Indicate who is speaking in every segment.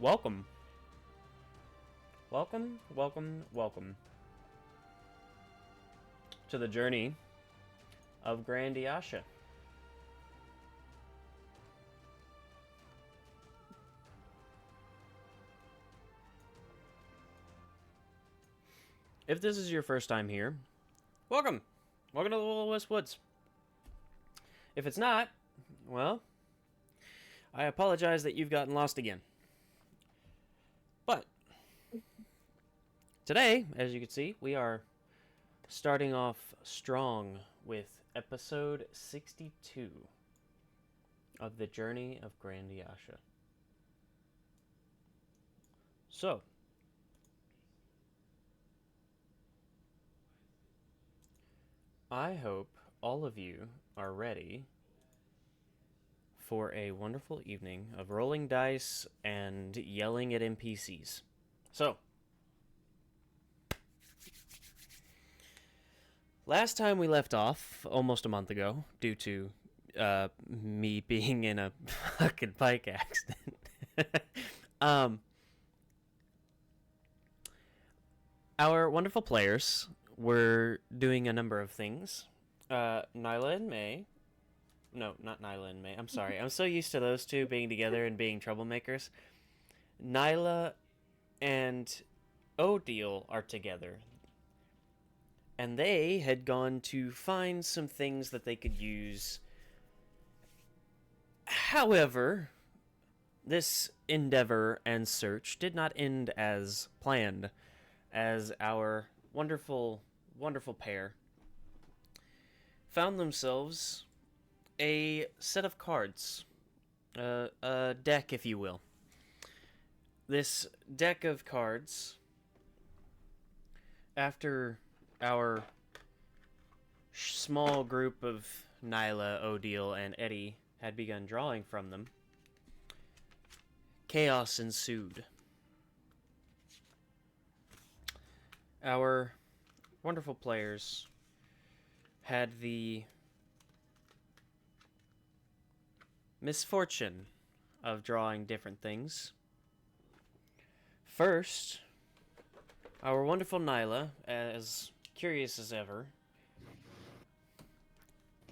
Speaker 1: Welcome. Welcome to the journey of Grandiasha. If this is your first time here, welcome. Welcome to the Will-O-Wisp Woods. If it's not, well, I apologize that you've gotten lost again. But today, as you can see, we are starting off strong with episode 62 of the Journey of Grandiasha. So, I hope all of you are ready for a wonderful evening of rolling dice and yelling at NPCs. So, last time we left off, almost a month ago, due to me being in a fucking bike accident. Our wonderful players were doing a number of things. Nyla and May. No, not Nyla and May. I'm sorry. I'm so used to those two being together and being troublemakers. Nyla and Odile are together. And they had gone to find some things that they could use. However, this endeavor and search did not end as planned, as our wonderful pair found themselves a set of cards, a deck, if you will. This deck of cards, after our small group of Nyla, Odile, and Eddie had begun drawing from them, chaos ensued. Our wonderful players had the misfortune of drawing different things. First, our wonderful Nyla, as curious as ever,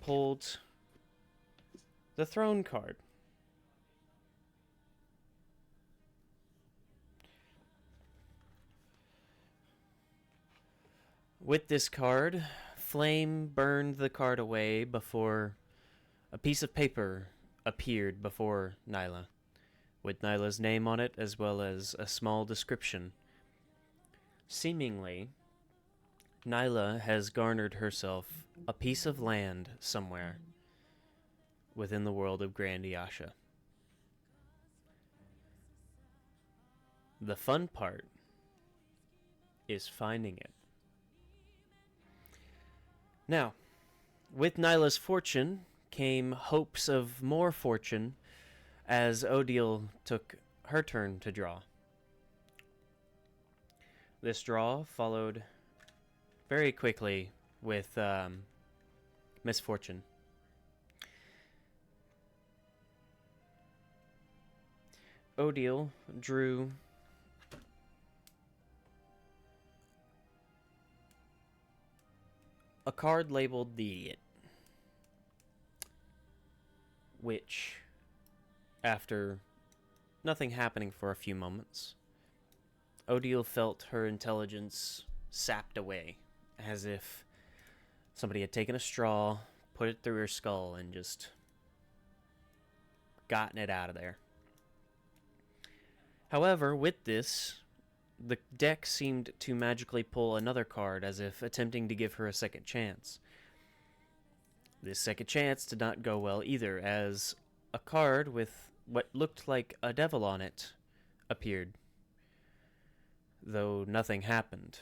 Speaker 1: pulled the throne card. With this card, flame burned the card away before a piece of paper appeared before Nyla, with Nyla's name on it as well as a small description. Seemingly, Nyla has garnered herself a piece of land somewhere within the world of Grandiasha. The fun part is finding it. Now, with Nyla's fortune came hopes of more fortune as Odile took her turn to draw. This draw followed very quickly with misfortune. Odile drew a card labeled the Idiot, which, after nothing happening for a few moments, Odile felt her intelligence sapped away, as if somebody had taken a straw, put it through her skull, and just gotten it out of there. However, with this, the deck seemed to magically pull another card, as if attempting to give her a second chance. This second chance did not go well either, as a card with what looked like a devil on it appeared, though nothing happened.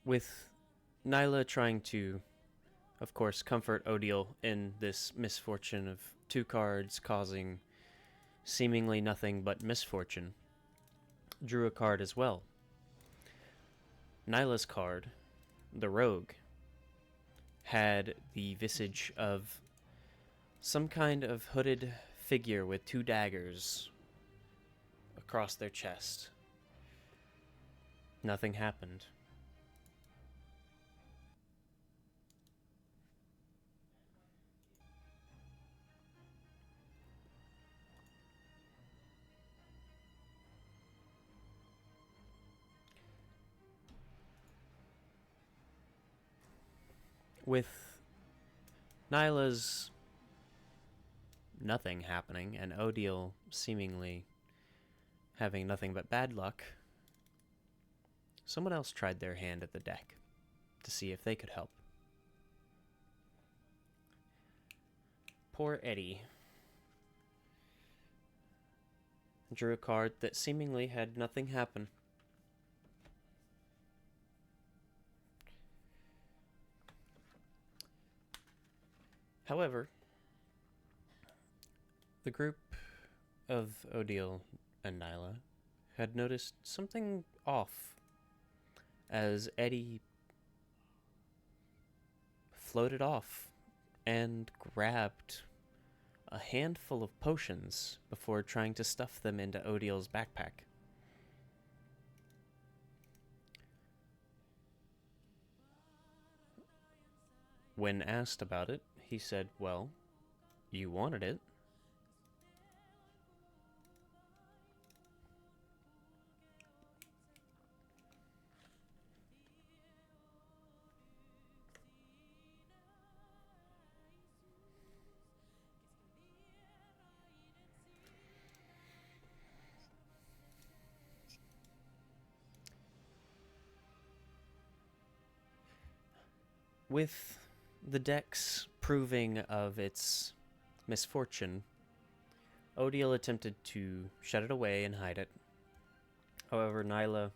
Speaker 1: With Nyla trying to, of course, comfort Odile in this misfortune of two cards causing seemingly nothing but misfortune, drew a card as well. Nyla's card, the Rogue, had the visage of some kind of hooded figure with two daggers across their chest. Nothing happened. With Nyla's nothing happening and Odile seemingly having nothing but bad luck, someone else tried their hand at the deck to see if they could help. Poor Eddie drew a card that seemingly had nothing happen. However, the group of Odile and Nyla had noticed something off as Eddie floated off and grabbed a handful of potions before trying to stuff them into Odile's backpack. When asked about it, he said, "Well, you wanted it." With the deck's proving of its misfortune, Odile attempted to shut it away and hide it. However, Nyla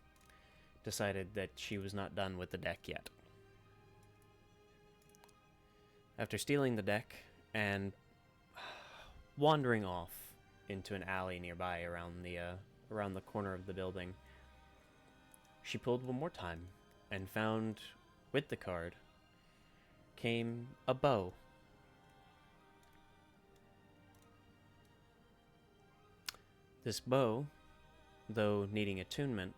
Speaker 1: decided that she was not done with the deck yet. After stealing the deck and wandering off into an alley nearby around the corner of the building, she pulled one more time and found, with the card, came a bow. This bow, though needing attunement,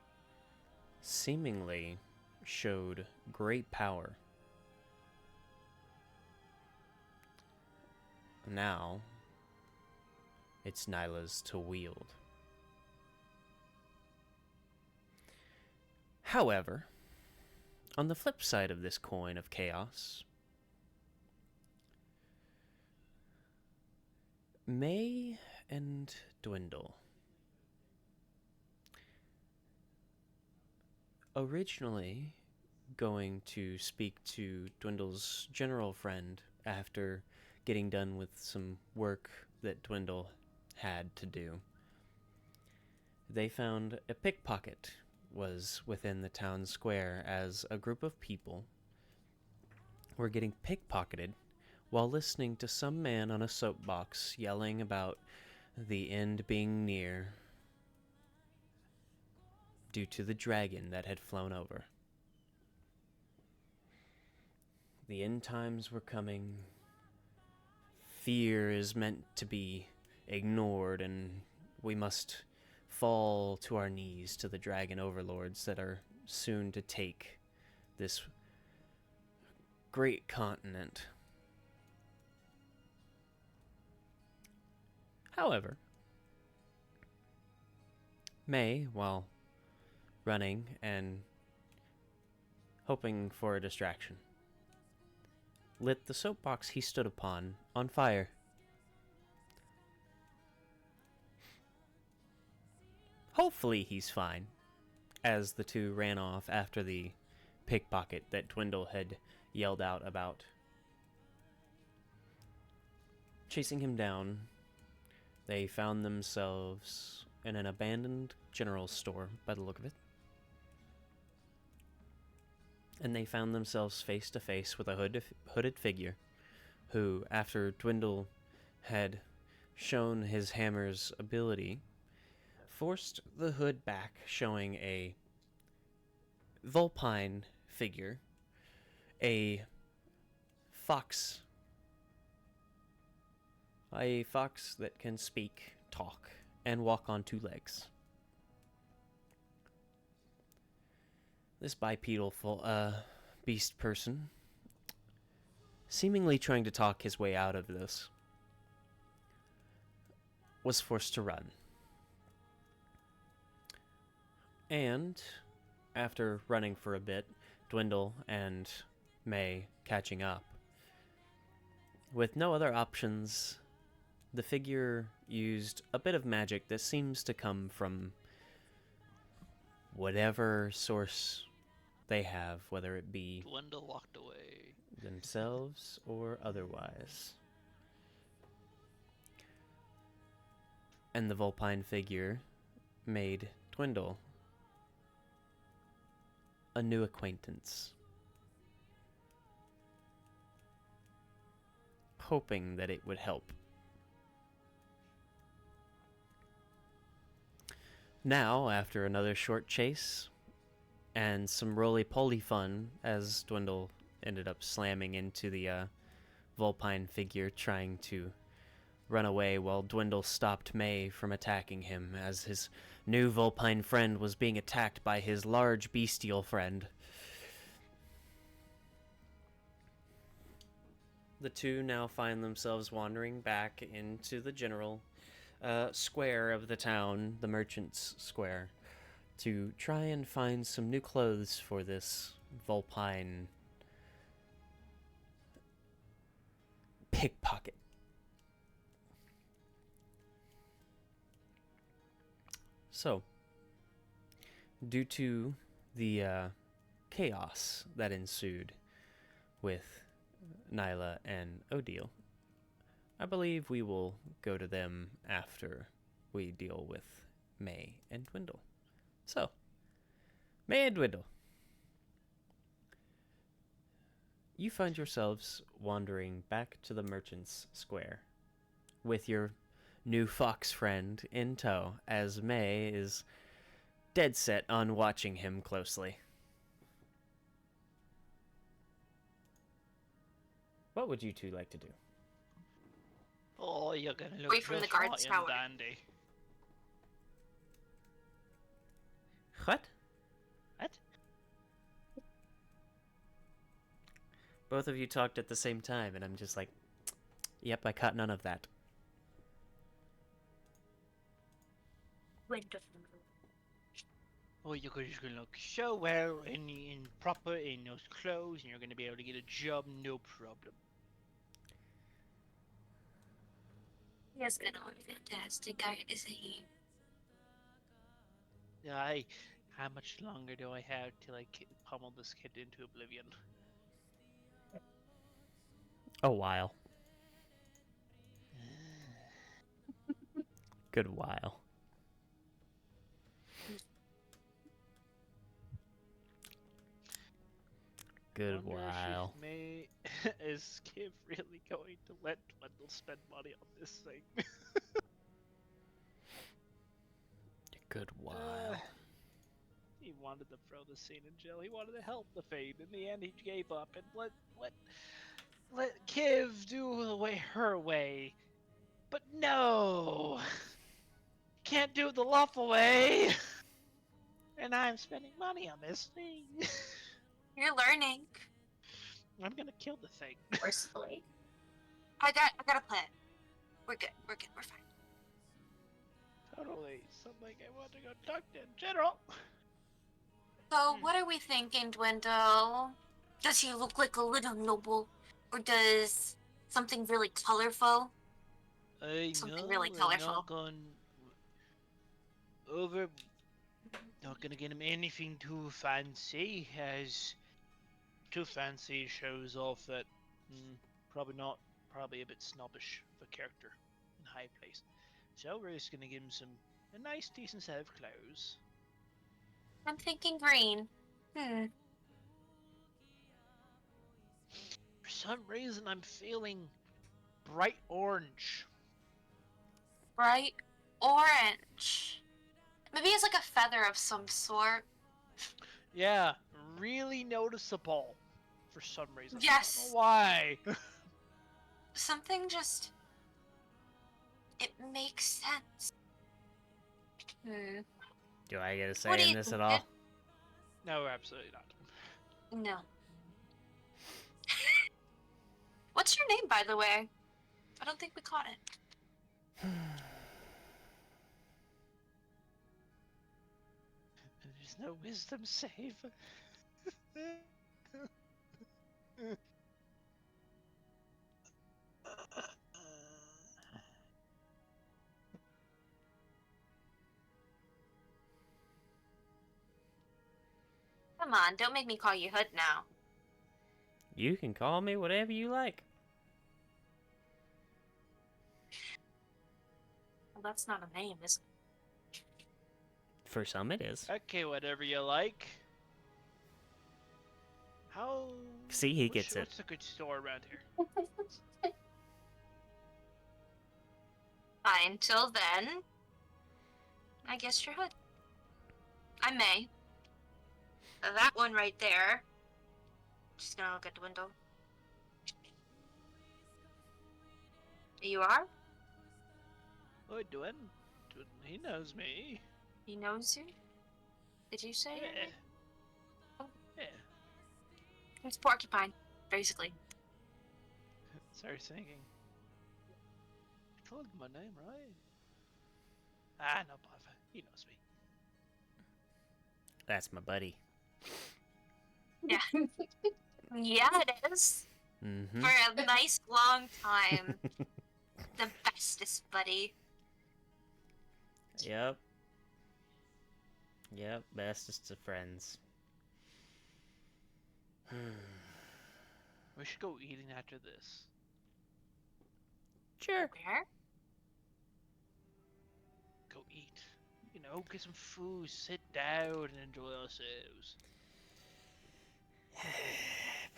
Speaker 1: seemingly showed great power. Now, it's Nyla's to wield. However, on the flip side of this coin of chaos, May and Dwindle. Originally going to speak to Dwindle's general friend after getting done with some work that Dwindle had to do, they found a pickpocket was within the town square as a group of people were getting pickpocketed while listening to some man on a soapbox yelling about the end being near due to the dragon that had flown over. The end times were coming. Fear is meant to be ignored, and we must fall to our knees to the dragon overlords that are soon to take this great continent. However, May, while running and hoping for a distraction, lit the soapbox he stood upon on fire. Hopefully he's fine, as the two ran off after the pickpocket that Dwindle had yelled out about. Chasing him down, they found themselves in an abandoned general store, by the look of it. And they found themselves face to face with a hooded figure who, after Dwindle had shown his hammer's ability, forced the hood back, showing a vulpine figure, a fox, that can speak, talk, and walk on two legs. This bipedal beast person, seemingly trying to talk his way out of this, was forced to run. And after running for a bit, Dwindle and May catching up, with no other options, the figure used a bit of magic that seems to come from whatever source they have, whether it be
Speaker 2: Dwindle walked away.
Speaker 1: themselves or otherwise. And the vulpine figure made Dwindle a new acquaintance, hoping that it would help. Now, after another short chase and some roly-poly fun, as Dwindle ended up slamming into the vulpine figure, trying to run away while Dwindle stopped May from attacking him, as his new vulpine friend was being attacked by his large bestial friend. The two now find themselves wandering back into the general square of the town, the Merchant's Square, to try and find some new clothes for this vulpine pickpocket. So, due to the chaos that ensued with Nyla and Odile, I believe we will go to them after we deal with May and Dwindle. So, May and Dwindle, you find yourselves wandering back to the Merchant's Square with your new fox friend in tow, as May is dead set on watching him closely. What would you two like to do?
Speaker 2: Oh, you're gonna look
Speaker 3: Away from the
Speaker 2: just
Speaker 3: guard
Speaker 2: hot and
Speaker 3: tower.
Speaker 2: dandy.
Speaker 1: What?
Speaker 2: What?
Speaker 1: Both of you talked at the same time, and I'm just like, yep, I caught none of that.
Speaker 3: Wonderful.
Speaker 2: Oh, you're just gonna look so well in proper in those clothes, and you're gonna be able to get a job, no problem.
Speaker 3: He has been on fantastic, isn't he?
Speaker 2: Aye, how much longer do I have till I pummel this kid into oblivion?
Speaker 1: A while. Good while. Good while.
Speaker 2: Is Kiv really going to let Dwindle spend money on this thing?
Speaker 1: Good while.
Speaker 2: He wanted to throw the scene in jail. He wanted to help the Fade. In the end, he gave up and let Kiv do the way her way. But no, can't do it the lawful way. And I'm spending money on this thing.
Speaker 3: You're learning.
Speaker 2: I'm gonna kill the thing.
Speaker 3: Forcefully. I got a plan. We're good. We're fine.
Speaker 2: Totally. Something I want to go talk to General.
Speaker 3: So, what are we thinking, Dwindle? Does he look like a little noble? Or does something really colorful? Something really colorful.
Speaker 2: Not going over. Not gonna get him anything too fancy, as too fancy shows off that probably a bit snobbish of a character in high place. So we're just gonna give him a nice, decent set of clothes.
Speaker 3: I'm thinking green.
Speaker 2: For some reason, I'm feeling bright orange.
Speaker 3: Bright orange. Maybe it's like a feather of some sort.
Speaker 2: Yeah, really noticeable for some reason.
Speaker 3: Yes.
Speaker 2: I don't know why.
Speaker 3: Something just... It makes sense.
Speaker 1: Do I get a say
Speaker 3: What do
Speaker 1: in
Speaker 3: you
Speaker 1: this
Speaker 3: think,
Speaker 1: at all?
Speaker 3: kid?
Speaker 2: No, absolutely not.
Speaker 3: No. What's your name, by the way? I don't think we caught it.
Speaker 2: There's no wisdom save.
Speaker 3: Come on, don't make me call you Hood now.
Speaker 1: You can call me whatever you like.
Speaker 3: Well, that's not a name, is it?
Speaker 1: For some, it is.
Speaker 2: Okay, whatever you like. How?
Speaker 1: See, he gets it.
Speaker 2: What's a good store around here?
Speaker 3: Fine, till then, I guess you're Hood. I'm May. That one right there. Just gonna look at the window. You are?
Speaker 2: Oh, Dwayne. He knows me.
Speaker 3: He knows you? Did you say?
Speaker 2: Yeah. Yeah.
Speaker 3: It's Porcupine, basically.
Speaker 2: Sorry, thinking. I told him my name, right? Ah, no bother. He knows me.
Speaker 1: That's my buddy.
Speaker 3: Yeah. Yeah, it is.
Speaker 1: Mm-hmm.
Speaker 3: For a nice long time. The bestest buddy.
Speaker 1: Yep. Yep, bestest of friends.
Speaker 2: We should go eating after this.
Speaker 1: Sure.
Speaker 3: Where?
Speaker 2: Go eat. You know, get some food, sit down, and enjoy ourselves.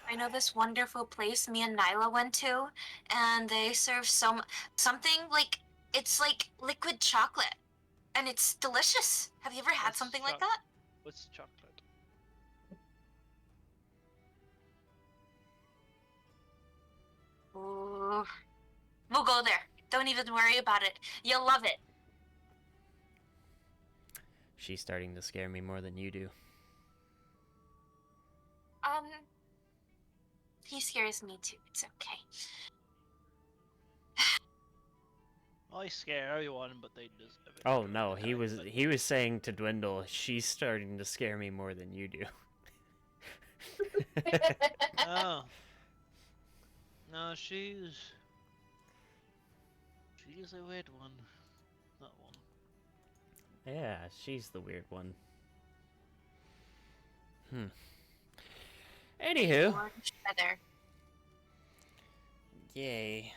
Speaker 3: I know this wonderful place me and Nyla went to, and they serve something like, it's like liquid chocolate, and it's delicious. Have you ever had
Speaker 2: What's
Speaker 3: something like that?
Speaker 2: What's chocolate?
Speaker 3: Ooh. We'll go there. Don't even worry about it. You'll love it.
Speaker 1: She's starting to scare me more than you do.
Speaker 3: He scares me too. It's okay.
Speaker 2: I scare everyone, but they deserve it.
Speaker 1: Oh no, he was saying to Dwindle, she's starting to scare me more than you do.
Speaker 2: Oh. No, she's a weird one. That one.
Speaker 1: Yeah, she's the weird one. Anywho.
Speaker 3: Orange feather.
Speaker 1: Yay.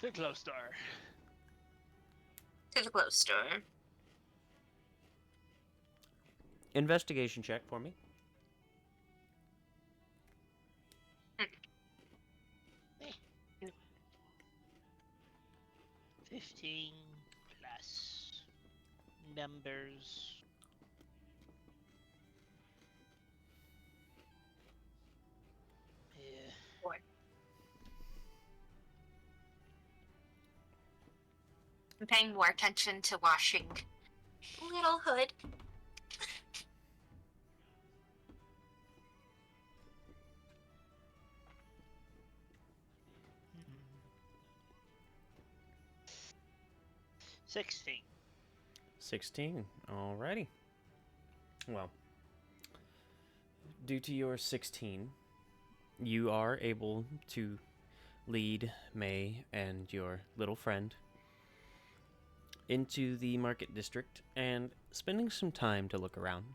Speaker 2: To the close door.
Speaker 3: To the clothes store.
Speaker 1: Investigation check for me.
Speaker 2: 15 plus numbers. Yeah.
Speaker 3: 4. I'm paying more attention to washing Little Hood.
Speaker 2: 16.
Speaker 1: 16. Alrighty. Well, due to your 16, you are able to lead May and your little friend into the market district and spending some time to look around.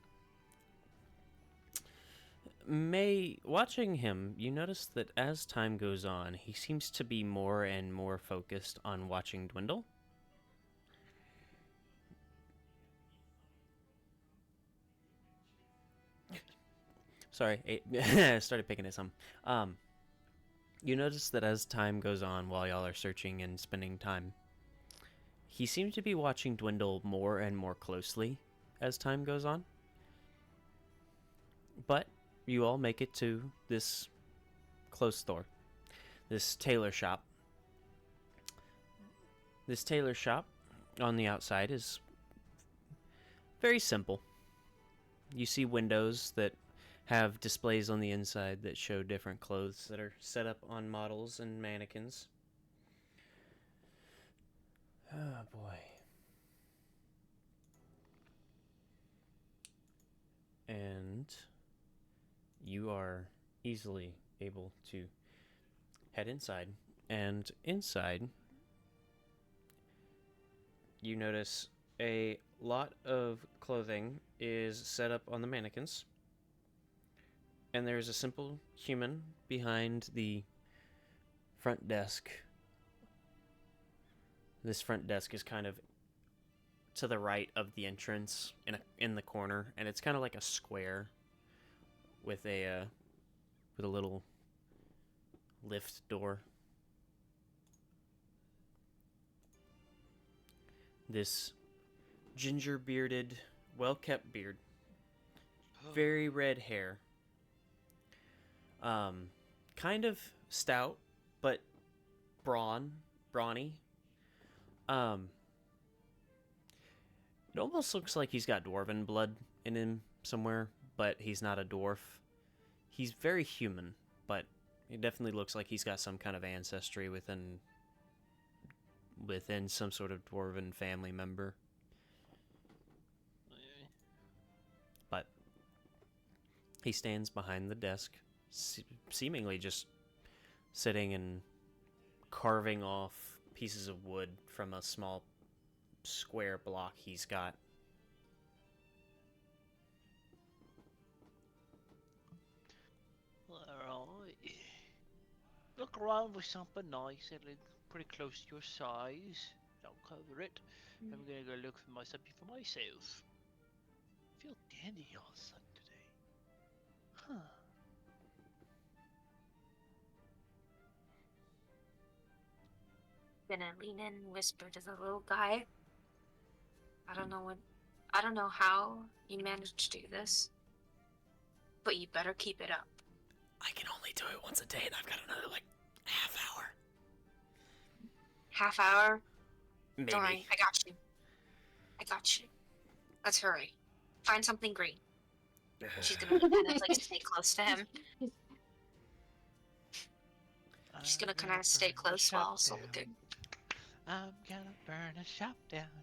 Speaker 1: May, watching him, you notice that as time goes on, he seems to be more and more focused on watching Dwindle. Sorry, I started picking at some. You notice that as time goes on, while y'all are searching and spending time, he seems to be watching Dwindle more and more closely as time goes on. But you all make it to this clothes store, this tailor shop. This tailor shop on the outside is very simple. You see windows that have displays on the inside that show different clothes that are set up on models and mannequins. Oh boy. And you are easily able to head inside. And inside, you notice a lot of clothing is set up on the mannequins. And there's a simple human behind the front desk. This front desk is kind of to the right of the entrance in the corner, and it's kind of like a square with a little lift door. This ginger bearded, well kept beard, very red hair, kind of stout but brawny. It almost looks like he's got dwarven blood in him somewhere, but he's not a dwarf. He's very human, but it definitely looks like he's got some kind of ancestry within some sort of dwarven family member. But he stands behind the desk, seemingly just sitting and carving off pieces of wood from a small square block he's got.
Speaker 2: Alright. Look around for something nice and pretty close to your size. Don't cover it. I'm gonna go look for something for myself. I feel dandy all of a sudden today. Huh.
Speaker 3: Gonna lean in and whisper to the little guy. I don't know how you managed to do this, but you better keep it up.
Speaker 1: I can only do it once a day, and I've got another, half hour.
Speaker 3: Half hour?
Speaker 1: Maybe.
Speaker 3: Don't worry, I got you. Let's hurry. Find something green. She's gonna kind of, stay close to him. She's gonna kind of stay close while also looking.
Speaker 2: I'm gonna burn a shop down.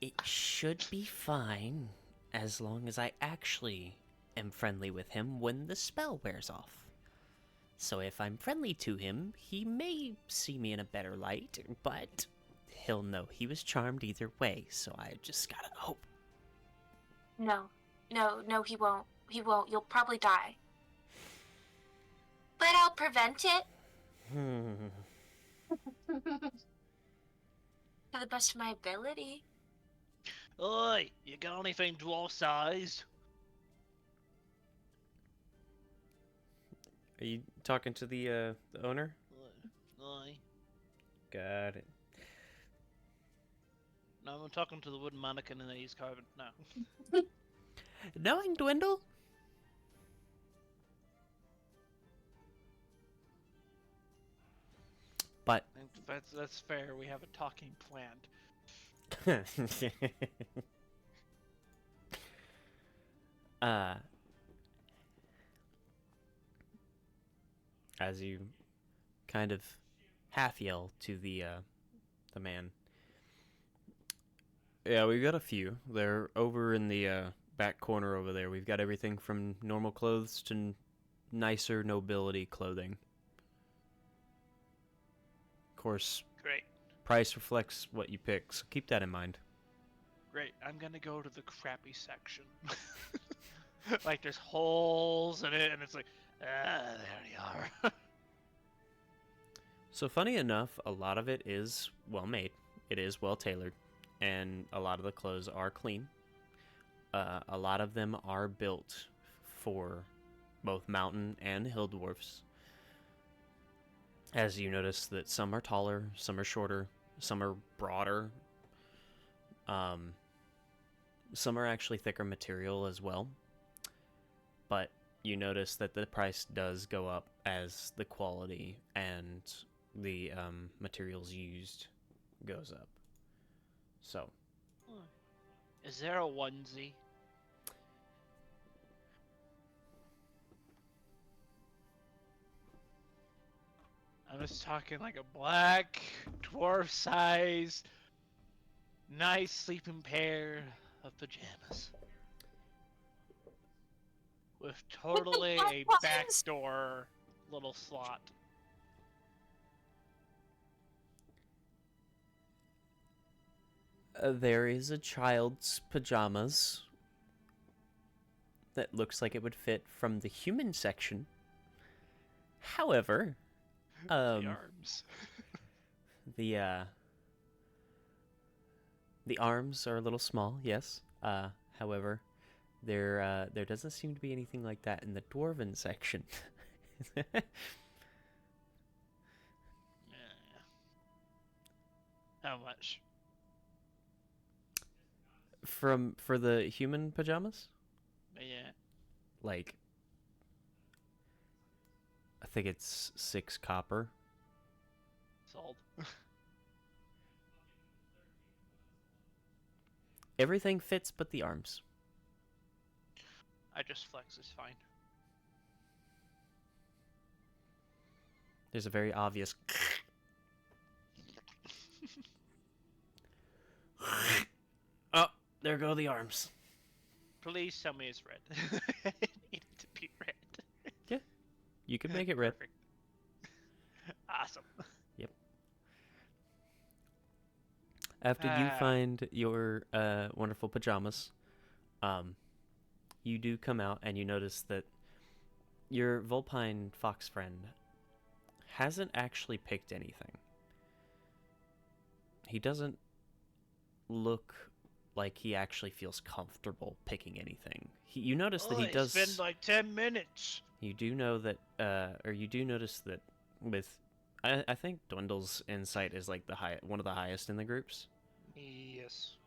Speaker 1: It should be fine, as long as I actually am friendly with him when the spell wears off. So if I'm friendly to him, he may see me in a better light, but he'll know he was charmed either way, so I just gotta hope.
Speaker 3: No, he won't. You'll probably die. But I'll prevent it. To the best of my ability.
Speaker 2: Oi, you got anything dwarf-sized?
Speaker 1: Are you talking to the owner?
Speaker 2: Oi.
Speaker 1: Got it.
Speaker 2: No, I'm talking to the wooden mannequin and he's carving. No.
Speaker 1: Knowing Dwindle? But
Speaker 2: That's fair. We have a talking plant.
Speaker 1: As you kind of half yell to the man. Yeah, we've got a few. They're over in the back corner over there. We've got everything from normal clothes to nicer nobility clothing. Of course,
Speaker 2: Great.
Speaker 1: price reflects what you pick, so keep that in mind.
Speaker 2: Great. I'm gonna go to the crappy section. There's holes in it, and it's like, there you are.
Speaker 1: So funny enough, a lot of it is well made. It is well tailored, and a lot of the clothes are clean. A lot of them are built for both mountain and hill dwarfs. As you notice that some are taller, some are shorter, some are broader. Some are actually thicker material as well. But you notice that the price does go up as the quality and the materials used goes up. So,
Speaker 2: is there a onesie? I'm just talking like a black dwarf size, nice sleeping pair of pajamas. With totally a backdoor little slot.
Speaker 1: There is a child's pajamas that looks like it would fit from the human section. However,
Speaker 2: the arms.
Speaker 1: the arms are a little small, yes. However, there doesn't seem to be anything like that in the dwarven section.
Speaker 2: Yeah. How much?
Speaker 1: For the human pajamas?
Speaker 2: Yeah.
Speaker 1: Like, I think it's 6 copper.
Speaker 2: Sold.
Speaker 1: Everything fits but the arms.
Speaker 2: I just flex is fine.
Speaker 1: There's a very obvious oh, there go the arms.
Speaker 2: Please tell me it's red. It needed to be red.
Speaker 1: Yeah, you can make it red.
Speaker 2: Perfect. Awesome.
Speaker 1: Yep. After you find your wonderful pajamas, you do come out and you notice that your Vulpine fox friend hasn't actually picked anything. He doesn't look like he actually feels comfortable picking anything. You notice that he does.
Speaker 2: It's been like 10 minutes.
Speaker 1: You do know that, or you do notice that with, I think Dwindle's insight is like one of the highest in the groups.
Speaker 2: Yes.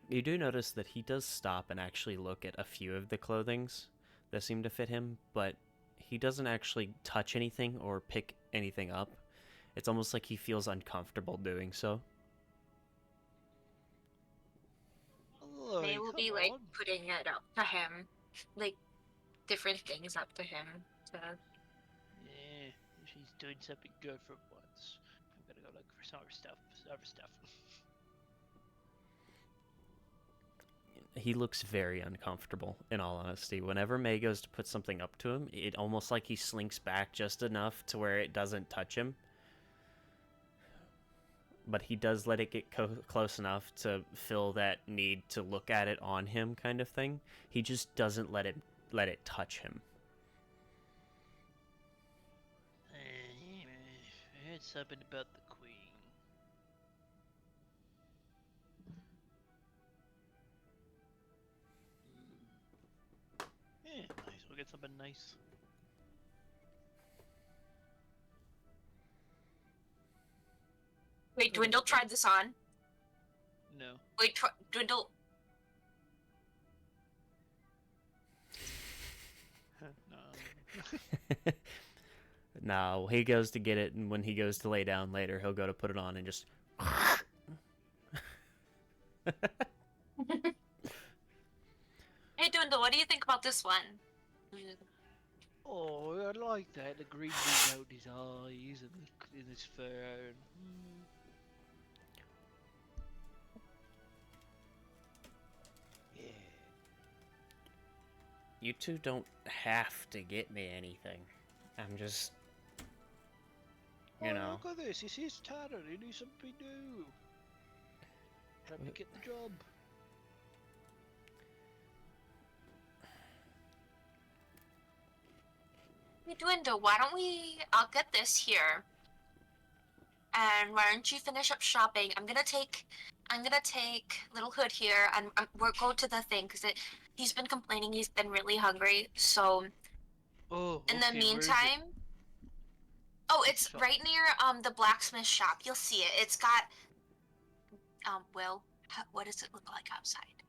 Speaker 1: You do notice that he does stop and actually look at a few of the clothings that seem to fit him, but he doesn't actually touch anything or pick anything up. It's almost like he feels uncomfortable doing so.
Speaker 3: They will be like putting it up to him, like different things up to him. So.
Speaker 2: Yeah, she's doing something good for once. I'm gonna go look for some other stuff.
Speaker 1: He looks very uncomfortable, in all honesty. Whenever May goes to put something up to him, it almost like he slinks back just enough to where it doesn't touch him. But he does let it get close enough to feel that need to look at it on him, kind of thing. He just doesn't let it touch him.
Speaker 2: I heard something about the queen. Yeah, nice. We'll get something nice.
Speaker 3: Wait, Dwindle tried this on?
Speaker 2: No.
Speaker 3: Wait, Dwindle.
Speaker 2: No.
Speaker 1: No, he goes to get it, and when he goes to lay down later, he'll go to put it on and just...
Speaker 3: Hey, Dwindle, what do you think about this one?
Speaker 2: Oh, I like that. The green beat out his eyes and in his fur. Yeah.
Speaker 1: You two don't have to get me anything. I'm just... You know.
Speaker 2: Look at this. This is tattered. He needs something new. Let me get the job.
Speaker 3: Hey, Dwindle, why don't I'll get this here. And why don't you finish up shopping? I'm gonna take Little Hood here, and we'll go to the thing, because he's been complaining he's been really hungry, so...
Speaker 2: Oh,
Speaker 3: in the meantime... Oh, it's right near, the blacksmith shop. You'll see it. It's got... Will, what does it look like outside?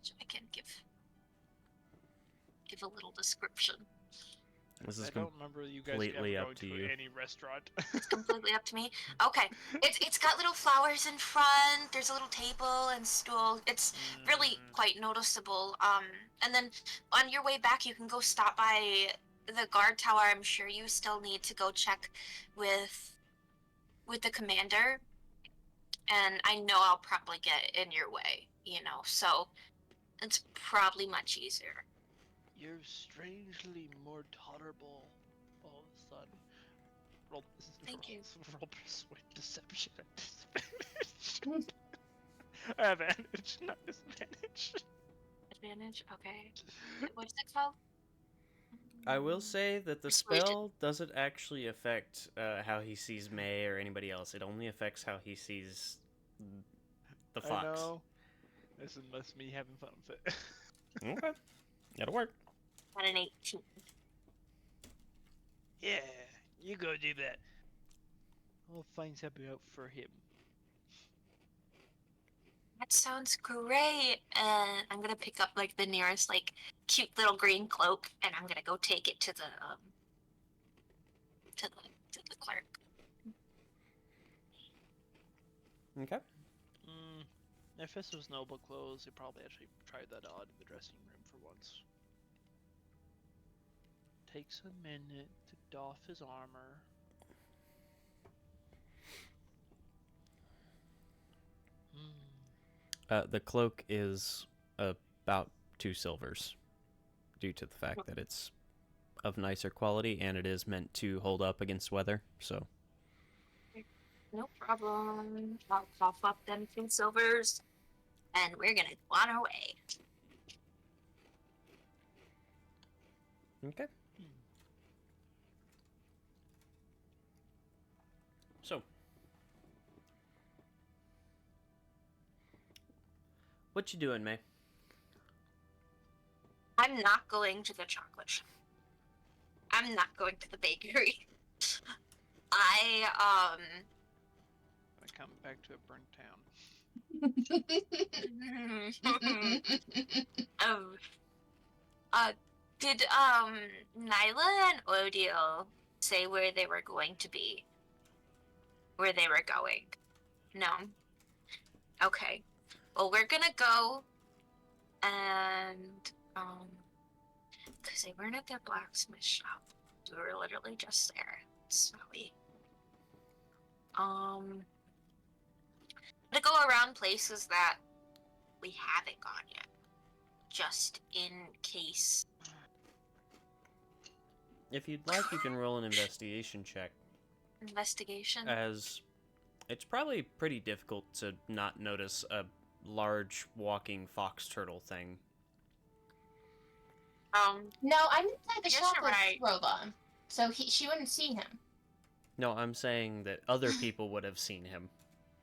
Speaker 3: So I can give... give a little description.
Speaker 1: This is
Speaker 2: I don't remember you guys
Speaker 1: completely
Speaker 2: ever
Speaker 1: up
Speaker 2: going
Speaker 1: to
Speaker 2: to
Speaker 1: you.
Speaker 2: any restaurant.
Speaker 3: It's completely up to me. Okay, it's got little flowers in front. There's a little table and stool. It's really quite noticeable. And then on your way back, you can go stop by the guard tower. I'm sure you still need to go check with the commander. And I know I'll probably get in your way, so it's probably much easier.
Speaker 2: You're strangely more tolerable all of a sudden.
Speaker 3: Thank you.
Speaker 2: Roll persuade deception at disadvantage. Advantage, not disadvantage.
Speaker 3: Advantage? Okay. What's it called?
Speaker 1: I will say that the
Speaker 3: Persuasion.
Speaker 1: spell doesn't actually affect how he sees May or anybody else. It only affects how he sees the fox.
Speaker 2: I know. This is just me having fun with it.
Speaker 1: Okay. That'll work.
Speaker 3: Got an 18.
Speaker 2: Yeah, you go do that. I'll find something out for him.
Speaker 3: That sounds great. And I'm gonna pick up like the nearest like cute little green cloak, and I'm gonna go take it to the clerk.
Speaker 1: Okay.
Speaker 2: If this was noble clothes, he probably actually tried that out in the dressing room for once. Takes a minute to doff his armor.
Speaker 1: The cloak is about 2 silvers, due to the fact that it's of nicer quality and it is meant to hold up against weather. So.
Speaker 3: No problem. I'll cough up them 2 silvers, and we're gonna go on our way.
Speaker 1: Okay. So. What you doing, May?
Speaker 3: I'm not going to the chocolate shop. I'm not going to the bakery. I
Speaker 2: come back to a burnt town.
Speaker 3: Did Nyla and Odile say where they were going to be? Where they were going? No. Okay. Well, we're gonna go and because they weren't at their blacksmith shop. We were literally just there. Smelly. To go around places that we haven't gone yet, just in case.
Speaker 1: If you'd like, you can roll an investigation check.
Speaker 3: Investigation?
Speaker 1: As it's probably pretty difficult to not notice a large walking fox turtle thing.
Speaker 4: No, I'm inside the
Speaker 3: Yes,
Speaker 4: shop
Speaker 3: you're
Speaker 4: with
Speaker 3: right.
Speaker 4: Roba, so she wouldn't see him.
Speaker 1: No, I'm saying that other people would have seen him.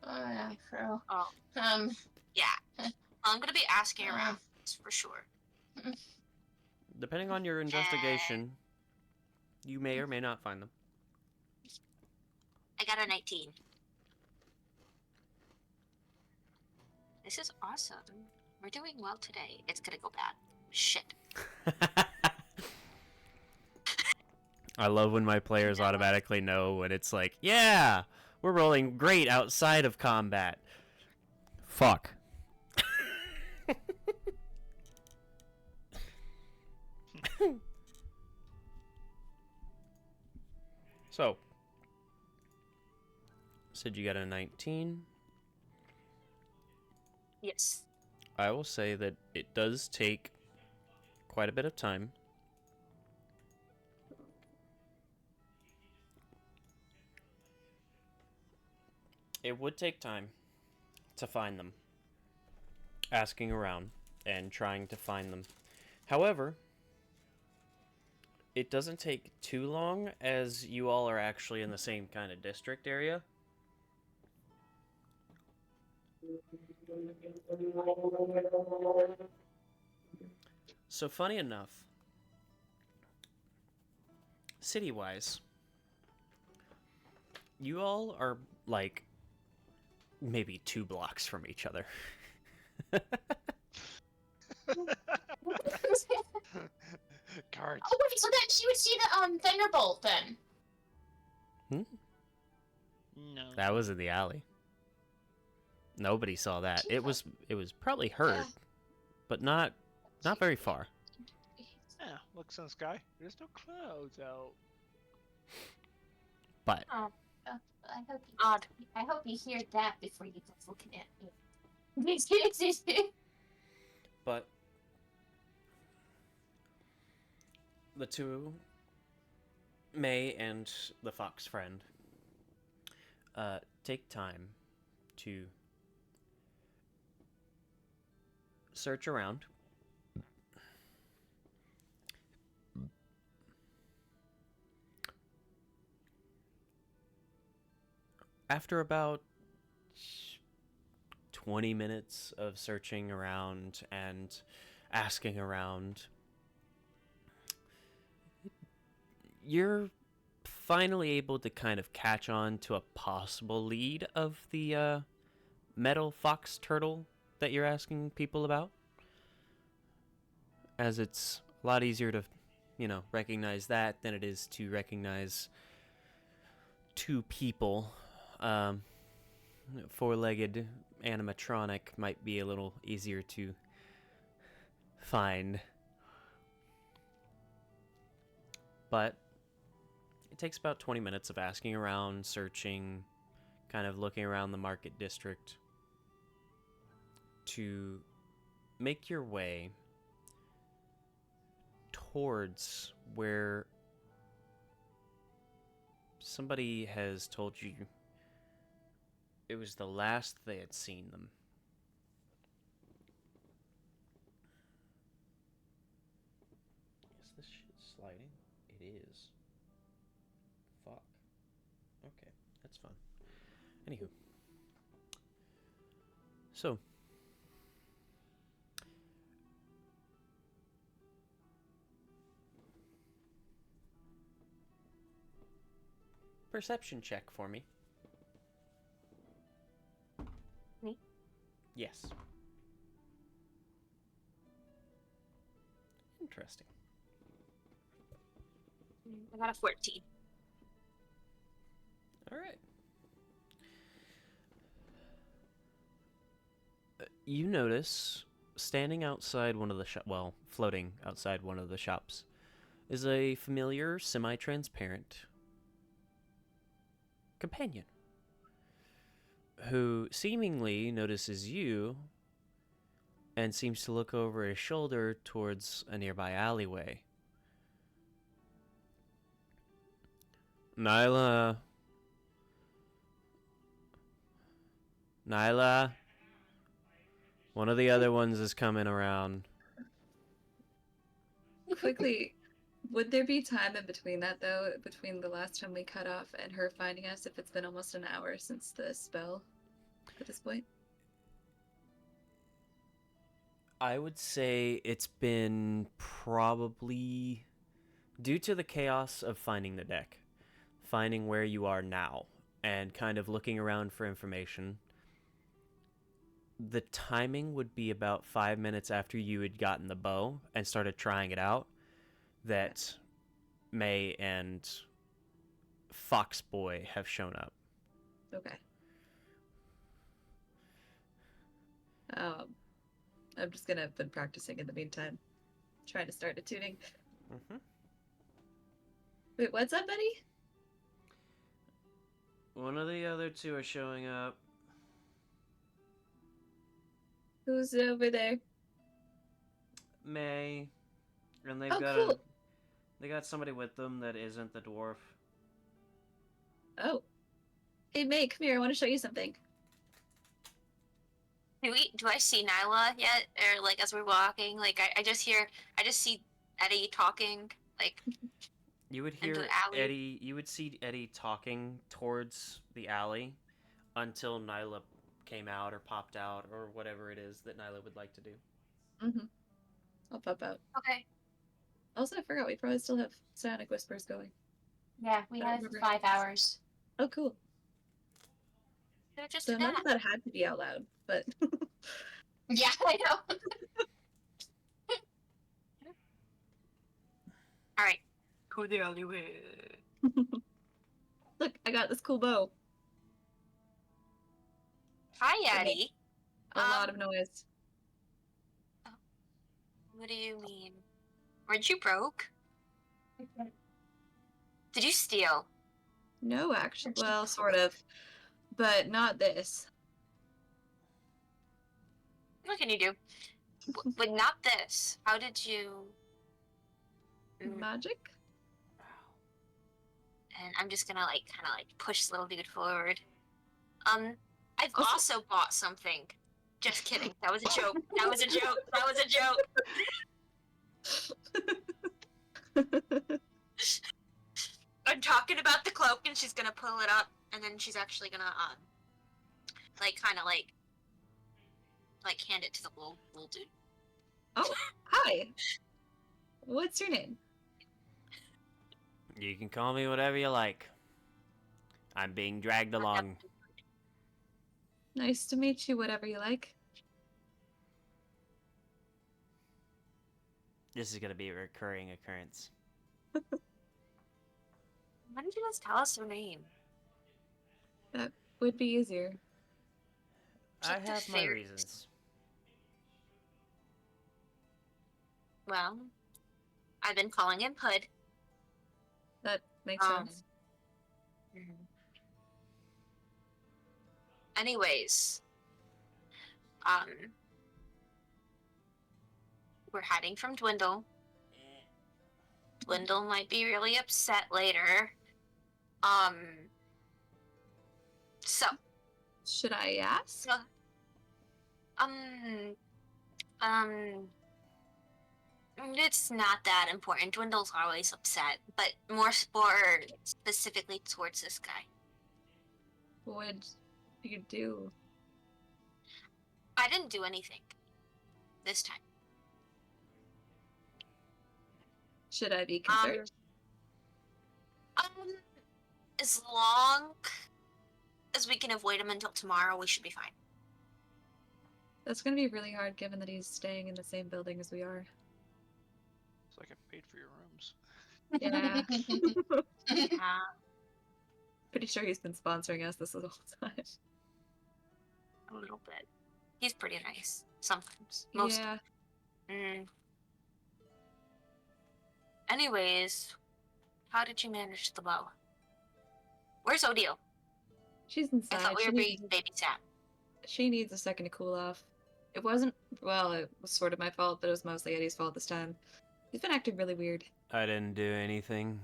Speaker 4: Oh, yeah, true.
Speaker 3: Oh. Yeah. I'm gonna be asking around, for sure.
Speaker 1: Depending on your investigation, you may or may not find them.
Speaker 3: I got a 19. This is awesome. We're doing well today. It's gonna go bad. Shit.
Speaker 1: I love when my players automatically know when it's like, yeah, we're rolling great outside of combat. Fuck. So, said you got a 19.
Speaker 3: Yes.
Speaker 1: I will say that it does take quite a bit of time. It would take time to find them. Asking around and trying to find them. However, it doesn't take too long as you all are actually in the same kind of district area. So funny enough, city-wise, you all are like maybe 2 blocks from each other.
Speaker 2: Cart.
Speaker 4: Oh wait, so then she would see the thunderbolt then.
Speaker 2: No.
Speaker 1: That was in the alley. Nobody saw that. It was probably heard, but not very far.
Speaker 2: Yeah, looks in the sky. There's no clouds out.
Speaker 1: But
Speaker 4: Oh, I hope you hear that before you go looking at me.
Speaker 1: But the two, May and the fox friend, take time to search around. After about 20 minutes of searching around and asking around, you're finally able to kind of catch on to a possible lead of the metal fox turtle that you're asking people about, as it's a lot easier to, recognize that than it is to recognize two people. Four-legged animatronic might be a little easier to find, but it takes about 20 minutes of asking around, searching, kind of looking around the market district to make your way towards where somebody has told you it was the last they had seen them. Is this shit sliding? It is. Fuck. Okay, that's fun. Anywho. So. Perception check for me.
Speaker 3: Me?
Speaker 1: Yes. Interesting.
Speaker 3: I got a 14.
Speaker 1: All right. You notice standing outside one of the floating outside one of the shops is a familiar, semi-transparent companion who seemingly notices you and seems to look over his shoulder towards a nearby alleyway. Nyla, one of the other ones is coming around.
Speaker 5: Quickly, would there be time in between that, though, between the last time we cut off and her finding us, if it's been almost an hour since the spell at this point?
Speaker 1: I would say it's been probably, due to the chaos of finding the deck, finding where you are now, and kind of looking around for information, the timing would be about 5 minutes after you had gotten the bow and started trying it out, that May and Foxboy have shown up.
Speaker 5: Okay. I'm just gonna have been practicing in the meantime, trying to start attuning.
Speaker 1: Mm-hmm.
Speaker 5: Wait, what's up, Betty?
Speaker 1: One of the other two are showing up.
Speaker 5: Who's over there?
Speaker 1: May, and they've
Speaker 5: Oh,
Speaker 1: got
Speaker 5: cool.
Speaker 1: they got somebody with them that isn't the dwarf.
Speaker 5: Oh. Hey, May, come here. I want to show you something.
Speaker 3: Do I see Nyla yet? Or like as we're walking, like I just see Eddie talking, like
Speaker 1: You would
Speaker 3: into
Speaker 1: hear
Speaker 3: the alley.
Speaker 1: Eddie. You would see Eddie talking towards the alley until Nyla came out or popped out or whatever it is that Nyla would like to do.
Speaker 5: Mm-hmm. I'll pop out.
Speaker 3: Okay.
Speaker 5: Also, I forgot we probably still have Sonic Whispers going.
Speaker 4: Yeah, we
Speaker 5: I
Speaker 4: had it for
Speaker 5: remember.
Speaker 4: 5 hours.
Speaker 5: Oh, cool.
Speaker 3: They're just
Speaker 5: So none
Speaker 3: that.
Speaker 5: of that had to be out loud, but
Speaker 4: Yeah, I know.
Speaker 3: All right. Go the alleyway.
Speaker 5: Look, I got this cool bow.
Speaker 3: Hi,
Speaker 5: That makes
Speaker 3: Eddie.
Speaker 5: a lot of noise.
Speaker 3: What do you mean? Weren't you broke? Did you steal?
Speaker 5: No, actually. Well, sort of. But not this.
Speaker 3: What can you do? But not this. How did you?
Speaker 5: Magic?
Speaker 3: And I'm just gonna like kind of like push this little dude forward. I've
Speaker 5: Also-
Speaker 3: also bought something. Just kidding. That was a joke. That was a joke. That was a joke. I'm talking about the cloak, and she's gonna pull it up, and then she's actually gonna like kind of like hand it to the little dude.
Speaker 5: Oh, hi. What's your name?
Speaker 1: You can call me whatever you like. I'm being dragged along.
Speaker 5: Nice to meet you, whatever you like.
Speaker 1: This is gonna be a recurring occurrence.
Speaker 3: Why didn't you just tell us her name?
Speaker 5: That would be easier.
Speaker 1: I
Speaker 3: Keep the
Speaker 1: have my
Speaker 3: fairies.
Speaker 1: reasons.
Speaker 3: Well, I've been calling him Hood.
Speaker 5: That makes sense.
Speaker 3: Anyways, we're heading from Dwindle. Dwindle might be really upset later. So,
Speaker 5: Should I ask?
Speaker 3: it's not that important. Dwindle's always upset, but more specifically towards this guy.
Speaker 5: What would you do?
Speaker 3: I didn't do anything this time.
Speaker 5: Should I be concerned?
Speaker 3: As long as we can avoid him until tomorrow, we should be fine.
Speaker 5: That's gonna be really hard given that he's staying in the same building as we are.
Speaker 2: It's like I paid for your rooms.
Speaker 5: Yeah. Pretty sure he's been sponsoring us this whole time.
Speaker 3: A little bit. He's pretty nice sometimes. Most.
Speaker 5: Yeah.
Speaker 3: Anyways, how did you manage the bow? Where's Odile?
Speaker 5: She's inside.
Speaker 3: I thought we were being babysat.
Speaker 5: She needs a second to cool off. It wasn't, well, it was sort of my fault, but it was mostly Eddie's fault this time. He's been acting really weird.
Speaker 1: I didn't do anything.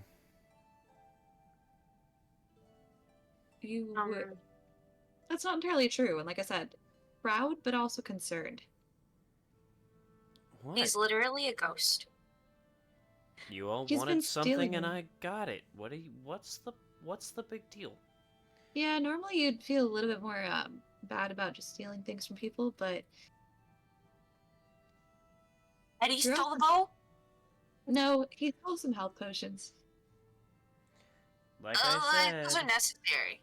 Speaker 5: You would. That's not entirely true, and like I said, proud but also concerned.
Speaker 1: What?
Speaker 3: He's literally a ghost.
Speaker 1: You all
Speaker 5: He's
Speaker 1: wanted
Speaker 5: been
Speaker 1: something
Speaker 5: stealing
Speaker 1: and
Speaker 5: them.
Speaker 1: I got it. What's the big deal?
Speaker 5: Yeah, normally you'd feel a little bit more bad about just stealing things from people, but
Speaker 3: Eddie
Speaker 5: You're
Speaker 3: stole the bow?
Speaker 5: no, he stole some health potions.
Speaker 1: Like I
Speaker 3: Those
Speaker 1: said.
Speaker 3: are necessary.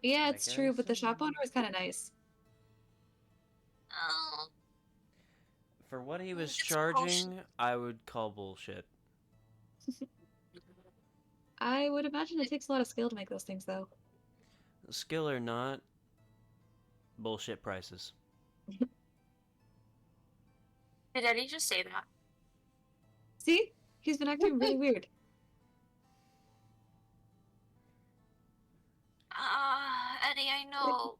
Speaker 5: Yeah,
Speaker 1: Like
Speaker 5: it's
Speaker 1: I
Speaker 5: true, but the shop
Speaker 1: said.
Speaker 5: owner was kind of nice.
Speaker 3: Oh,
Speaker 1: For what he was
Speaker 3: It's
Speaker 1: charging, I would call bullshit.
Speaker 5: I would imagine it takes a lot of skill to make those things, though.
Speaker 1: Skill or not, bullshit prices.
Speaker 3: did Eddie just say that?
Speaker 5: See? He's been acting really weird.
Speaker 3: Eddie, I know.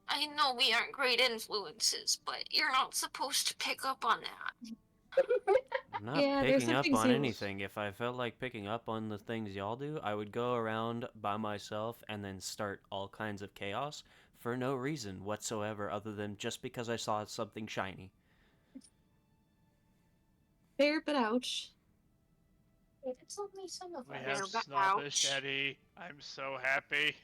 Speaker 3: I know we aren't great influences, but you're not supposed to pick up on that.
Speaker 1: I'm not
Speaker 5: Yeah, there's
Speaker 1: picking
Speaker 5: some
Speaker 1: up
Speaker 5: things
Speaker 1: on
Speaker 5: you-
Speaker 1: anything. If I felt like picking up on the things y'all do, I would go around by myself and then start all kinds of chaos for no reason whatsoever other than just because I saw something shiny.
Speaker 5: Fair, but ouch.
Speaker 4: It's only some of
Speaker 2: We
Speaker 4: us.
Speaker 2: have
Speaker 3: Yeah, but
Speaker 2: snobbish
Speaker 3: ouch.
Speaker 2: Eddie. I'm so happy.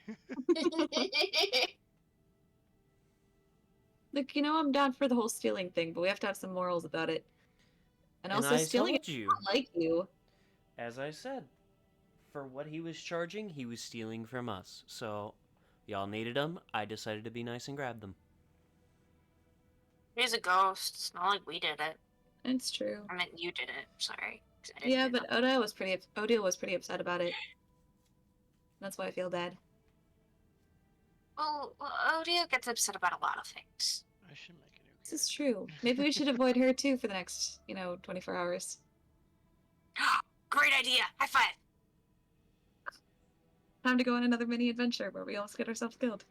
Speaker 5: Look, I'm down for the whole stealing thing, but we have to have some morals about it. And also,
Speaker 1: I
Speaker 5: stealing
Speaker 1: told
Speaker 5: is
Speaker 1: you,
Speaker 5: not like you.
Speaker 1: as I said, for what he was charging, he was stealing from us. So, y'all needed them. I decided to be nice and grab them.
Speaker 3: He's a ghost. It's not like we did it.
Speaker 5: It's true.
Speaker 3: I meant you did it. Sorry. 'Cause I didn't
Speaker 5: Yeah,
Speaker 3: do
Speaker 5: but
Speaker 3: nothing.
Speaker 5: Odile was pretty upset about it. That's why I feel bad.
Speaker 3: Well, Odia gets upset about a lot of things.
Speaker 2: I should make a new
Speaker 5: This is true. Maybe we should avoid her too for the next, 24 hours.
Speaker 3: Great idea! High five!
Speaker 5: Time to go on another mini adventure where we almost get ourselves killed.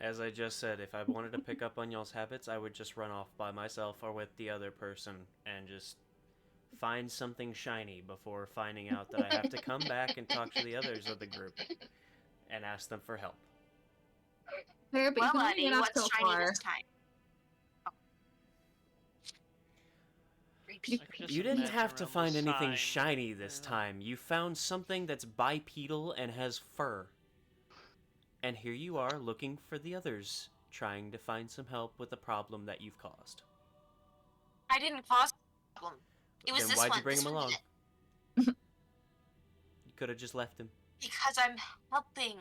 Speaker 1: As I just said, if I wanted to pick up on y'all's habits, I would just run off by myself or with the other person and just find something shiny before finding out that I have to come back and talk to the others of the group and ask them for help.
Speaker 5: Fair, but
Speaker 3: Well,
Speaker 5: you can only
Speaker 3: Eddie,
Speaker 5: get off
Speaker 3: what's
Speaker 5: so
Speaker 3: shiny
Speaker 5: far.
Speaker 3: this time? Oh.
Speaker 1: You didn't have to find anything shiny this time. You found something that's bipedal and has fur. And here you are looking for the others, trying to find some help with a problem that you've caused.
Speaker 3: I didn't cause the problem. It was
Speaker 1: Then
Speaker 3: this
Speaker 1: why'd
Speaker 3: one.
Speaker 1: you bring
Speaker 3: This
Speaker 1: him
Speaker 3: one
Speaker 1: along?
Speaker 3: did it.
Speaker 1: You could have just left him.
Speaker 3: Because I'm helping.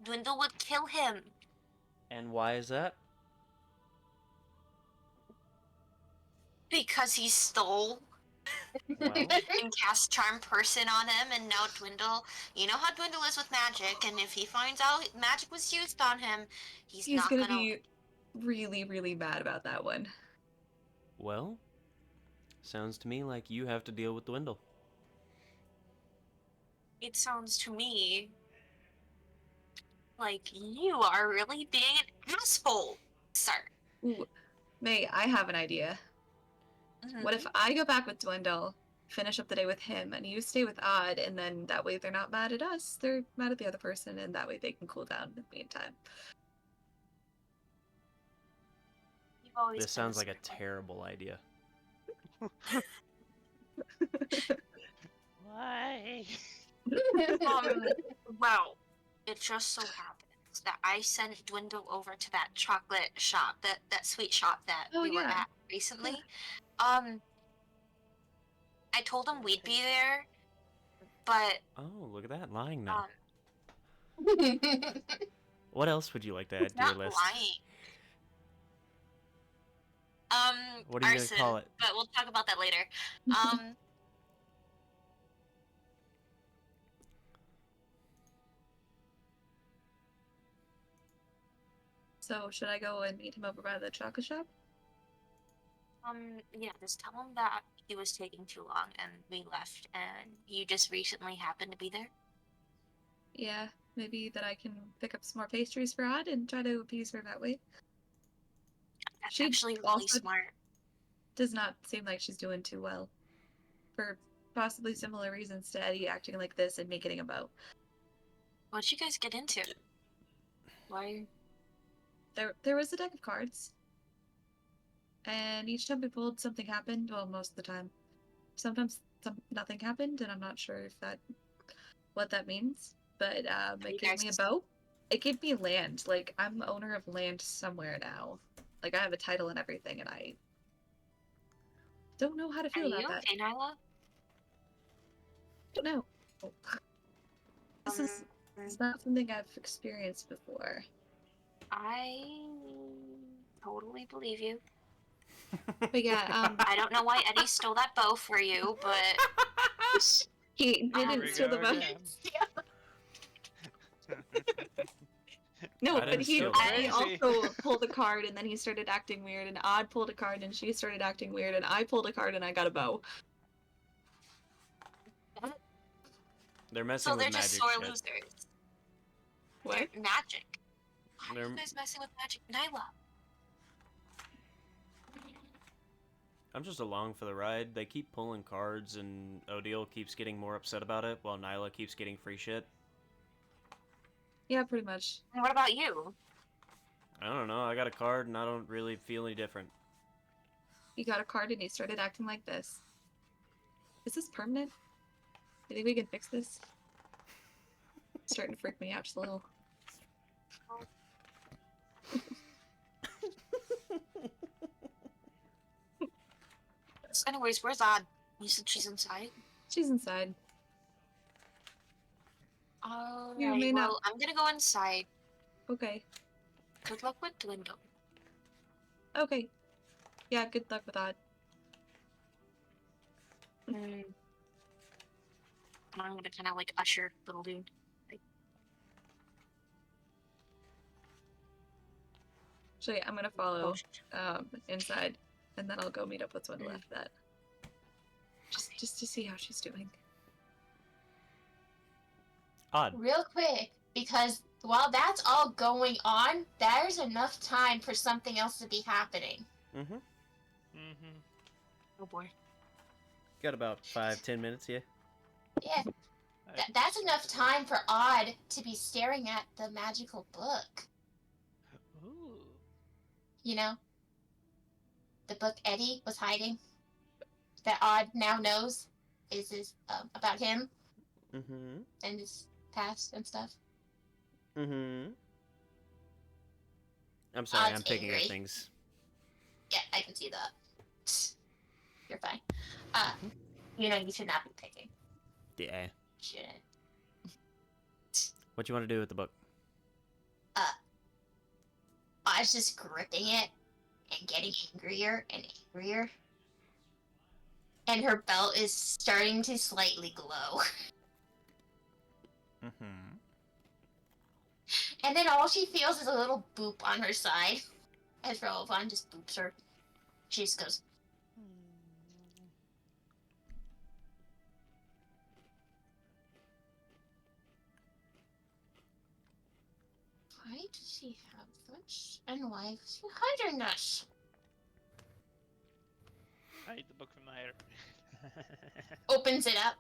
Speaker 3: Dwindle would kill him.
Speaker 1: And why is that?
Speaker 3: Because he stole
Speaker 1: Well,
Speaker 3: and cast Charm Person on him, and now Dwindle. You know how Dwindle is with magic, and if he finds out magic was used on him, he's not
Speaker 5: gonna be really, really mad about that one.
Speaker 1: well, sounds to me like you have to deal with Dwindle.
Speaker 3: It sounds to me like you are really being an asshole, sir.
Speaker 5: Ooh, May, I have an idea.
Speaker 3: Mm-hmm.
Speaker 5: What if I go back with Dwindle, finish up the day with him, and you stay with Odd, and then that way they're not mad at us, they're mad at the other person, and that way they can cool down in the meantime.
Speaker 1: This sounds like a terrible idea.
Speaker 2: Why?
Speaker 3: Well, it just so happens that I sent Dwindle over to that chocolate shop, that sweet shop that we were at recently. I told him we'd be there, but
Speaker 1: Oh, look at that, lying now.
Speaker 3: um,
Speaker 1: What else would you like to add to
Speaker 3: not
Speaker 1: your list?
Speaker 3: lying.
Speaker 1: What are you
Speaker 3: arson,
Speaker 1: gonna call it?
Speaker 3: But we'll talk about that later.
Speaker 5: So, should I go and meet him over by the chocolate shop?
Speaker 3: Yeah, just tell him that he was taking too long and we left, and you just recently happened to be there.
Speaker 5: Yeah, maybe that I can pick up some more pastries for Odd and try to appease her that way.
Speaker 3: That's
Speaker 5: She
Speaker 3: actually really
Speaker 5: also
Speaker 3: smart.
Speaker 5: does not seem like she's doing too well. For possibly similar reasons to Eddie acting like this and me getting a bow.
Speaker 3: What'd you guys get into? Why?
Speaker 5: There was a deck of cards. And each time we pulled, something happened. Well, most of the time. Sometimes nothing happened, and I'm not sure if what that means. But it gave me a bow. It gave me land. Like, I'm owner of land somewhere now. Like, I have a title and everything, and I don't know how to feel about that.
Speaker 3: Are you okay, Nyla?
Speaker 5: Don't know. This is not something I've experienced before.
Speaker 3: I totally believe you.
Speaker 5: But yeah,
Speaker 3: I don't know why Eddie stole that bow for you, but
Speaker 5: he didn't steal the bow. No, but he also pulled a card and then he started acting weird, and Odd pulled a card and she started acting weird, and I pulled a card and I got a bow.
Speaker 1: They're messing
Speaker 3: so
Speaker 1: with
Speaker 3: they're
Speaker 1: magic.
Speaker 3: just sore
Speaker 1: shit.
Speaker 3: losers.
Speaker 5: What?
Speaker 3: They're magic. Why
Speaker 1: They're-
Speaker 3: are you guys messing with magic, Nyla?
Speaker 1: I'm just along for the ride. They keep pulling cards, and Odile keeps getting more upset about it, while Nyla keeps getting free shit.
Speaker 5: Yeah, pretty much.
Speaker 3: And what about you?
Speaker 1: I don't know. I got a card, and I don't really feel any different.
Speaker 5: He got a card and he started acting like this. Is this permanent? You think we can fix this? It's starting to freak me out just a little.
Speaker 3: Anyways, where's Odd? You said she's inside?
Speaker 5: She's inside.
Speaker 3: Alright,
Speaker 5: You may not-
Speaker 3: well, I'm gonna go inside.
Speaker 5: Okay.
Speaker 3: Good luck with Dwindle.
Speaker 5: Okay. Yeah, good luck with that.
Speaker 3: Mm. I'm gonna kind of like usher little dude. Like,
Speaker 5: So yeah, I'm gonna follow inside, and then I'll go meet up with Swindle after that. Just to see how she's doing.
Speaker 1: Odd.
Speaker 4: Real quick, because while that's all going on, there's enough time for something else to be happening.
Speaker 1: Mm-hmm.
Speaker 2: Mm-hmm.
Speaker 3: oh boy.
Speaker 1: Got about 5-10 minutes, yeah.
Speaker 4: Yeah, that's enough time for Odd to be staring at the magical book.
Speaker 2: Ooh.
Speaker 4: You know? The book Eddie was hiding. That Odd now knows is about him
Speaker 1: Mm-hmm.
Speaker 4: and his past and stuff.
Speaker 1: Mm-hmm. I'm sorry,
Speaker 4: Odd's
Speaker 1: I'm picking up
Speaker 4: angry.
Speaker 1: things.
Speaker 4: Yeah, I can see that. You're fine. You know you should not be picking.
Speaker 1: Yeah.
Speaker 4: Shouldn't.
Speaker 1: What you want to do with the book?
Speaker 4: Odd's just gripping it and getting angrier and angrier. And her belt is starting to slightly glow.
Speaker 1: Mm-hmm.
Speaker 4: And then all she feels is a little boop on her side. As Relevon just boops her. She just goes, why does she have this? And why is she hiding this?
Speaker 2: I eat the book from the hider.
Speaker 4: Opens it up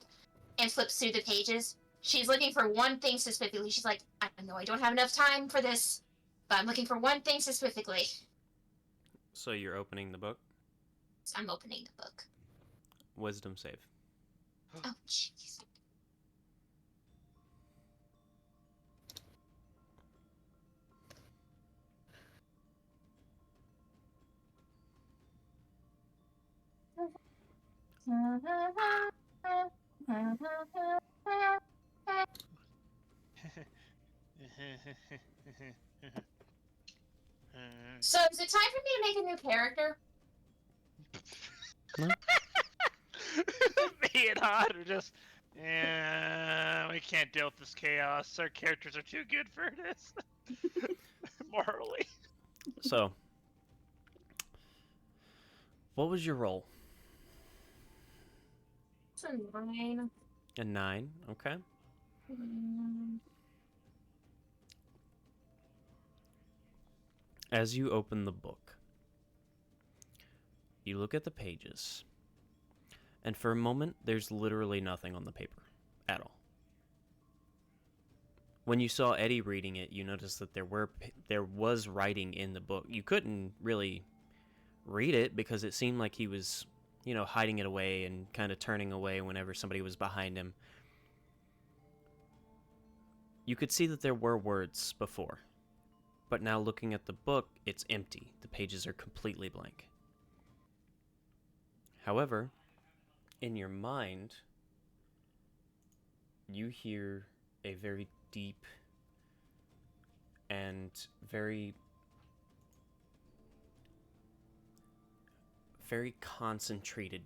Speaker 4: and flips through the pages. She's looking for one thing specifically. She's like, I know I don't have enough time for this, but I'm looking for one thing specifically.
Speaker 1: So you're opening the book?
Speaker 4: So I'm opening the book.
Speaker 1: Wisdom save.
Speaker 4: Oh, jeez. So is it time for me to make a new character?
Speaker 1: No?
Speaker 2: Me and Odd are just, yeah, we can't deal with this chaos. Our characters are too good for this. Morally.
Speaker 1: So, what was your roll?
Speaker 4: It's a 9.
Speaker 1: A 9, okay. As you open the book, you look at the pages, and for a moment, there's literally nothing on the paper at all. When you saw Eddie reading it, you noticed that there was writing in the book. You couldn't really read it because it seemed like he was, hiding it away and kind of turning away whenever somebody was behind him. You could see that there were words before, but now looking at the book, it's empty. The pages are completely blank. However, in your mind, you hear a very deep and very concentrated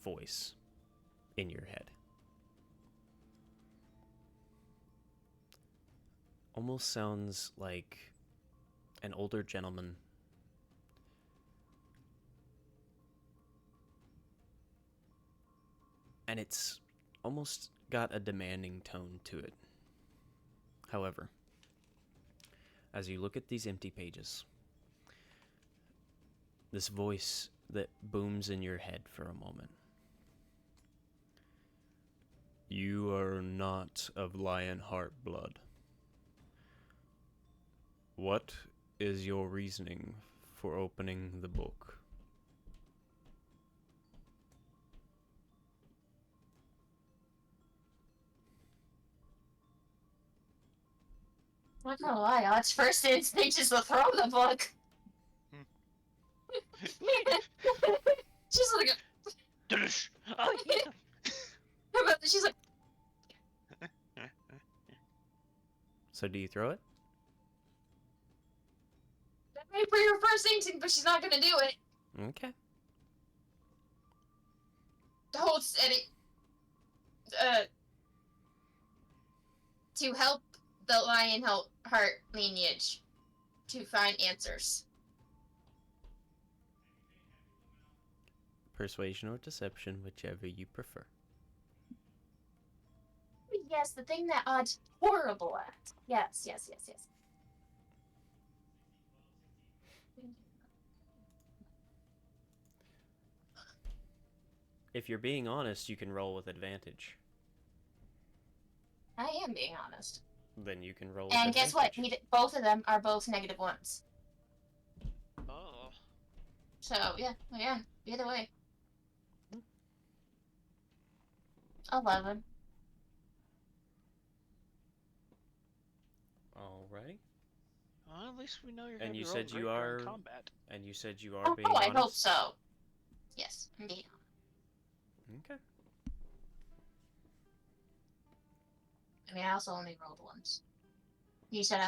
Speaker 1: voice in your head. Almost sounds like an older gentleman. And it's almost got a demanding tone to it. However, as you look at these empty pages, this voice that booms in your head for a moment. You are not of Lionheart blood. What is your reasoning for opening the book?
Speaker 4: I'm not gonna lie, Odd's first instinct is to throw the book. She's like,
Speaker 2: Oh, yeah.
Speaker 4: she's like,
Speaker 1: So do you throw it?
Speaker 4: that may be her first instinct, but she's not gonna do it.
Speaker 1: Okay.
Speaker 4: hold steady. To help the Lionheart lineage to find answers.
Speaker 1: Persuasion or deception, whichever you prefer.
Speaker 4: Yes, the thing that Odd's horrible at. Yes.
Speaker 1: If you're being honest, you can roll with advantage.
Speaker 4: I am being honest.
Speaker 1: Then you can roll with
Speaker 4: And
Speaker 1: advantage.
Speaker 4: guess what? Both of them are both -1s.
Speaker 2: Oh.
Speaker 4: So, yeah, again, either way. 11.
Speaker 1: Alrighty.
Speaker 2: Well, at least we know you're
Speaker 1: And
Speaker 2: gonna
Speaker 1: you
Speaker 2: be
Speaker 1: said
Speaker 2: rolling
Speaker 1: you
Speaker 2: great
Speaker 1: are
Speaker 2: during combat.
Speaker 1: And you said you are being
Speaker 4: I
Speaker 1: honest?
Speaker 4: hope so. Yes, indeed.
Speaker 1: Okay.
Speaker 4: I mean, I also only rolled once. You said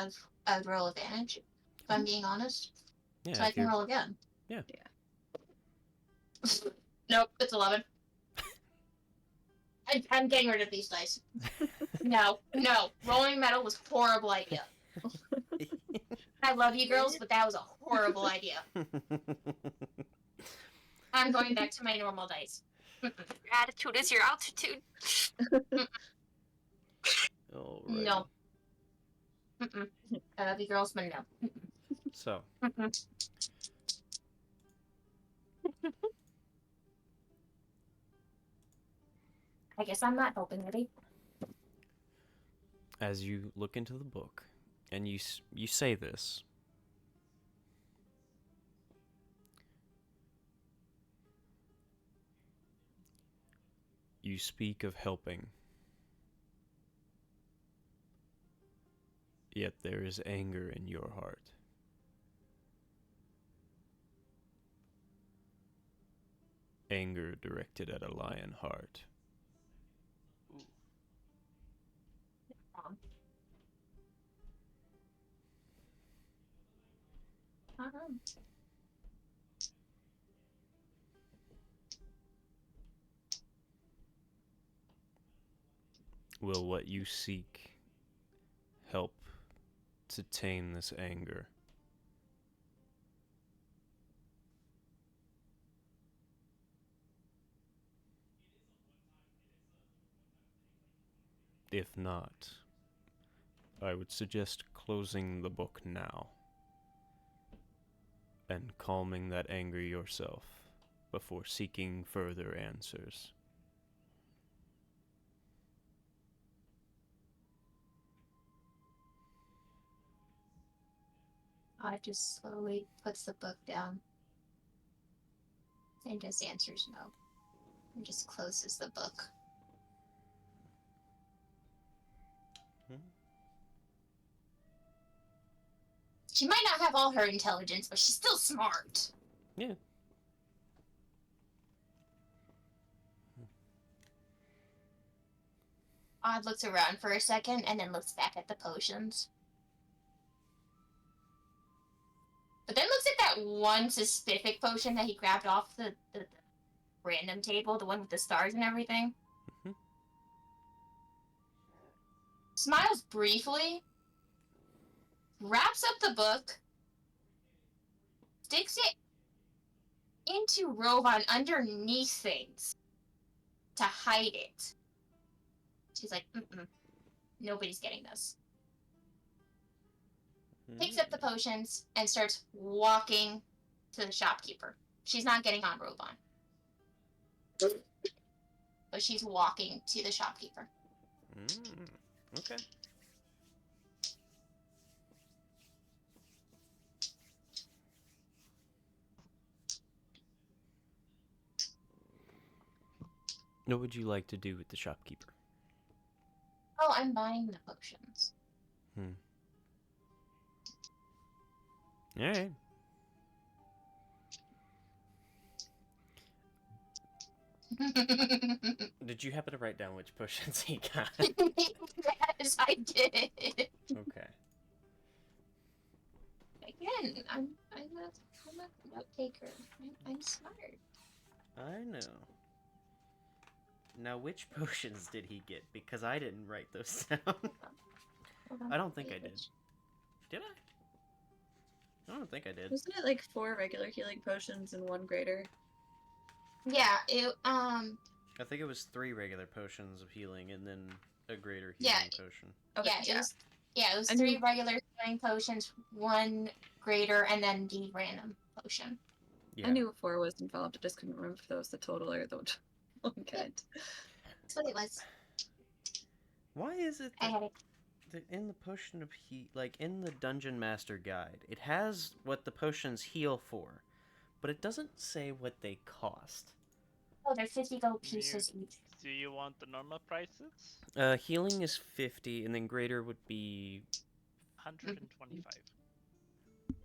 Speaker 4: I would roll advantage, if I'm being honest.
Speaker 1: Yeah,
Speaker 4: So I can roll again.
Speaker 1: Yeah.
Speaker 4: Nope, it's 11. I'm getting rid of these dice. No. Rolling metal was a horrible idea. I love you girls, but that was a horrible idea. I'm going back to my normal dice.
Speaker 3: Your attitude is your altitude.
Speaker 1: Alrighty.
Speaker 4: No. I love you girls, but no.
Speaker 1: So,
Speaker 4: I guess I'm not helping, ready?
Speaker 1: as you look into the book, and you say this, you speak of helping, yet there is anger in your heart. Anger directed at a lion heart. Will what you seek help to tame this anger? If not, I would suggest closing the book now and calming that anger yourself before seeking further answers.
Speaker 4: I just slowly puts the book down and just answers no. And just closes the book. She might not have all her intelligence, but she's still smart.
Speaker 1: Yeah.
Speaker 4: Odd looks around for a second and then looks back at the potions. But then looks at that one specific potion that he grabbed off the random table, the one with the stars and everything.
Speaker 1: Mhm.
Speaker 4: Smiles briefly, wraps up the book, sticks it into Rovan underneath things to hide it. She's like, nobody's getting this. Picks up the potions and starts walking to the shopkeeper. She's not getting on Rovan. But she's walking to the shopkeeper.
Speaker 1: Okay. What would you like to do with the shopkeeper?
Speaker 4: Oh, I'm buying the potions.
Speaker 1: Alright. Did you happen to write down which potions he got?
Speaker 4: Yes, I did.
Speaker 1: Okay.
Speaker 4: Again, I'm a note taker. I'm smart.
Speaker 1: I know. Now, which potions did he get? Because I didn't write those down.
Speaker 4: Hold on.
Speaker 1: I don't think I did. Did I? I don't think I did.
Speaker 5: Wasn't it like 4 regular healing potions and 1 greater?
Speaker 4: Yeah,
Speaker 1: I think it was 3 regular potions of healing and then a greater healing potion.
Speaker 5: Okay,
Speaker 4: it was
Speaker 5: I
Speaker 4: 3
Speaker 5: knew-
Speaker 4: regular healing potions, 1 greater, and then the random potion.
Speaker 1: Yeah.
Speaker 5: I knew 4 was involved. I just couldn't remember if that was the total or the one kind.
Speaker 4: That's what it was.
Speaker 1: Why is it
Speaker 4: I
Speaker 1: that
Speaker 4: had it.
Speaker 1: in the potion of like in the Dungeon Master Guide, it has what the potions heal for, but it doesn't say what they cost.
Speaker 4: Oh, they're 50 gold pieces each.
Speaker 2: Do you want the normal prices?
Speaker 1: Healing is 50, and then greater would be...
Speaker 2: 125.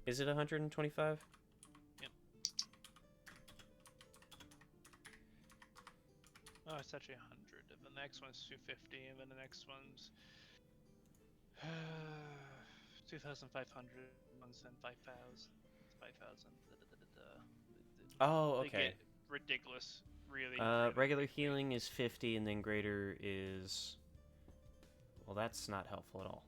Speaker 1: Is it 125?
Speaker 2: Yep. Oh, it's actually 100. And the next one's 250, and then the next one's 2,500. One's then 5,000. 5,000.
Speaker 1: Oh,
Speaker 2: They
Speaker 1: okay.
Speaker 2: get ridiculous. Really.
Speaker 1: Regular healing is 50, and then greater is... Well, that's not helpful at all.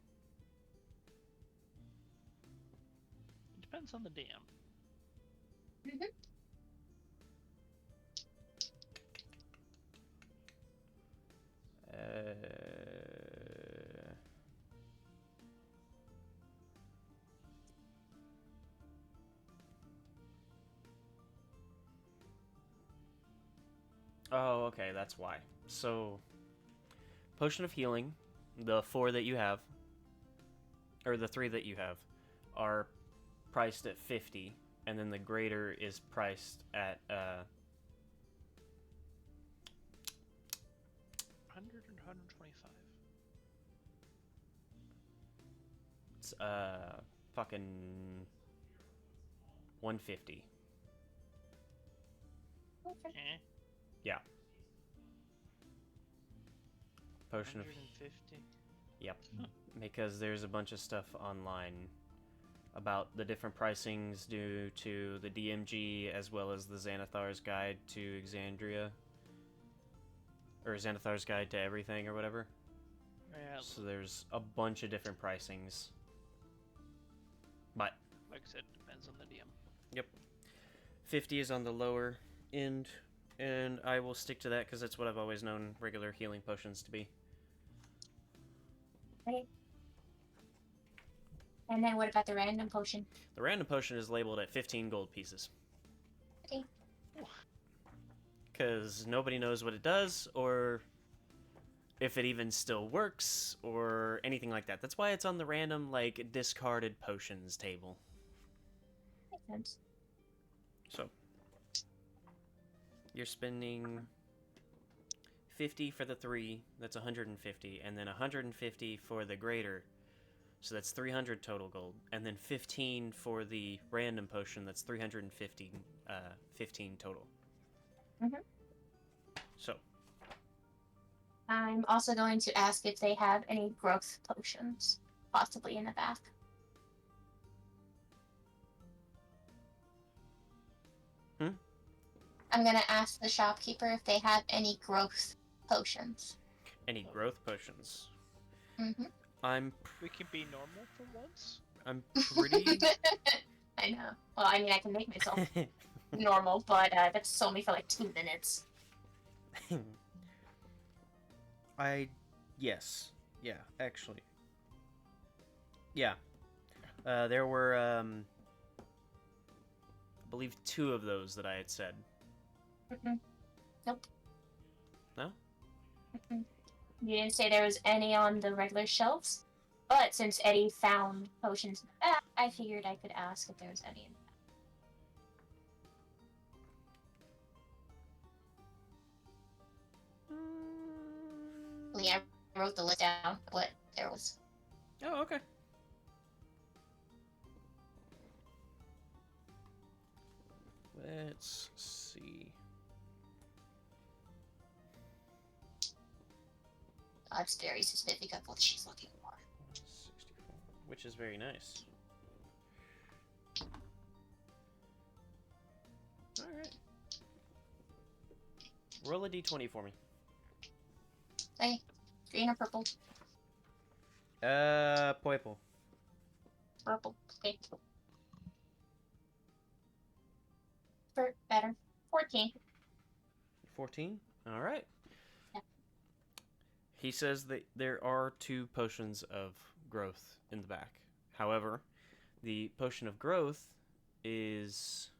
Speaker 2: It depends on the DM.
Speaker 4: Mm-hmm.
Speaker 1: Oh, okay, that's why. So, Potion of Healing, the 4 that you have, or the 3 that you have, are priced at 50, and then the greater is priced at
Speaker 2: 100 and 125.
Speaker 1: it's fucking 150.
Speaker 4: Okay.
Speaker 2: Eh?
Speaker 1: Yeah. Potion of
Speaker 2: 150.
Speaker 1: Yep. Because there's a bunch of stuff online about the different pricings due to the DMG as well as the Xanathar's Guide to Exandria. Or Xanathar's Guide to Everything or whatever.
Speaker 2: Yeah,
Speaker 1: So there's a bunch of different pricings. But,
Speaker 2: like I said, depends on the DM.
Speaker 1: yep. 50 is on the lower end, and I will stick to that because that's what I've always known regular healing potions to be.
Speaker 4: Right. And then what about the random potion?
Speaker 1: The random potion is labeled at 15 gold pieces.
Speaker 4: Okay.
Speaker 1: Because nobody knows what it does, or if it even still works, or anything like that. That's why it's on the random, like, discarded potions table.
Speaker 4: Makes sense.
Speaker 1: So, you're spending 50 for the 3, that's 150, and then 150 for the greater, so that's 300 total gold, and then 15 for the random potion, that's 350, 15 total.
Speaker 4: Mhm.
Speaker 1: So,
Speaker 4: I'm also going to ask if they have any growth potions, possibly in the back. I'm gonna ask the shopkeeper if they have any growth potions.
Speaker 1: any growth potions?
Speaker 4: Mm-hmm.
Speaker 2: We can be normal for once.
Speaker 1: I'm pretty...
Speaker 4: I know. Well, I mean, I can make myself normal, but that's only for like 2 minutes.
Speaker 1: Yes. Yeah, actually. Yeah. There were, I believe 2 of those that I had said.
Speaker 4: Mm-mm. Nope.
Speaker 1: No?
Speaker 4: Mm-mm. You didn't say there was any on the regular shelves, but since Eddie found potions in the back, I figured I could ask if there was any in the back. I wrote the list down, but there was.
Speaker 1: Oh, okay. Let's see.
Speaker 4: I'm very suspicious of what she's looking for.
Speaker 1: 64, which is very nice. Alright. Roll a d20 for me.
Speaker 4: Hey, green or purple?
Speaker 1: Purple.
Speaker 4: Purple. Okay. Better. 14.
Speaker 1: 14? Alright.
Speaker 4: Yeah.
Speaker 1: He says that there are 2 potions of growth in the back. However, the potion of growth is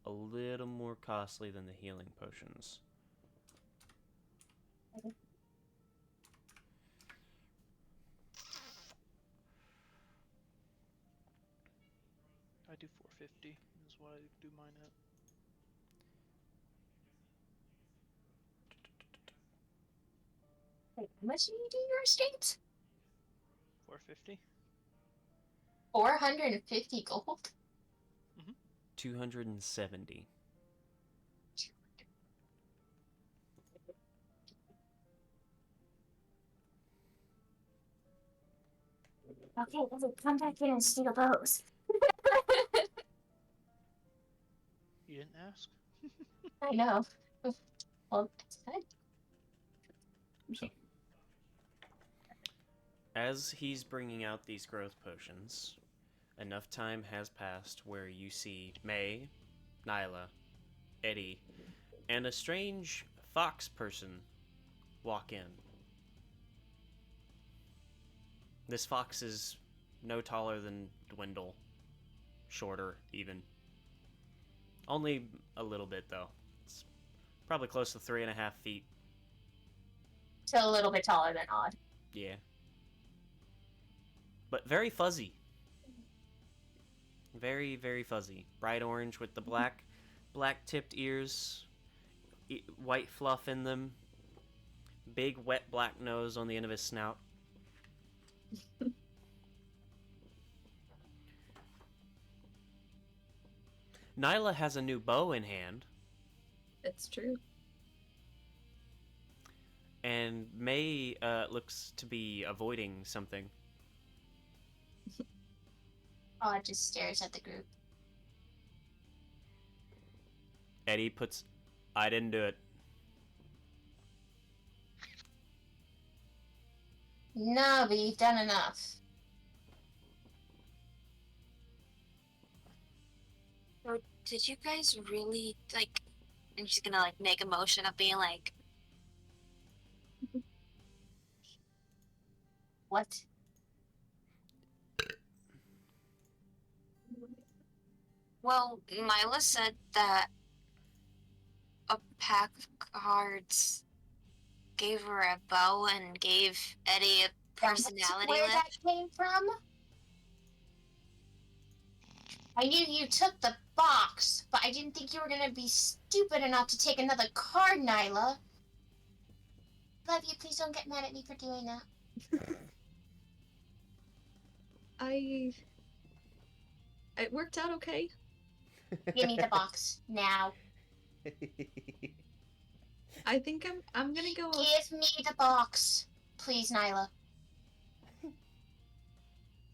Speaker 1: a little more costly than the healing potions.
Speaker 2: I do 450 is what I do mine at.
Speaker 4: Wait, how much do you do your estates?
Speaker 2: 450.
Speaker 4: 450 gold?
Speaker 1: 270.
Speaker 4: Okay, let's come back in and steal those.
Speaker 2: You didn't ask?
Speaker 4: I know. Well, that's good.
Speaker 1: So, as he's bringing out these growth potions, enough time has passed where you see May, Nyla, Eddie, and a strange fox person walk in. This fox is no taller than Dwindle. Shorter, even. Only a little bit, though. It's probably close to 3.5 feet.
Speaker 4: So a little bit taller than Odd.
Speaker 1: Yeah. But very fuzzy. Very, very fuzzy. Bright orange with the black tipped ears. White fluff in them. Big, wet black nose on the end of his snout. Nyla has a new bow in hand.
Speaker 5: It's true.
Speaker 1: And May looks to be avoiding something.
Speaker 4: Odd just stares at the group.
Speaker 1: Eddie puts, I didn't do it.
Speaker 4: No, but you've done enough.
Speaker 3: So, did you guys really, like, I'm just gonna, like, make a motion of being like,
Speaker 4: What?
Speaker 3: well, Nyla said that a pack of cards gave her a bow and gave Eddie a personality
Speaker 4: Where
Speaker 3: lift.
Speaker 4: that came from? I knew you took the box, but I didn't think you were gonna be stupid enough to take another card, Nyla. Love you, please don't get mad at me for doing that.
Speaker 5: It worked out okay.
Speaker 4: Give me the box now.
Speaker 5: I think I'm gonna go.
Speaker 4: Give me the box, please, Nyla.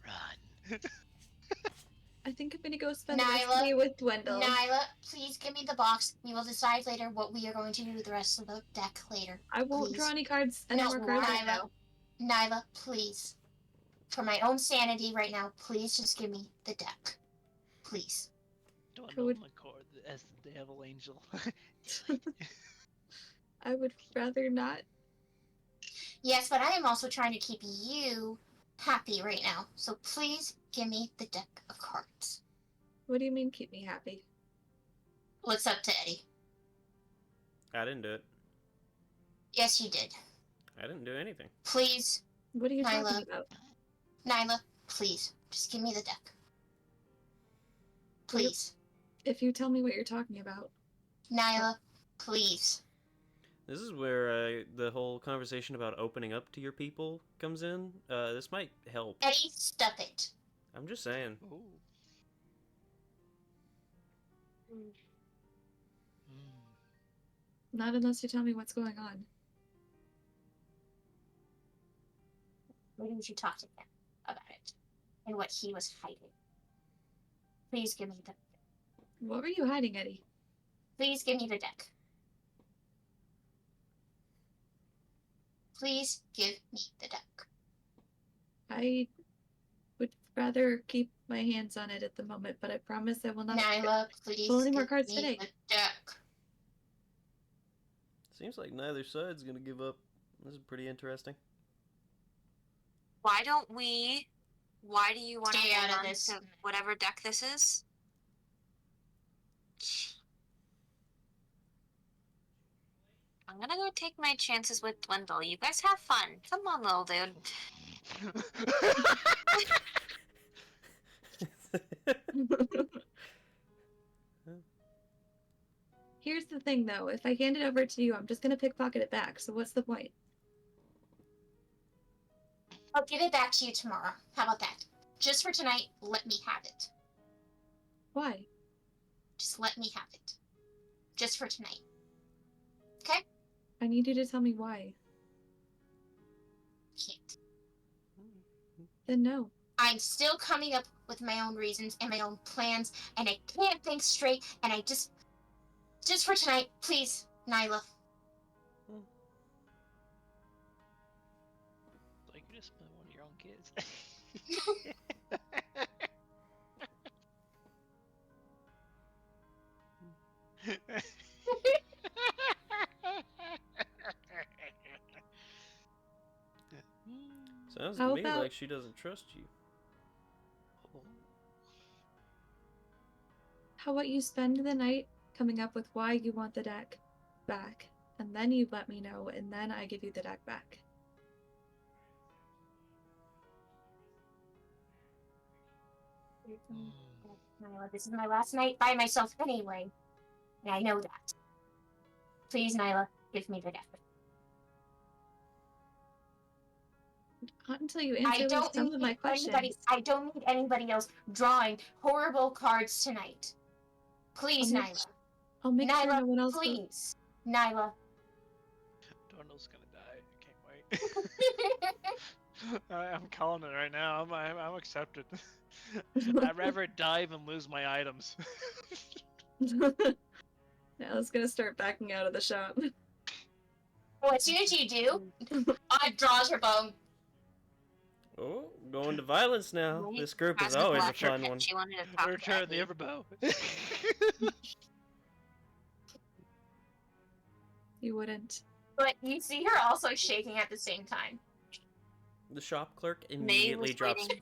Speaker 2: Run.
Speaker 5: I think I'm gonna go spend
Speaker 4: Nyla,
Speaker 5: the day with Dwindle.
Speaker 4: Nyla, please give me the box. We will decide later what we are going to do with the rest of the deck later.
Speaker 5: I won't
Speaker 4: Please.
Speaker 5: draw any cards.
Speaker 4: No,
Speaker 5: More cards right
Speaker 4: Nyla.
Speaker 5: now.
Speaker 4: Nyla, please. For my own sanity right now, please just give me the deck. Please.
Speaker 2: Dwindle on the cord as the devil angel.
Speaker 5: I would rather not.
Speaker 4: Yes, but I am also trying to keep you happy right now. So please give me the deck of cards.
Speaker 5: What do you mean keep me happy?
Speaker 4: Well, it's up to Eddie.
Speaker 1: I didn't do it.
Speaker 4: Yes, you did.
Speaker 1: I didn't do anything.
Speaker 4: Please,
Speaker 5: What are you
Speaker 4: Nyla.
Speaker 5: talking about?
Speaker 4: Nyla, please, just give me the deck. Please.
Speaker 5: If you tell me what you're talking about.
Speaker 4: Nyla, please.
Speaker 1: This is where the whole conversation about opening up to your people comes in. This might help.
Speaker 4: Eddie, stop it.
Speaker 1: I'm just saying.
Speaker 2: Ooh.
Speaker 5: Not unless you tell me what's going on.
Speaker 4: Maybe we should talk to him about it and what he was hiding. Please give me the.
Speaker 5: What were you hiding, Eddie?
Speaker 4: Please give me the deck. please give me the deck.
Speaker 5: I would rather keep my hands on it at the moment, but I promise I will not
Speaker 4: Nyla, please
Speaker 5: pull any more
Speaker 4: give
Speaker 5: cards
Speaker 4: me
Speaker 5: today.
Speaker 4: the deck.
Speaker 1: Seems like neither side's gonna give up. This is pretty interesting.
Speaker 3: Why don't we? Why do you want to
Speaker 4: Stay out
Speaker 3: hold
Speaker 4: of
Speaker 3: on
Speaker 4: this.
Speaker 3: to whatever deck this is? I'm gonna go take my chances with Dwindle. You guys have fun. Come on, little dude.
Speaker 5: Here's the thing, though. If I hand it over to you, I'm just gonna pickpocket it back. So what's the point?
Speaker 4: I'll give it back to you tomorrow. How about that? Just for tonight, let me have it.
Speaker 5: Why?
Speaker 4: Just let me have it. Just for tonight. Okay?
Speaker 5: I need you to tell me why.
Speaker 4: Can't.
Speaker 5: Then no.
Speaker 4: I'm still coming up with my own reasons and my own plans, and I can't think straight, and I just for tonight, please, Nyla.
Speaker 2: Like you just play one of your own kids.
Speaker 1: Sounds
Speaker 5: How
Speaker 1: to me
Speaker 5: about-
Speaker 1: like she doesn't trust you.
Speaker 5: How about you spend the night coming up with why you want the deck back, and then you let me know, and then I give you the deck back.
Speaker 4: Nyla, this is my last night by myself anyway, and I know that. Please, Nyla, give me the deck.
Speaker 5: Not until you
Speaker 4: I
Speaker 5: answer
Speaker 4: don't
Speaker 5: some of my
Speaker 4: need
Speaker 5: questions.
Speaker 4: I don't need anybody else drawing horrible cards tonight. Please, Nyla.
Speaker 5: I'll make sure
Speaker 4: Nyla,
Speaker 5: no one else will.
Speaker 4: please. Nyla.
Speaker 2: Donald's gonna die. I can't wait. I'm calling it right now. I'm accepted. I'd rather die than lose my items.
Speaker 5: Now it's gonna start backing out of the shop.
Speaker 4: Well, as soon as you do, I draws her bone.
Speaker 1: Oh, going to violence now.
Speaker 3: Right.
Speaker 1: This group is
Speaker 3: Hasn't
Speaker 1: always a
Speaker 3: left her
Speaker 1: fun
Speaker 3: pet.
Speaker 1: one.
Speaker 3: She wanted to talk to
Speaker 2: Return the
Speaker 3: Eddie.
Speaker 2: Everbow.
Speaker 5: You wouldn't.
Speaker 4: But you see her also shaking at the same time.
Speaker 1: The shop clerk
Speaker 3: May
Speaker 1: immediately
Speaker 3: was
Speaker 1: drops
Speaker 3: waiting.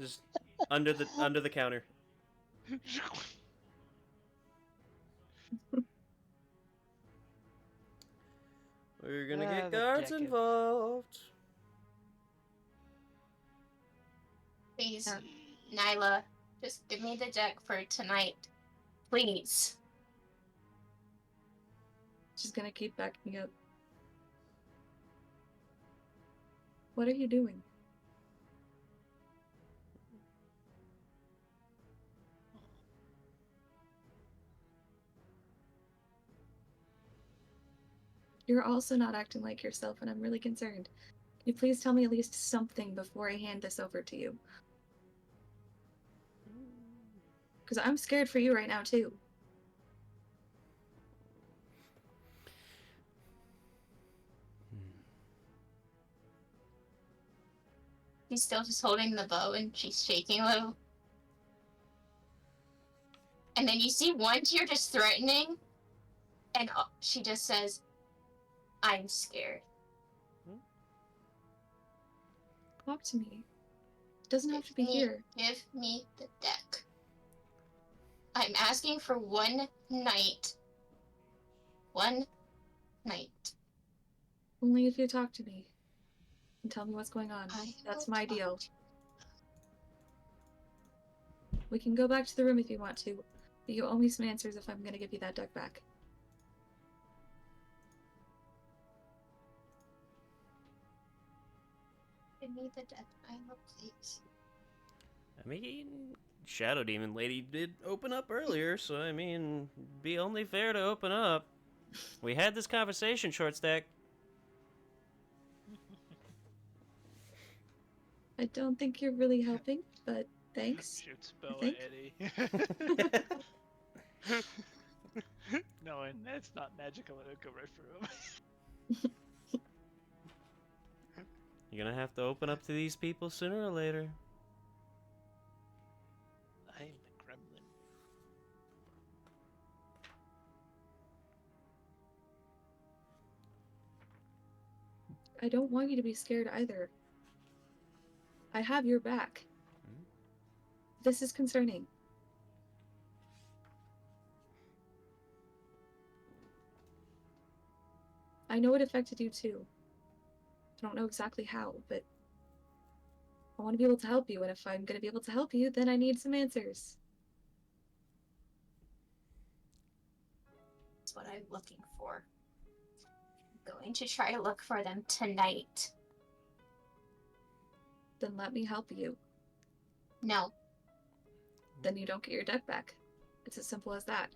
Speaker 1: just under the counter. We're gonna get
Speaker 2: the
Speaker 1: guards
Speaker 2: deck is-
Speaker 1: involved.
Speaker 4: Please,
Speaker 5: Yeah.
Speaker 4: Nyla, just give me the deck for tonight. Please.
Speaker 5: She's gonna keep backing up. What are you doing? You're also not acting like yourself, and I'm really concerned. Can you please tell me at least something before I hand this over to you? Because I'm scared for you right now, too.
Speaker 4: She's still just holding the bow and she's shaking a little. And then you see one tear just threatening, and she just says, I'm scared.
Speaker 5: Talk to me. It doesn't have to be here.
Speaker 4: Give me the deck. I'm asking for one night. One night.
Speaker 5: Only if you talk to me. And tell me what's going on. That's
Speaker 4: will
Speaker 5: my
Speaker 4: talk
Speaker 5: deal.
Speaker 4: to
Speaker 5: We can go back to the room if you want to, but you owe me some answers if I'm gonna give you that deck back.
Speaker 4: Give me the deck, Nyla, please.
Speaker 1: I mean, Shadow Demon Lady did open up earlier, so I mean, be only fair to open up. We had this conversation, Short Stack.
Speaker 5: I don't think you're really helping, but thanks.
Speaker 2: Shoots bow
Speaker 5: think.
Speaker 2: at Eddie. No, and that's not magical. It'll go right through him.
Speaker 1: You're gonna have to open up to these people sooner or later.
Speaker 2: I'm the gremlin.
Speaker 5: I don't want you to be scared either. I have your back.
Speaker 1: Hmm?
Speaker 5: This is concerning. I know it affected you too. I don't know exactly how, but I want to be able to help you, and if I'm going to be able to help you, then I need some answers.
Speaker 4: That's what I'm looking for. I'm going to try to look for them tonight.
Speaker 5: Then let me help you.
Speaker 4: No.
Speaker 5: Then you don't get your deck back. It's as simple as that.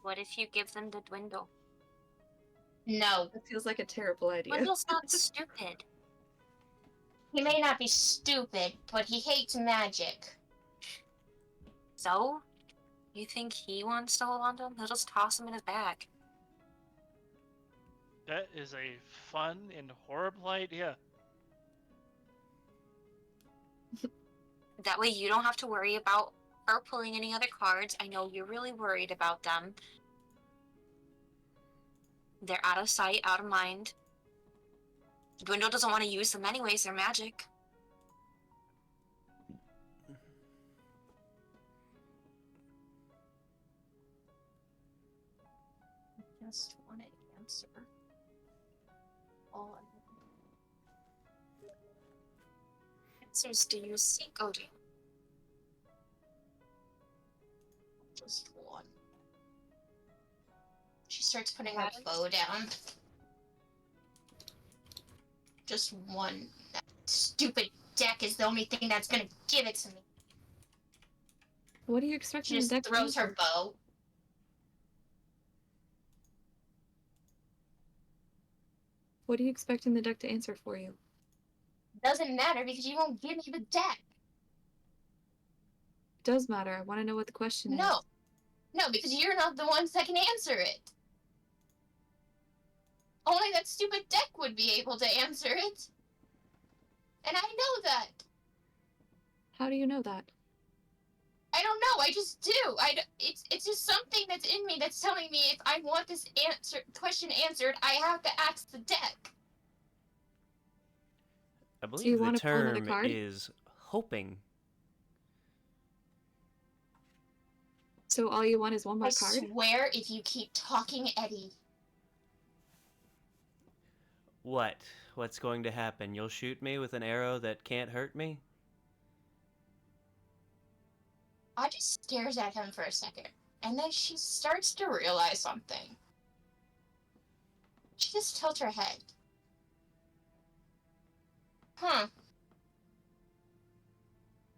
Speaker 3: What if you give them the Dwindle?
Speaker 4: No.
Speaker 5: That feels like a terrible idea.
Speaker 3: Dwindle's not stupid.
Speaker 4: He may not be stupid, but he hates magic.
Speaker 3: So? You think he wants to hold on to him? He'll just toss him in his bag.
Speaker 2: That is a fun and horrible idea.
Speaker 3: That way you don't have to worry about her pulling any other cards. I know you're really worried about them. They're out of sight, out of mind. Dwindle doesn't want to use them anyways, they're magic.
Speaker 4: Just want to answer. All
Speaker 3: Answers do you seek, Odin?
Speaker 4: just one. She starts putting her bow down. Just one. That stupid deck is the only thing that's gonna give it to me.
Speaker 5: What do you expect
Speaker 4: She
Speaker 5: from the
Speaker 4: just
Speaker 5: deck?
Speaker 4: throws her bow.
Speaker 5: What do you expect in the deck to answer for you?
Speaker 4: Doesn't matter because you won't give me the deck.
Speaker 5: It does matter. I want to know what the question is.
Speaker 4: No. No, because you're not the ones that can answer it. Only that stupid deck would be able to answer it. And I know that.
Speaker 5: How do you know that?
Speaker 4: I don't know. I just do. It's just something that's in me that's telling me if I want this question answered, I have to ask the deck.
Speaker 1: I
Speaker 5: you
Speaker 1: believe the
Speaker 5: wanna pull another
Speaker 1: term
Speaker 5: card?
Speaker 1: is hoping.
Speaker 5: So all you want is one more
Speaker 4: I
Speaker 5: card?
Speaker 4: swear, if you keep talking, Eddie.
Speaker 1: What? What's going to happen? You'll shoot me with an arrow that can't hurt me?
Speaker 4: I just stares at him for a second, and then she starts to realize something. She just tilts her head. Huh.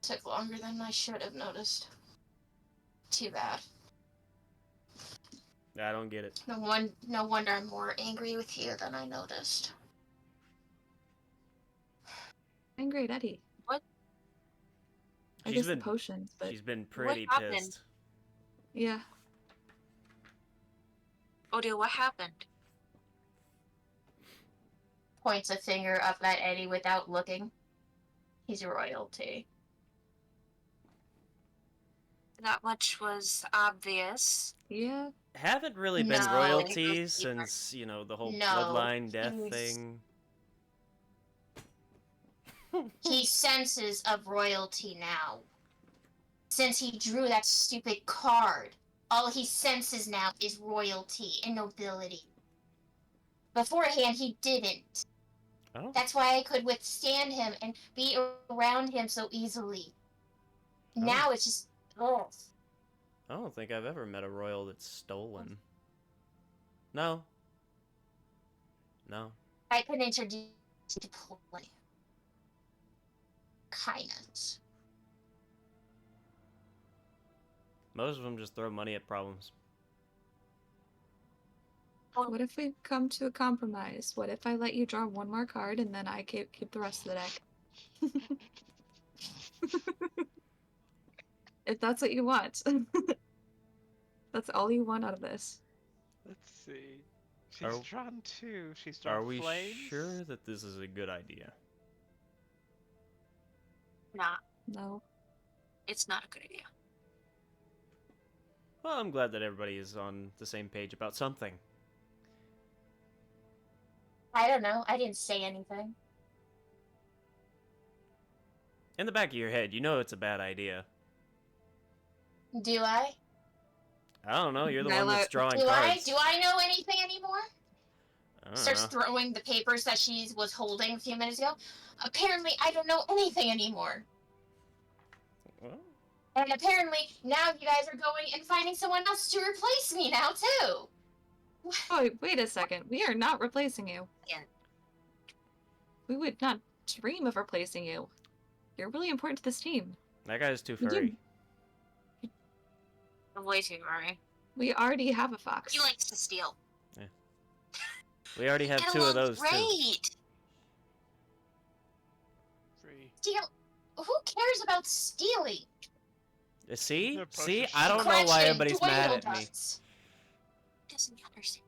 Speaker 4: Took longer than I should have noticed. Too bad.
Speaker 1: I don't get it.
Speaker 4: No wonder I'm more angry with you than I noticed.
Speaker 5: Angry at Eddie.
Speaker 3: What?
Speaker 5: I guess the potions, but
Speaker 1: She's been pretty
Speaker 3: happened?
Speaker 1: pissed.
Speaker 5: yeah.
Speaker 3: Odile, what happened?
Speaker 4: Points a finger up at Eddie without looking. He's royalty.
Speaker 3: That much was obvious.
Speaker 5: Yeah.
Speaker 1: Haven't really been
Speaker 4: No.
Speaker 1: royalties since, you know, the whole
Speaker 4: No,
Speaker 1: bloodline death
Speaker 4: he was-
Speaker 1: thing.
Speaker 4: He senses of royalty now. Since he drew that stupid card, all he senses now is royalty and nobility. Beforehand, he didn't.
Speaker 1: Oh.
Speaker 4: That's why I could withstand him and be around him so easily. Now it's just, ugh.
Speaker 1: I don't think I've ever met a royal that's stolen. No. No.
Speaker 4: I could introduce you to play. Kindness.
Speaker 1: Most of them just throw money at problems.
Speaker 5: What if we come to a compromise? What if I let you draw one more card and then I keep the rest of the deck? If that's what you want. That's all you want out of this.
Speaker 2: Let's see. She's
Speaker 1: Are-
Speaker 2: drawn two. She's drawn
Speaker 1: Are we
Speaker 2: flames.
Speaker 1: sure that this is a good idea?
Speaker 3: Nah,
Speaker 5: No.
Speaker 3: it's not a good idea.
Speaker 1: Well, I'm glad that everybody is on the same page about something.
Speaker 4: I don't know. I didn't say anything.
Speaker 1: In the back of your head, you know it's a bad idea.
Speaker 4: Do I?
Speaker 1: I don't know, you're the one that's
Speaker 5: Nyla,
Speaker 1: drawing
Speaker 4: Do I?
Speaker 1: cards.
Speaker 4: Do I know anything anymore?
Speaker 1: I don't
Speaker 4: Starts
Speaker 1: know.
Speaker 4: throwing the papers that she was holding a few minutes ago. Apparently, I don't know anything anymore.
Speaker 1: Well,
Speaker 4: And apparently, now you guys are going and finding someone else to replace me now, too.
Speaker 5: Oh, wait a second. We are not replacing you.
Speaker 3: Yeah.
Speaker 5: We would not dream of replacing you. You're really important to this team.
Speaker 1: that guy's too
Speaker 5: We do.
Speaker 1: furry.
Speaker 3: Way too furry.
Speaker 5: We already have a fox.
Speaker 3: He likes to steal.
Speaker 1: We already have
Speaker 3: Get
Speaker 1: two of
Speaker 3: along
Speaker 1: those, too.
Speaker 3: great.
Speaker 2: Free.
Speaker 4: Steal? Who cares about stealing?
Speaker 1: See?
Speaker 2: They're
Speaker 1: See?
Speaker 2: precious.
Speaker 1: I don't know why
Speaker 4: Question,
Speaker 1: everybody's mad
Speaker 4: Dwayne
Speaker 1: at me.
Speaker 4: does.
Speaker 3: Doesn't understand.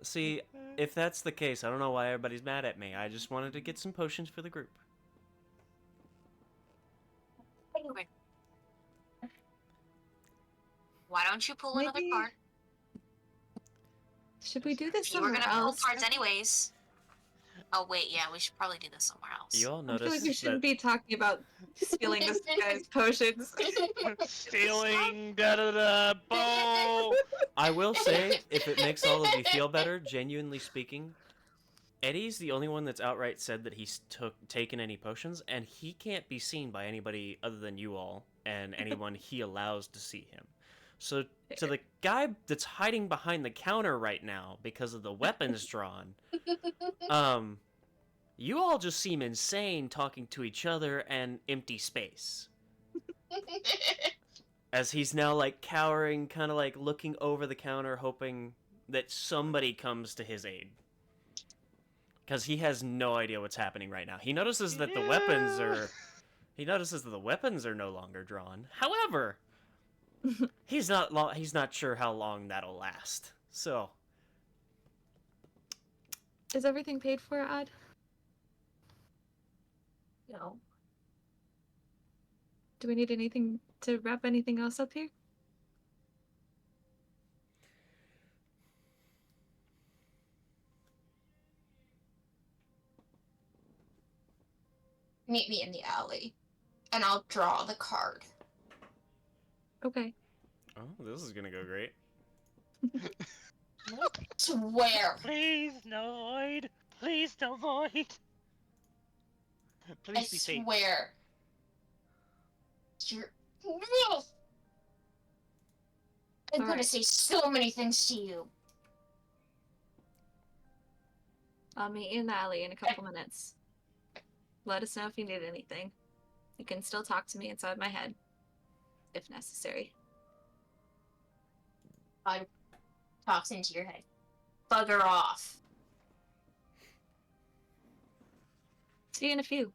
Speaker 1: See, if that's the case, I don't know why everybody's mad at me. I just wanted to get some potions for the group.
Speaker 3: Anyway. Why don't you pull another
Speaker 5: Maybe-
Speaker 3: card?
Speaker 5: Should we do this
Speaker 3: You were
Speaker 5: somewhere
Speaker 3: gonna pull
Speaker 5: else?
Speaker 3: cards anyways. Oh wait, yeah, we should probably do this somewhere else.
Speaker 1: You all
Speaker 5: I feel like
Speaker 1: noticed
Speaker 5: we shouldn't
Speaker 1: that
Speaker 5: be talking about stealing this guy's potions.
Speaker 2: Stealing, da da da, bow.
Speaker 1: I will say, if it makes all of you feel better, genuinely speaking, Eddie's the only one that's outright said that he's taken any potions, and he can't be seen by anybody other than you all and anyone he allows to see him. So, to the guy that's hiding behind the counter right now because of the weapons drawn, you all just seem insane talking to each other and empty space. As he's now, like, cowering, kind of, like, looking over the counter, hoping that somebody comes to his aid. Because he has no idea what's happening right now. He notices that the weapons are... He notices that the weapons are no longer drawn. However, he's not sure how long that'll last. So...
Speaker 5: Is everything paid for, Odd?
Speaker 4: No.
Speaker 5: Do we need anything to wrap anything else up here?
Speaker 4: Meet me in the alley, and I'll draw the card.
Speaker 5: Okay.
Speaker 1: Oh, this is gonna go great.
Speaker 4: Swear.
Speaker 2: Please, no void. Please, no void.
Speaker 4: I
Speaker 2: Please be safe.
Speaker 4: swear. You're... I'm gonna
Speaker 5: Alright.
Speaker 4: say so many things to you.
Speaker 5: I'll meet you in the alley in a couple minutes. Let us know if you need anything. You can still talk to me inside my head, if necessary.
Speaker 4: I talks into your head. Bugger off.
Speaker 5: See you in a few.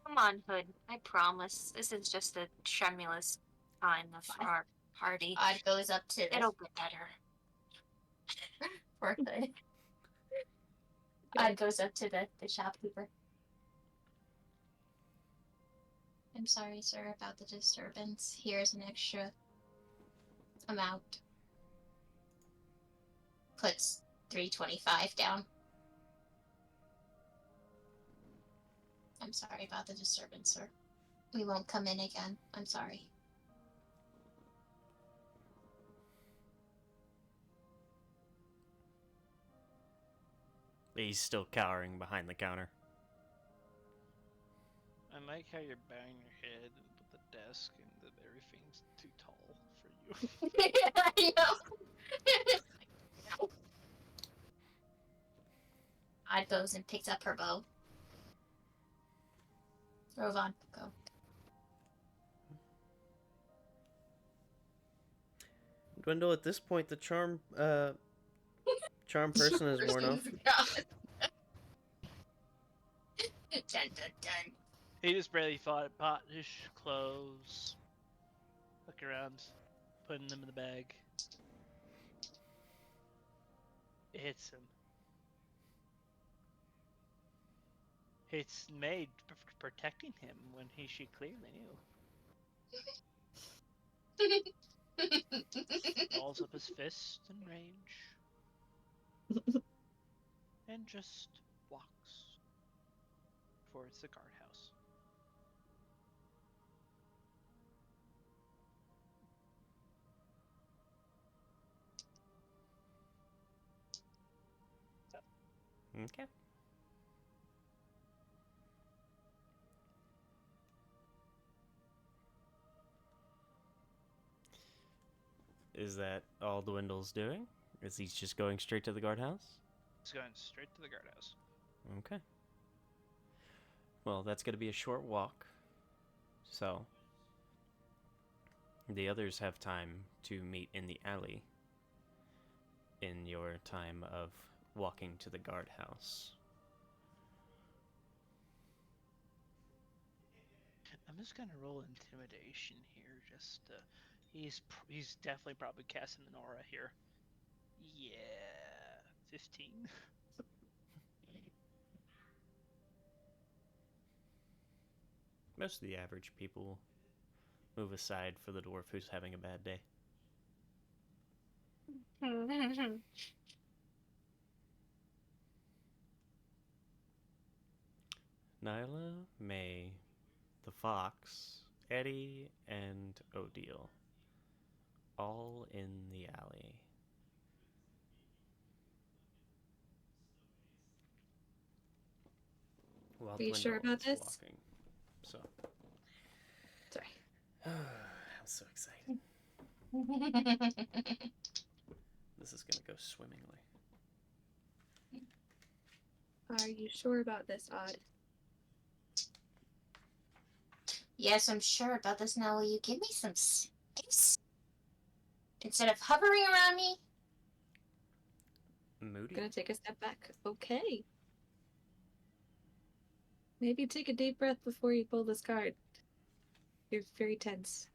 Speaker 3: Come on, Hood. I promise. This is just a tremulous time of our party.
Speaker 4: Odd goes up to the
Speaker 3: It'll get better.
Speaker 4: Poor Hood. Odd goes up to the shopkeeper. I'm sorry, sir, about the disturbance. Here's an extra amount. Puts $3.25 down. I'm sorry about the disturbance, sir. We won't come in again. I'm sorry.
Speaker 1: He's still cowering behind the counter.
Speaker 2: I like how you're bowing your head with the desk and that everything's too tall for you.
Speaker 4: I know. Odd goes and picks up her bow. Rovan, go.
Speaker 1: Dwindle, at this point, the charm person is worn off.
Speaker 4: Dun, dun, dun.
Speaker 2: He just barely bought his clothes. Look around, putting them in the bag. It hits him. It's May protecting him when she clearly knew. Balls up his fist in range. And just walks towards the guardhouse.
Speaker 1: Okay. Is that all Dwindle's doing? Is he just going straight to the guardhouse?
Speaker 2: He's going straight to the guardhouse.
Speaker 1: Okay. Well, that's going to be a short walk. So, the others have time to meet in the alley in your time of walking to the guardhouse.
Speaker 2: I'm just gonna roll intimidation here. Just he's definitely probably casting an aura here. Yeah, 15.
Speaker 1: Most of the average people move aside for the dwarf who's having a bad day. Nyla, May, the Fox, Eddie, and Odile. All in the alley. While
Speaker 5: Are you sure
Speaker 1: Dwindle
Speaker 5: about
Speaker 1: is
Speaker 5: this?
Speaker 1: walking. So.
Speaker 5: Sorry.
Speaker 1: I'm so excited. This is gonna go swimmingly.
Speaker 5: Are you sure about this, Odd?
Speaker 4: Yes, I'm sure about this. Now, will you give me some space? Instead of hovering around me?
Speaker 1: Moody.
Speaker 5: Gonna take a step back. Okay. Maybe take a deep breath before you pull this card. You're very tense.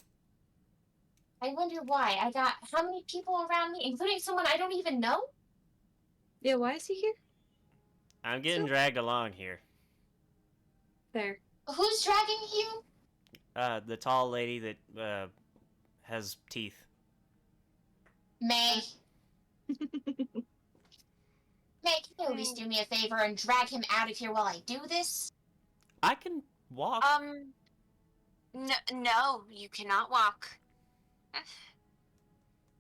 Speaker 4: I wonder why. I got how many people around me, including someone I don't even know?
Speaker 5: Yeah, why is he here?
Speaker 1: I'm getting dragged along here.
Speaker 5: There.
Speaker 4: Who's dragging you?
Speaker 1: The tall lady that has teeth.
Speaker 4: May. May, can you at least do me a favor and drag him out of here while I do this?
Speaker 1: I can walk.
Speaker 3: No, you cannot walk.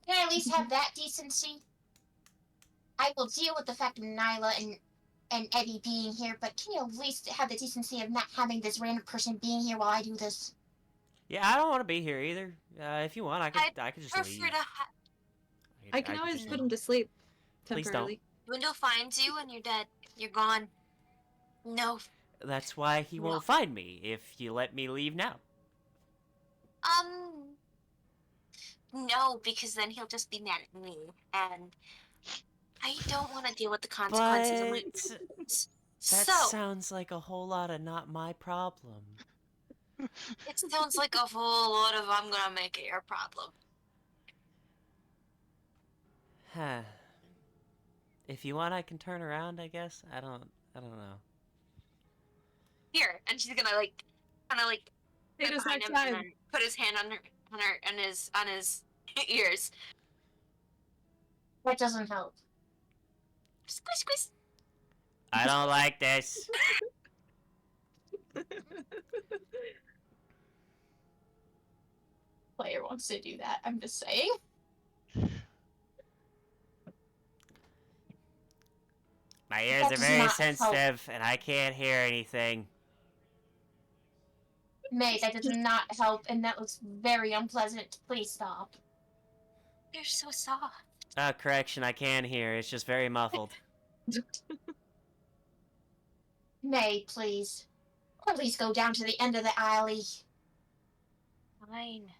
Speaker 4: Can I at least have that decency? I will deal with the fact of Nyla and Eddie being here, but can you at least have the decency of not having this random person being here while I do this?
Speaker 1: Yeah, I don't want to be here either. If you want, I could just leave.
Speaker 5: I can always
Speaker 1: just
Speaker 5: put
Speaker 1: leave.
Speaker 5: him to sleep
Speaker 1: Please don't.
Speaker 5: temporarily.
Speaker 3: Dwindle finds you and you're dead. You're gone. No.
Speaker 1: That's why he won't find me if you let me leave now.
Speaker 3: No, because then he'll just be mad at me, and I don't want to deal with the consequences of my.
Speaker 1: That
Speaker 3: So
Speaker 1: sounds like a whole lot of not my problem.
Speaker 3: it sounds like a whole lot of I'm gonna make it your problem.
Speaker 1: Huh. If you want, I can turn around, I guess. I don't know.
Speaker 3: Here, and she's gonna kind of
Speaker 5: It is
Speaker 3: behind
Speaker 5: that
Speaker 3: him
Speaker 5: time.
Speaker 3: and then put his hand on his ears.
Speaker 4: That doesn't help.
Speaker 3: Squish, squish.
Speaker 1: I don't like this.
Speaker 4: Player wants to do that, I'm just saying.
Speaker 1: My ears
Speaker 4: That
Speaker 1: are
Speaker 4: does
Speaker 1: very
Speaker 4: not
Speaker 1: sensitive, and I can't hear anything.
Speaker 4: May, that does not help, and that looks very unpleasant. Please stop.
Speaker 3: You're so soft.
Speaker 1: Correction, I can hear. It's just very muffled.
Speaker 4: May, please. Or at least go down to the end of the alley.
Speaker 3: Fine.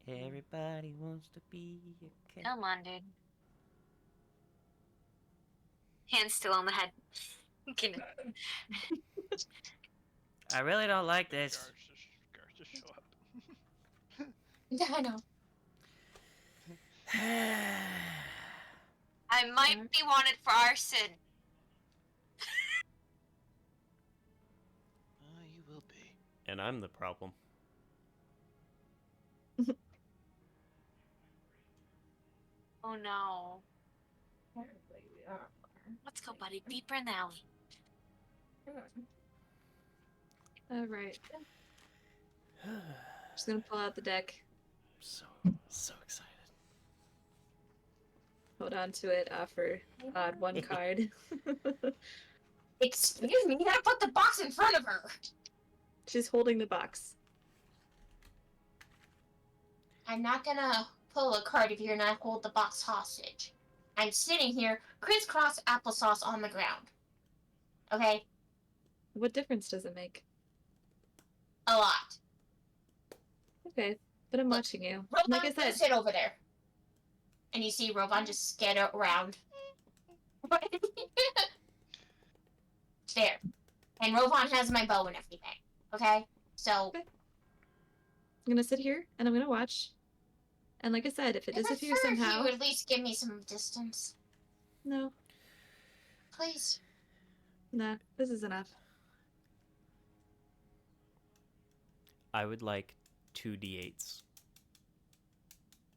Speaker 1: Everybody wants to be a cat.
Speaker 3: Come on, dude. Hand still on the head.
Speaker 1: I really don't like this.
Speaker 2: Guards just show up.
Speaker 4: Yeah, I know.
Speaker 3: I might be wanted for arson.
Speaker 2: You will be.
Speaker 1: And I'm the problem.
Speaker 3: Oh no. Let's go, buddy. Deeper in the alley.
Speaker 5: Alright. Just gonna pull out the deck.
Speaker 1: So excited.
Speaker 5: Hold on to it, offer odd one card.
Speaker 4: Excuse me, you gotta put the box in front of her.
Speaker 5: She's holding the box.
Speaker 4: I'm not gonna pull a card if you're not hold the box hostage. I'm sitting here, crisscross applesauce on the ground. Okay?
Speaker 5: What difference does it make?
Speaker 4: A lot.
Speaker 5: Okay, but I'm
Speaker 4: Look,
Speaker 5: watching you.
Speaker 4: Rovan,
Speaker 5: Like I said,
Speaker 4: sit over there. And you see Rovan just scatter around. There. And Rovan has my bow and everything. Okay? So.
Speaker 5: Okay. I'm gonna sit here and I'm gonna watch. And like I said, if it
Speaker 4: I
Speaker 5: disappears
Speaker 4: prefer if
Speaker 5: somehow.
Speaker 4: you would at least give me some distance.
Speaker 5: No,
Speaker 4: Please.
Speaker 5: nah, this is enough.
Speaker 1: I would like 2 d8s.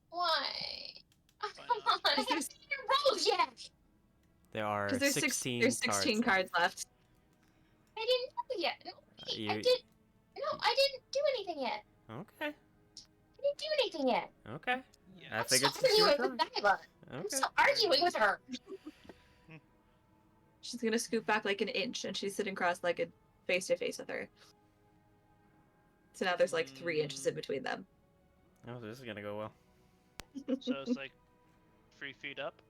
Speaker 4: Why? Oh,
Speaker 2: Why
Speaker 4: come
Speaker 2: not?
Speaker 4: on, I haven't even rolled yet.
Speaker 1: There are
Speaker 5: Because there's
Speaker 1: 16
Speaker 5: there's 16 cards left.
Speaker 4: I didn't know yet. No, I
Speaker 1: You-
Speaker 4: did. No, I didn't do anything yet.
Speaker 1: Okay.
Speaker 4: I didn't do anything yet.
Speaker 1: Okay.
Speaker 2: Yeah.
Speaker 1: I
Speaker 4: I'm
Speaker 1: figured
Speaker 4: still
Speaker 1: since you were
Speaker 4: arguing with
Speaker 1: trying.
Speaker 4: Nyla. I'm
Speaker 1: Okay.
Speaker 4: still arguing with her.
Speaker 5: She's gonna scoot back like an inch, and she's sitting cross-legged, face to face with her. So now there's like 3 inches in between them.
Speaker 1: Oh, this is gonna go well.
Speaker 2: So it's like 3 feet up.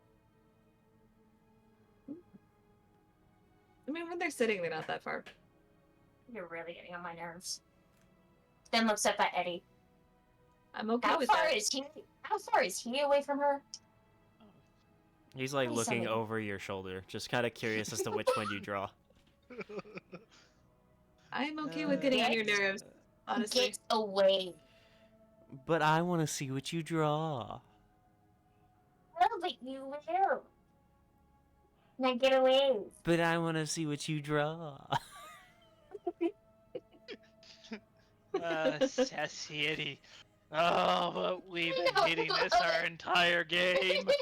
Speaker 5: I mean, when they're sitting, they're not that far.
Speaker 4: You're really getting on my nerves. Then looks up at Eddie.
Speaker 5: I'm okay
Speaker 4: How
Speaker 5: with
Speaker 4: far
Speaker 5: that.
Speaker 4: is he? How far is he away from her?
Speaker 1: He's like
Speaker 4: Please
Speaker 1: looking
Speaker 4: tell me.
Speaker 1: over your shoulder, just kind of curious as to which one you draw.
Speaker 5: I'm okay with getting on your
Speaker 4: Get-
Speaker 5: nerves, honestly.
Speaker 4: Get away.
Speaker 1: But I want to see what you draw.
Speaker 4: No, but you will. Now get away.
Speaker 1: But I want to see what you draw.
Speaker 2: Sassy Eddie. Oh, but we've been
Speaker 4: No.
Speaker 2: hitting this our entire game.
Speaker 4: But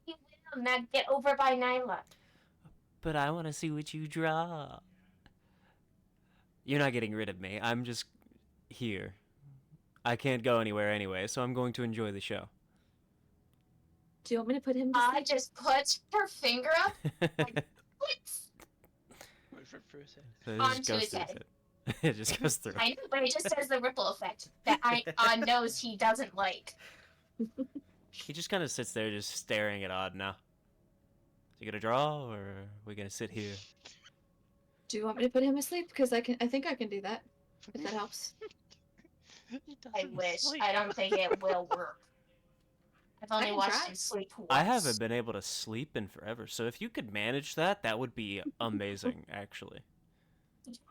Speaker 4: you will. Now get over by Nyla.
Speaker 1: But I want to see what you draw. You're not getting rid of me. I'm just here. I can't go anywhere anyway, so I'm going to enjoy the show.
Speaker 5: Do you want me to put him to
Speaker 4: I
Speaker 5: sleep?
Speaker 4: just put her finger up. What?
Speaker 1: So it
Speaker 4: Onto
Speaker 1: just goes
Speaker 4: his
Speaker 1: through
Speaker 4: head.
Speaker 1: his head. It just goes through.
Speaker 4: I know, but it just says the ripple effect that I knows he doesn't like.
Speaker 1: He just kind of sits there just staring at Odd now. Is he gonna draw, or are we gonna sit here?
Speaker 5: Do you want me to put him asleep? Because I think I can do that. If that helps.
Speaker 4: I wish. I don't think it will work. I've only
Speaker 5: can
Speaker 4: watched
Speaker 5: try.
Speaker 4: him sleep once.
Speaker 1: I haven't been able to sleep in forever, so if you could manage that, that would be amazing, actually.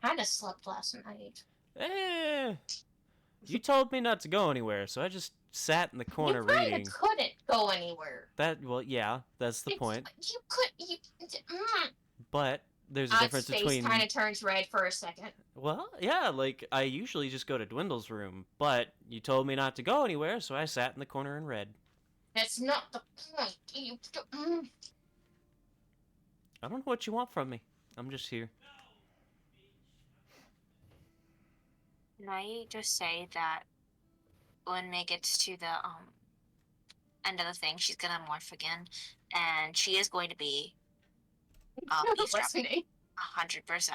Speaker 4: Kind of slept last night.
Speaker 1: You told me not to go anywhere, so I just sat in the corner
Speaker 4: you kinda
Speaker 1: reading.
Speaker 4: couldn't go anywhere.
Speaker 1: Well, yeah, that's the point.
Speaker 4: You could. You.
Speaker 1: But there's a
Speaker 4: Odd's
Speaker 1: difference
Speaker 4: face
Speaker 1: between.
Speaker 4: kind of turns red for a second.
Speaker 1: Well, yeah, like I usually just go to Dwindle's room, but you told me not to go anywhere, so I sat in the corner and read.
Speaker 4: That's not the point.
Speaker 1: I don't know what you want from me. I'm just here.
Speaker 3: Can I just say that when May gets to the end of the thing, she's gonna morph again, and she is going to be eavesdropping
Speaker 4: Listening.
Speaker 3: 100%.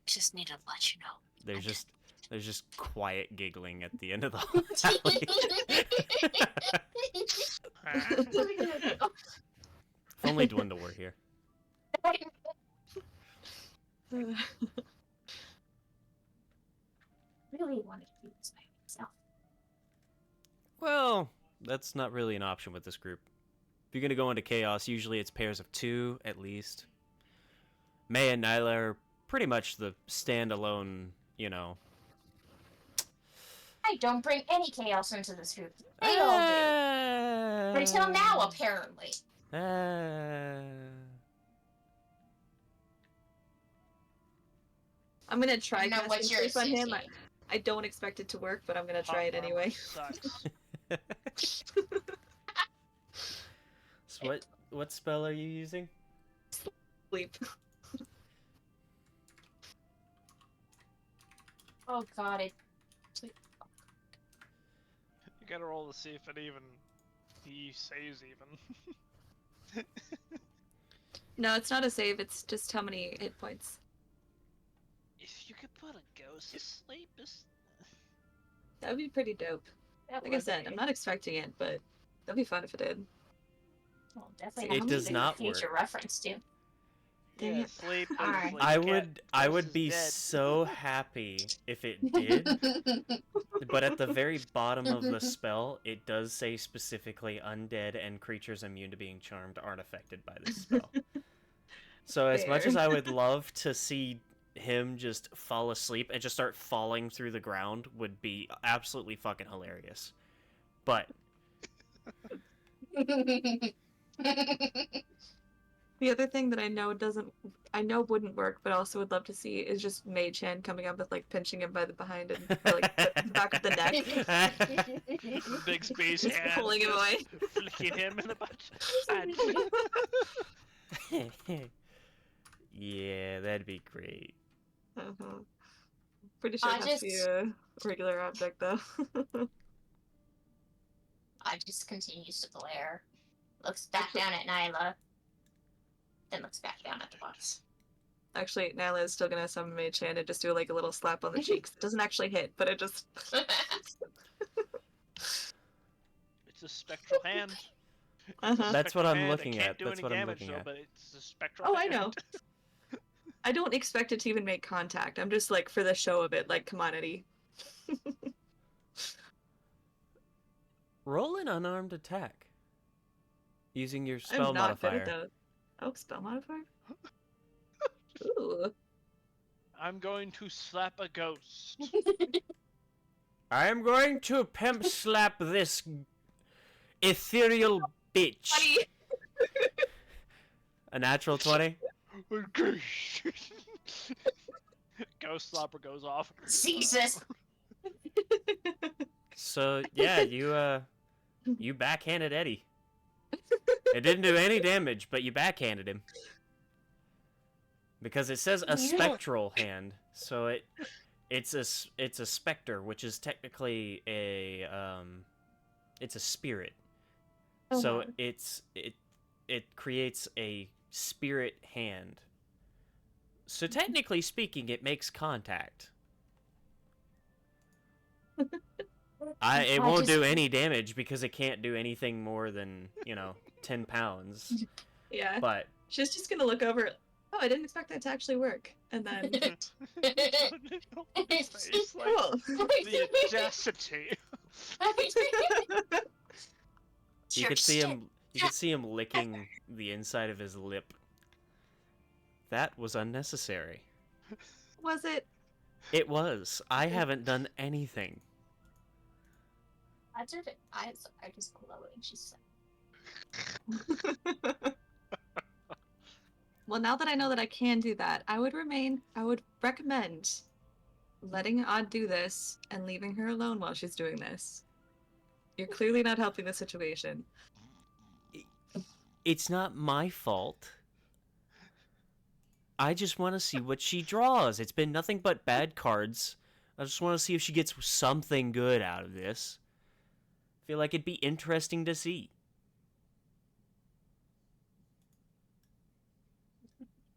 Speaker 3: Just need to let you know.
Speaker 1: There's just quiet giggling at the end of the whole alley. If only Dwindle were here.
Speaker 4: Really wanted to do this by myself.
Speaker 1: Well, that's not really an option with this group. If you're gonna go into chaos, usually it's pairs of 2 at least. May and Nyla are pretty much the standalone, you know.
Speaker 4: I don't bring any chaos into this group. They all do. Until now, apparently.
Speaker 5: I'm gonna try
Speaker 4: I know what
Speaker 5: casting
Speaker 4: you're
Speaker 5: sleep on him.
Speaker 4: thinking.
Speaker 5: I don't expect it to work, but I'm gonna try it
Speaker 2: Hot
Speaker 5: anyway.
Speaker 2: armor Sucks.
Speaker 1: So what spell are you using?
Speaker 5: Sleep.
Speaker 4: Oh god, it.
Speaker 2: You gotta roll to see if it even he saves even.
Speaker 5: No, it's not a save. It's just how many hit points.
Speaker 2: If you could put a ghost to sleep,
Speaker 5: That would be pretty dope.
Speaker 4: That
Speaker 5: Like I
Speaker 4: would
Speaker 5: said,
Speaker 4: be.
Speaker 5: I'm not expecting it, but that'd be fun if it did.
Speaker 4: Well, definitely
Speaker 1: It
Speaker 4: not
Speaker 1: does
Speaker 4: something
Speaker 1: not
Speaker 4: for future
Speaker 1: work.
Speaker 4: reference to.
Speaker 5: Dang
Speaker 2: yeah,
Speaker 5: it.
Speaker 2: sleep.
Speaker 4: Alright.
Speaker 2: Sleep
Speaker 1: I
Speaker 2: cat,
Speaker 1: would
Speaker 2: ghost
Speaker 1: be
Speaker 2: is dead.
Speaker 1: so happy if it did. But at the very bottom of the spell, it does say specifically undead and creatures immune to being charmed aren't affected by this spell. So as much
Speaker 5: Fair.
Speaker 1: as I would love to see him just fall asleep and just start falling through the ground would be absolutely fucking hilarious. But
Speaker 5: The other thing that I know wouldn't work, but also would love to see is just Mage Hand coming up with like pinching him by the behind and or, like the back of the neck,
Speaker 2: Big space
Speaker 5: just
Speaker 2: hand,
Speaker 5: pulling him away.
Speaker 2: flicking him in the butt.
Speaker 1: yeah, that'd be great.
Speaker 5: Uh-huh. Pretty sure
Speaker 4: I
Speaker 5: it has to be
Speaker 4: just-
Speaker 5: a regular object though.
Speaker 4: I just continues to glare. Looks back down at Nyla. Then looks back down at the box.
Speaker 5: Actually, Nyla is still gonna summon Mage Hand and just do like a little slap on the cheeks. It doesn't actually hit, but it just.
Speaker 2: It's a spectral hand.
Speaker 5: Uh-huh.
Speaker 1: That's what
Speaker 2: Spectral
Speaker 1: I'm
Speaker 2: hand.
Speaker 1: looking
Speaker 2: It can't
Speaker 1: at.
Speaker 2: do
Speaker 1: That's
Speaker 2: any
Speaker 1: what I'm
Speaker 2: damage,
Speaker 1: looking
Speaker 2: though,
Speaker 1: at.
Speaker 2: but it's a spectral
Speaker 5: Oh, I
Speaker 2: hand.
Speaker 5: know. I don't expect it to even make contact. I'm just like for the show of it, like, come on, Eddie.
Speaker 1: Roll an unarmed attack using your spell
Speaker 5: I'm not
Speaker 1: modifier.
Speaker 5: good at those. Oh, spell modifier? Ooh.
Speaker 2: I'm going to slap a ghost.
Speaker 1: I am going to pimp slap this ethereal bitch.
Speaker 5: Buddy!
Speaker 1: A natural 20?
Speaker 2: Ghost slapper goes off.
Speaker 4: Jesus.
Speaker 1: So, yeah, you backhanded Eddie. It didn't do any damage, but you backhanded him. Because it says a spectral hand, so it's a specter, which is technically it's a spirit. So
Speaker 5: Uh-huh.
Speaker 1: it creates a spirit hand. So technically speaking, it makes contact. It won't do any damage because it can't do anything more than 10 pounds.
Speaker 5: Yeah.
Speaker 1: But
Speaker 5: She's just gonna look over. Oh, I didn't expect that to actually work. And then.
Speaker 2: Face, like,
Speaker 5: Cool.
Speaker 2: the audacity.
Speaker 1: you could see him. You could see him licking the inside of his lip. That was unnecessary.
Speaker 5: Was it?
Speaker 1: It was. I haven't done anything.
Speaker 4: I did it. I just glowing. She's
Speaker 5: Well, now that I know that I can do that, I would recommend letting Odd do this and leaving her alone while she's doing this. You're clearly not helping the situation.
Speaker 1: It's not my fault. I just want to see what she draws. It's been nothing but bad cards. I just want to see if she gets something good out of this. I feel like it'd be interesting to see.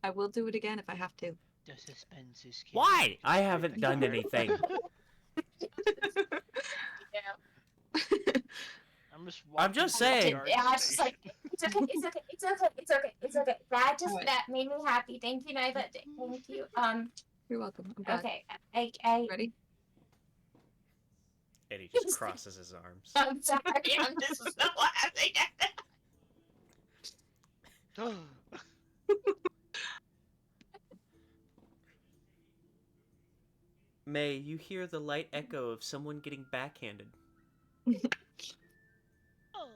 Speaker 5: I will do it again if I have to.
Speaker 2: The suspense is killing
Speaker 1: Why?
Speaker 2: me.
Speaker 1: I haven't done anything. I'm just saying.
Speaker 4: Yeah, I was just like, it's okay, it's okay, it's okay, it's okay, it's okay. That made me happy. Thank you, Nyla. Thank you.
Speaker 5: You're welcome. I'm back.
Speaker 4: Okay, I
Speaker 5: Ready?
Speaker 1: Eddie just crosses his arms.
Speaker 4: I'm sorry. I'm just so laughing at that.
Speaker 1: May, you hear the light echo of someone getting backhanded.
Speaker 2: Oh.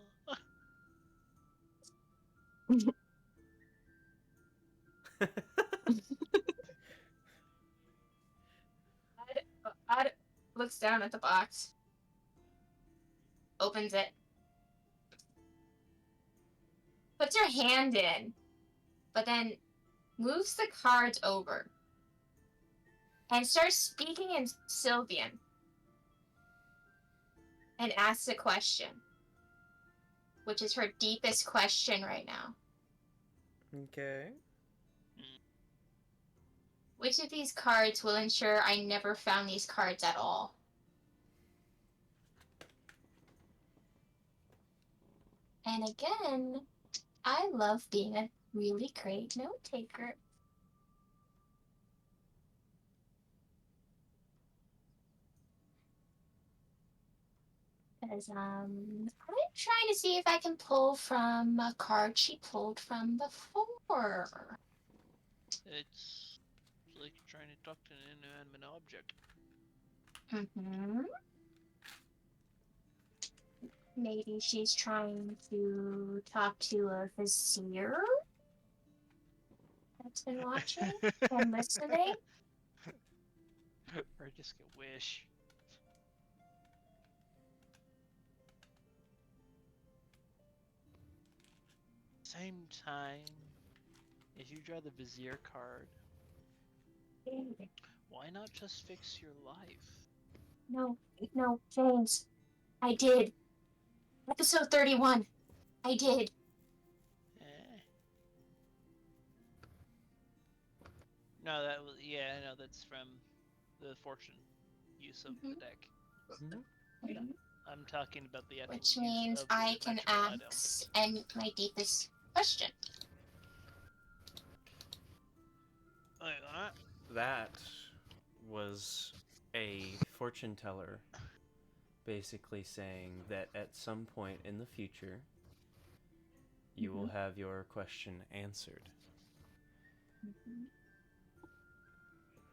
Speaker 4: Odd looks down at the box, opens it, puts her hand in, but then moves the cards over and starts speaking in Sylvian and asks a question, which is her deepest question right now.
Speaker 1: Okay.
Speaker 4: Which of these cards will ensure I never found these cards at all? And again, I love being a really great note taker. Because I'm trying to see if I can pull from a card she pulled from before.
Speaker 2: It's like you're trying to talk to an inanimate object.
Speaker 4: Mm-hmm. Maybe she's trying to talk to a vizier that's been watching and listening.
Speaker 2: Or just a wish. Same time, if you draw the Vizier card, why not just fix your life?
Speaker 4: No, James. I did. Episode 31. I did.
Speaker 2: No, that was no, that's from the fortune use of the deck. I'm talking about the actual
Speaker 4: Which
Speaker 2: use
Speaker 4: means
Speaker 2: of the
Speaker 4: I can
Speaker 2: magical item.
Speaker 4: ask and my deepest question.
Speaker 2: Like that?
Speaker 1: That was a fortune teller basically saying that at some point in the future you will have your question answered.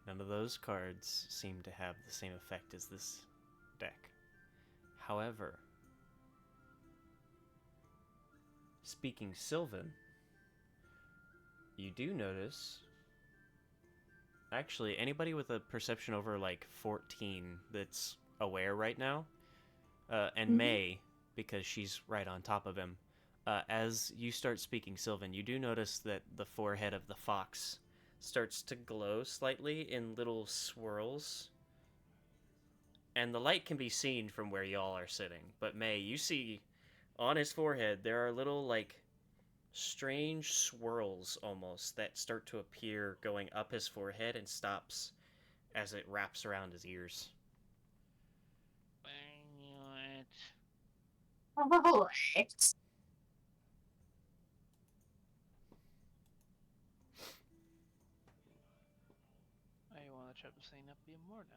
Speaker 1: None of those cards seem to have the same effect as this deck. However, speaking Sylvan, you do notice... Actually, anybody with a perception over, like, 14 that's aware right now, and May, because she's right on top of him, as you start speaking Sylvan, you do notice that the forehead of the fox starts to glow slightly in little swirls. And the light can be seen from where y'all are sitting. But May, you see on his forehead there are little, like, strange swirls almost that start to appear going up his forehead and stops as it wraps around his ears.
Speaker 4: Oh,
Speaker 2: I want to try to sign up even more now.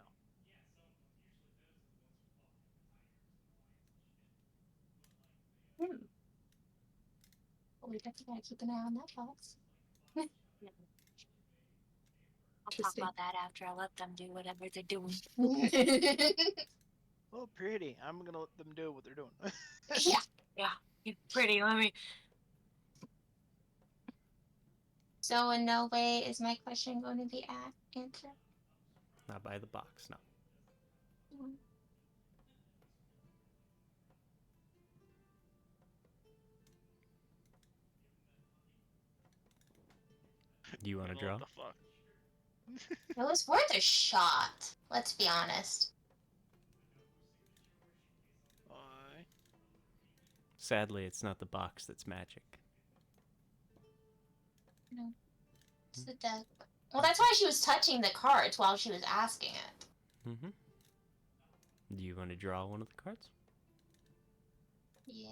Speaker 4: We definitely gotta keep an eye on that box.
Speaker 3: I'll talk about that after I let them do whatever they're doing.
Speaker 2: Oh, pretty. I'm gonna let them do what they're doing.
Speaker 4: Yeah.
Speaker 3: You're pretty. Let me.
Speaker 4: So in no way is my question going to be answered.
Speaker 1: Not by the box, no. Do you want to draw?
Speaker 2: What the fuck?
Speaker 4: It was worth a shot. Let's be honest.
Speaker 2: Why?
Speaker 1: Sadly, it's not the box that's magic.
Speaker 4: No. It's the deck. Well, that's why she was touching the cards while she was asking it.
Speaker 1: Mm-hmm. Do you want to draw one of the cards?
Speaker 4: Yeah.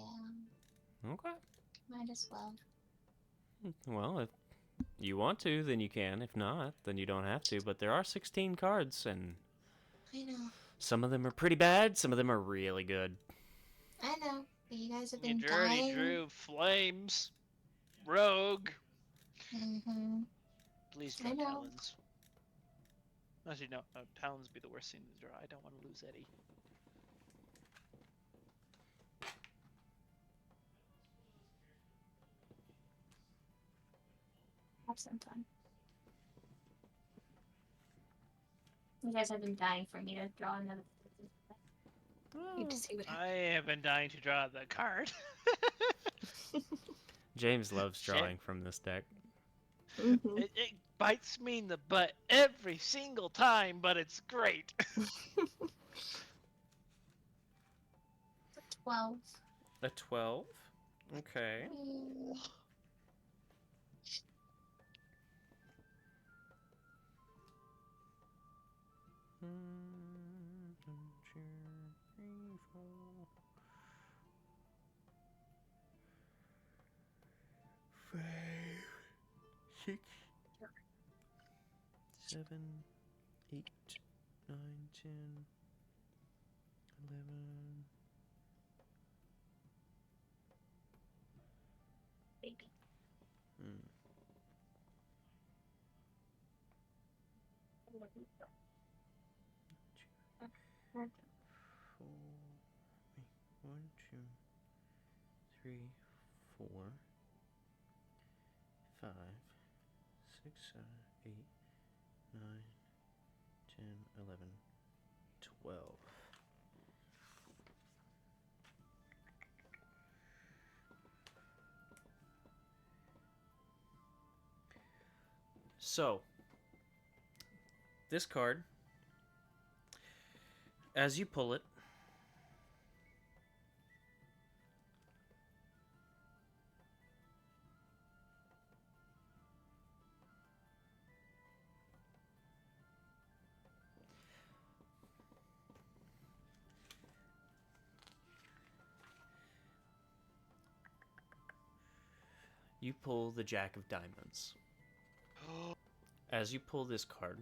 Speaker 1: Okay.
Speaker 4: Might as well.
Speaker 1: Well, if you want to, then you can. If not, then you don't have to. But there are 16 cards, and
Speaker 4: I know.
Speaker 1: some of them are pretty bad, some of them are really good.
Speaker 4: I know. But you guys have been
Speaker 2: You already
Speaker 4: dying.
Speaker 2: drew Flames. Rogue.
Speaker 4: Mm-hmm.
Speaker 2: Please
Speaker 4: I
Speaker 2: draw
Speaker 4: know.
Speaker 2: Talons. Actually, no. Talons be the worst thing to draw. I don't want to lose Eddie.
Speaker 4: Have some fun. You guys have been dying for me to draw another.
Speaker 5: Need to see what
Speaker 2: I
Speaker 5: happens.
Speaker 2: have been dying to draw the card.
Speaker 1: James loves
Speaker 2: Shit.
Speaker 1: drawing from this deck.
Speaker 5: Mm-hmm.
Speaker 2: It bites me in the butt every single time, but it's great.
Speaker 4: 12.
Speaker 1: A 12? Okay. One, two, three, 4, 5, 6, 7, 8, 9, 10, 11.
Speaker 4: Baby.
Speaker 1: Hmm. 4, wait, 1, 2, 3, 4, 5, 6, 7, 8, 9, 10, 11, 12. So, this card, as you pull it, you pull the Jack of Diamonds. As you pull this card,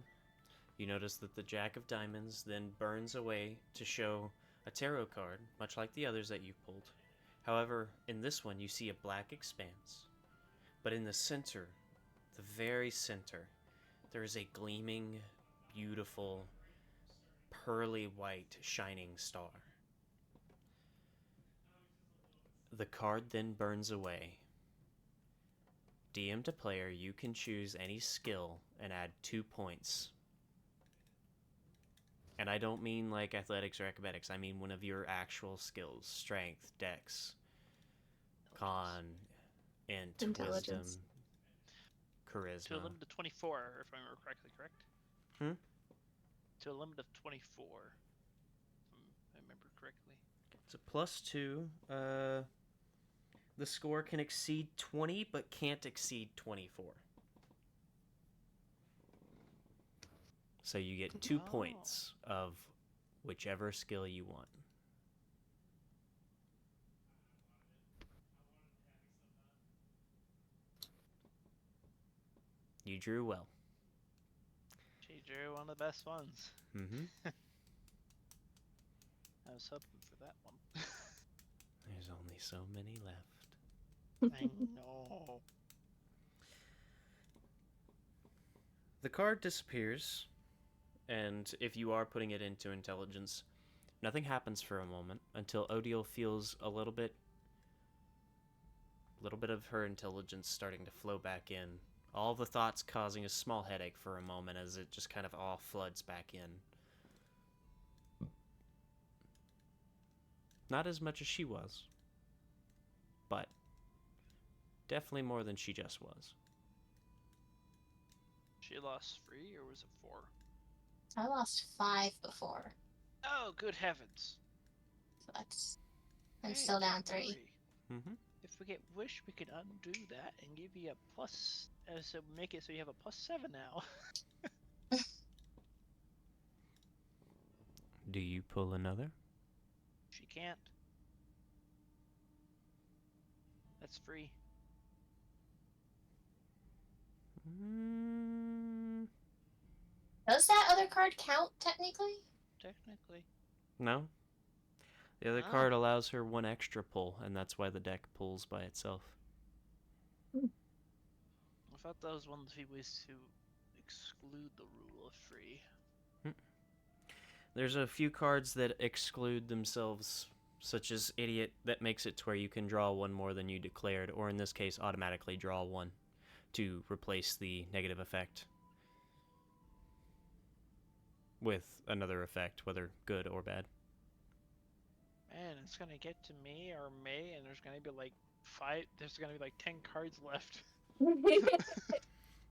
Speaker 1: you notice that the Jack of Diamonds then burns away to show a tarot card, much like the others that you've pulled. However, in this one, you see a black expanse. But in the center, the very center, there is a gleaming, beautiful, pearly white shining star. The card then burns away. DM to player, you can choose any skill and add 2 points. And I don't mean like athletics or acrobatics. I mean one of your actual skills. Strength, dex, con, int, wisdom,
Speaker 5: Intelligence.
Speaker 2: To a
Speaker 1: charisma.
Speaker 2: limit of 24, if I remember correctly, correct? To a limit of 24, if I remember correctly.
Speaker 1: It's a +2. The score can exceed 20, but can't exceed 24. So you get 2 points of whichever skill you want. You drew well.
Speaker 2: She drew one of the best ones.
Speaker 1: Mm-hmm.
Speaker 2: I was hoping for that one.
Speaker 1: There's only so many left.
Speaker 2: I know.
Speaker 1: The card disappears, and if you are putting it into intelligence, nothing happens for a moment until Odile feels a little bit of her intelligence starting to flow back in. All the thoughts causing a small headache for a moment as it just kind of all floods back in. Not as much as she was, but definitely more than she just was.
Speaker 2: She lost 3, or was it 4?
Speaker 4: I lost 5 before.
Speaker 2: Oh, good heavens.
Speaker 4: So that's. I'm
Speaker 2: Hey,
Speaker 4: still down
Speaker 2: don't
Speaker 4: 3.
Speaker 2: worry.
Speaker 1: Mm-hmm.
Speaker 2: If we get wish, we can undo that and give you a plus. So make it so you have a +7 now.
Speaker 1: Do you pull another?
Speaker 2: She can't. That's free.
Speaker 4: Does that other card count technically?
Speaker 2: Technically.
Speaker 1: No. The other
Speaker 2: Ah.
Speaker 1: card allows her 1 extra pull, and that's why the deck pulls by itself.
Speaker 2: I thought that was one of the ways to exclude the rule of free.
Speaker 1: There's a few cards that exclude themselves, such as Idiot, that makes it to where you can draw one more than you declared, or in this case, automatically draw one to replace the negative effect with another effect, whether good or bad.
Speaker 2: Man, it's gonna get to me or May, and there's gonna be like 10 cards left.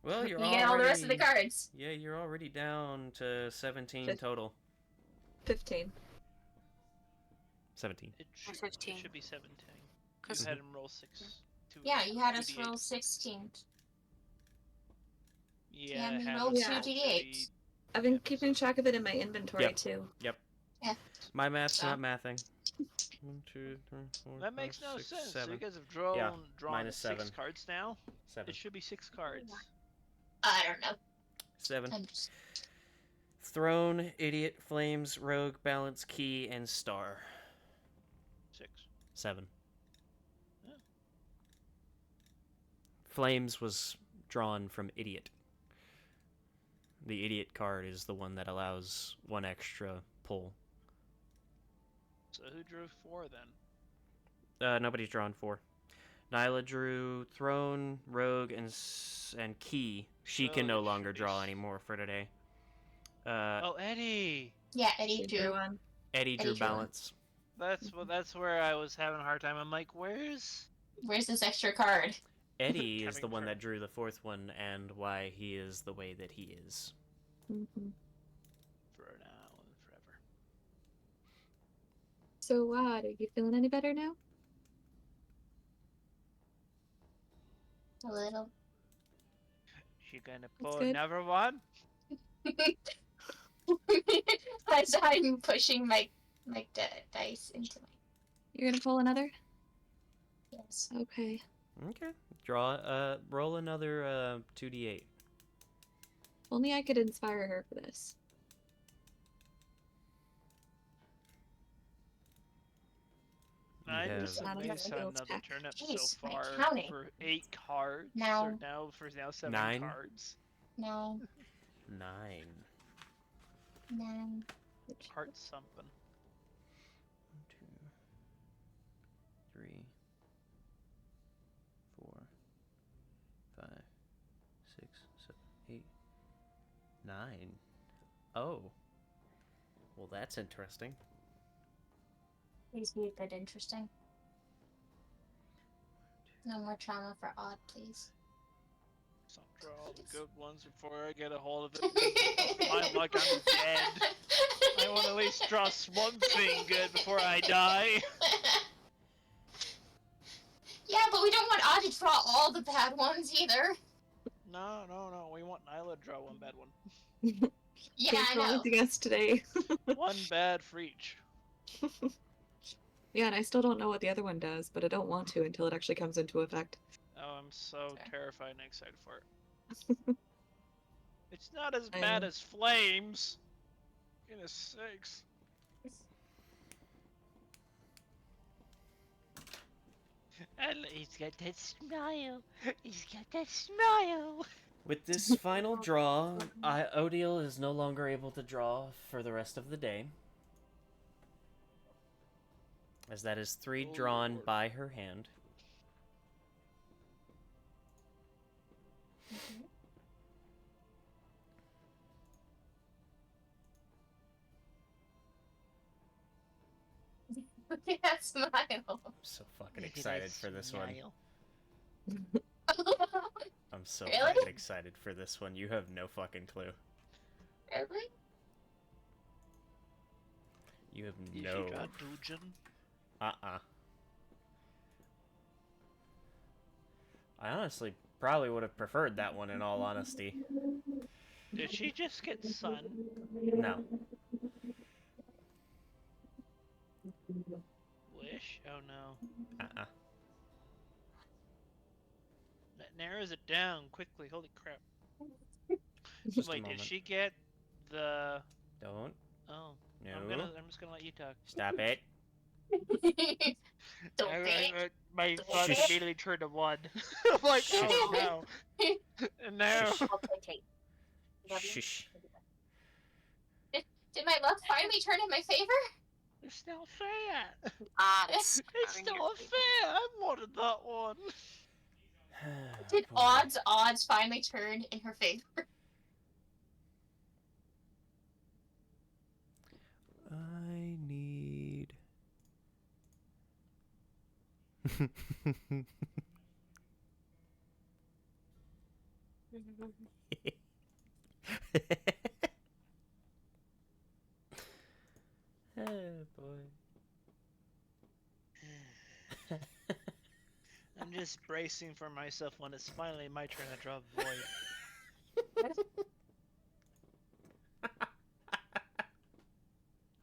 Speaker 1: Well, you're
Speaker 4: You
Speaker 1: already...
Speaker 4: get all the rest of the cards.
Speaker 1: Yeah, you're already down to 17 total.
Speaker 5: 15.
Speaker 1: 17.
Speaker 2: It should,
Speaker 3: 15.
Speaker 2: it should be 17.
Speaker 3: Cause
Speaker 2: You had him roll 6.
Speaker 4: Yeah, you had us
Speaker 2: 2d8.
Speaker 4: roll 16.
Speaker 2: Yeah,
Speaker 4: we
Speaker 2: I had
Speaker 4: rolled
Speaker 2: us
Speaker 5: 2
Speaker 2: roll
Speaker 4: d8s.
Speaker 5: I've been keeping track of it in my inventory
Speaker 1: Yep.
Speaker 5: too.
Speaker 1: Yep.
Speaker 4: Yeah.
Speaker 1: My math's
Speaker 4: So-
Speaker 1: not mathing. 1, 2, 3, 4,
Speaker 2: That makes
Speaker 1: 5,
Speaker 2: no
Speaker 1: 6,
Speaker 2: sense.
Speaker 1: 7.
Speaker 2: So you guys have drawn
Speaker 1: minus
Speaker 2: 6
Speaker 1: 7.
Speaker 2: cards now.
Speaker 1: 7.
Speaker 2: It should be 6 cards.
Speaker 4: I don't know.
Speaker 1: 7.
Speaker 4: I'm just...
Speaker 1: Throne, Idiot, Flames, Rogue, Balance, Key, and Star.
Speaker 2: 6.
Speaker 1: 7.
Speaker 2: Yeah.
Speaker 1: Flames was drawn from Idiot. The Idiot card is the one that allows one extra pull.
Speaker 2: So who drew 4 then?
Speaker 1: Nobody's drawn 4. Nyla drew Throne, Rogue, and Key. She
Speaker 2: So
Speaker 1: can no
Speaker 2: it
Speaker 1: longer
Speaker 2: should be
Speaker 1: draw
Speaker 2: s-
Speaker 1: anymore for today.
Speaker 2: Oh, Eddie.
Speaker 4: Yeah, Eddie
Speaker 5: You
Speaker 4: drew.
Speaker 5: one.
Speaker 1: Eddie drew
Speaker 4: Eddie drew one.
Speaker 1: Balance.
Speaker 2: That's where I was having a hard time. I'm like, where's
Speaker 4: Where's this extra card?
Speaker 1: Eddie is the
Speaker 2: Coming
Speaker 1: one
Speaker 2: from-
Speaker 1: that drew the 4th one and why he is the way that he is.
Speaker 5: Mm-hmm.
Speaker 2: for now and forever?
Speaker 5: So what? Are you feeling any better now?
Speaker 4: A little.
Speaker 2: She gonna
Speaker 5: That's
Speaker 2: pull
Speaker 5: good.
Speaker 2: another one?
Speaker 4: As I'm pushing my dice into my...
Speaker 5: You're gonna pull another?
Speaker 4: Yes.
Speaker 5: Okay.
Speaker 1: Okay. Roll another 2d8.
Speaker 5: Only I could inspire her for this.
Speaker 2: I'm
Speaker 1: have-
Speaker 2: just
Speaker 5: Not enough
Speaker 2: amazed how
Speaker 5: skills
Speaker 2: another
Speaker 5: check.
Speaker 2: turnip
Speaker 4: Jeez,
Speaker 2: so
Speaker 4: my
Speaker 2: far
Speaker 4: counting.
Speaker 2: for 8 cards.
Speaker 4: Now-
Speaker 2: Or now 7
Speaker 1: 9.
Speaker 2: cards.
Speaker 4: No.
Speaker 1: 9.
Speaker 4: No.
Speaker 2: Heart something.
Speaker 1: 1, 2, 3, 4, 5, 6, 7, 8, 9. Oh. Well, that's interesting.
Speaker 4: Please be a bit interesting. No more trauma for Odd, please.
Speaker 2: So draw all the good ones before I get a hold of it. Because my luck, I'm dead. I want to at least draw one thing good before I die.
Speaker 4: Yeah, but we don't want Odd to draw all the bad ones either.
Speaker 2: No. We want Nyla to draw one bad one.
Speaker 4: Yeah,
Speaker 5: Thanks
Speaker 4: I
Speaker 5: for
Speaker 4: know.
Speaker 5: listening us today.
Speaker 2: One bad for each.
Speaker 5: Yeah, and I still don't know what the other one does, but I don't want to until it actually comes into effect.
Speaker 2: Oh, I'm so
Speaker 4: Fair.
Speaker 2: terrified and excited for it. It's not as
Speaker 5: I
Speaker 2: bad
Speaker 5: know.
Speaker 2: as Flames. Goodness sakes. And he's got that smile. He's got that smile.
Speaker 1: With this final draw, Odile is no longer able to draw for the rest of the day. As that is 3
Speaker 2: Oh,
Speaker 1: drawn
Speaker 2: Lord.
Speaker 1: by her hand.
Speaker 4: Look at that smile.
Speaker 1: I'm so fucking excited for this one. I'm so
Speaker 4: Really?
Speaker 1: fucking excited for this one. You have no fucking clue.
Speaker 4: Really?
Speaker 1: You have
Speaker 2: Did
Speaker 1: no...
Speaker 2: you draw Dujin?
Speaker 1: Uh-uh. I honestly probably would have preferred that one in all honesty.
Speaker 2: Did she just get sun?
Speaker 1: No.
Speaker 2: Wish? Oh no.
Speaker 1: Uh-uh.
Speaker 2: That narrows it down quickly. Holy crap.
Speaker 1: Just a
Speaker 2: Wait,
Speaker 1: moment.
Speaker 2: did she get the...
Speaker 1: Don't.
Speaker 2: Oh.
Speaker 1: No.
Speaker 2: I'm just gonna let you talk.
Speaker 1: Stop it.
Speaker 4: Don't be.
Speaker 2: My
Speaker 4: Don't
Speaker 2: thoughts
Speaker 1: Shush.
Speaker 2: immediately turned to 1. I'm like, oh no. And now...
Speaker 1: Shush.
Speaker 4: I'll play tape.
Speaker 1: Shush.
Speaker 4: Did my luck finally turn in my favor?
Speaker 2: It's not fair.
Speaker 3: Odds.
Speaker 2: It's
Speaker 3: are in your
Speaker 2: not
Speaker 3: favor.
Speaker 2: fair. I wanted that one.
Speaker 4: Did
Speaker 1: Boy.
Speaker 4: odds finally turn in her favor?
Speaker 1: I need. Oh boy.
Speaker 2: I'm just bracing for myself when it's finally my turn to draw void.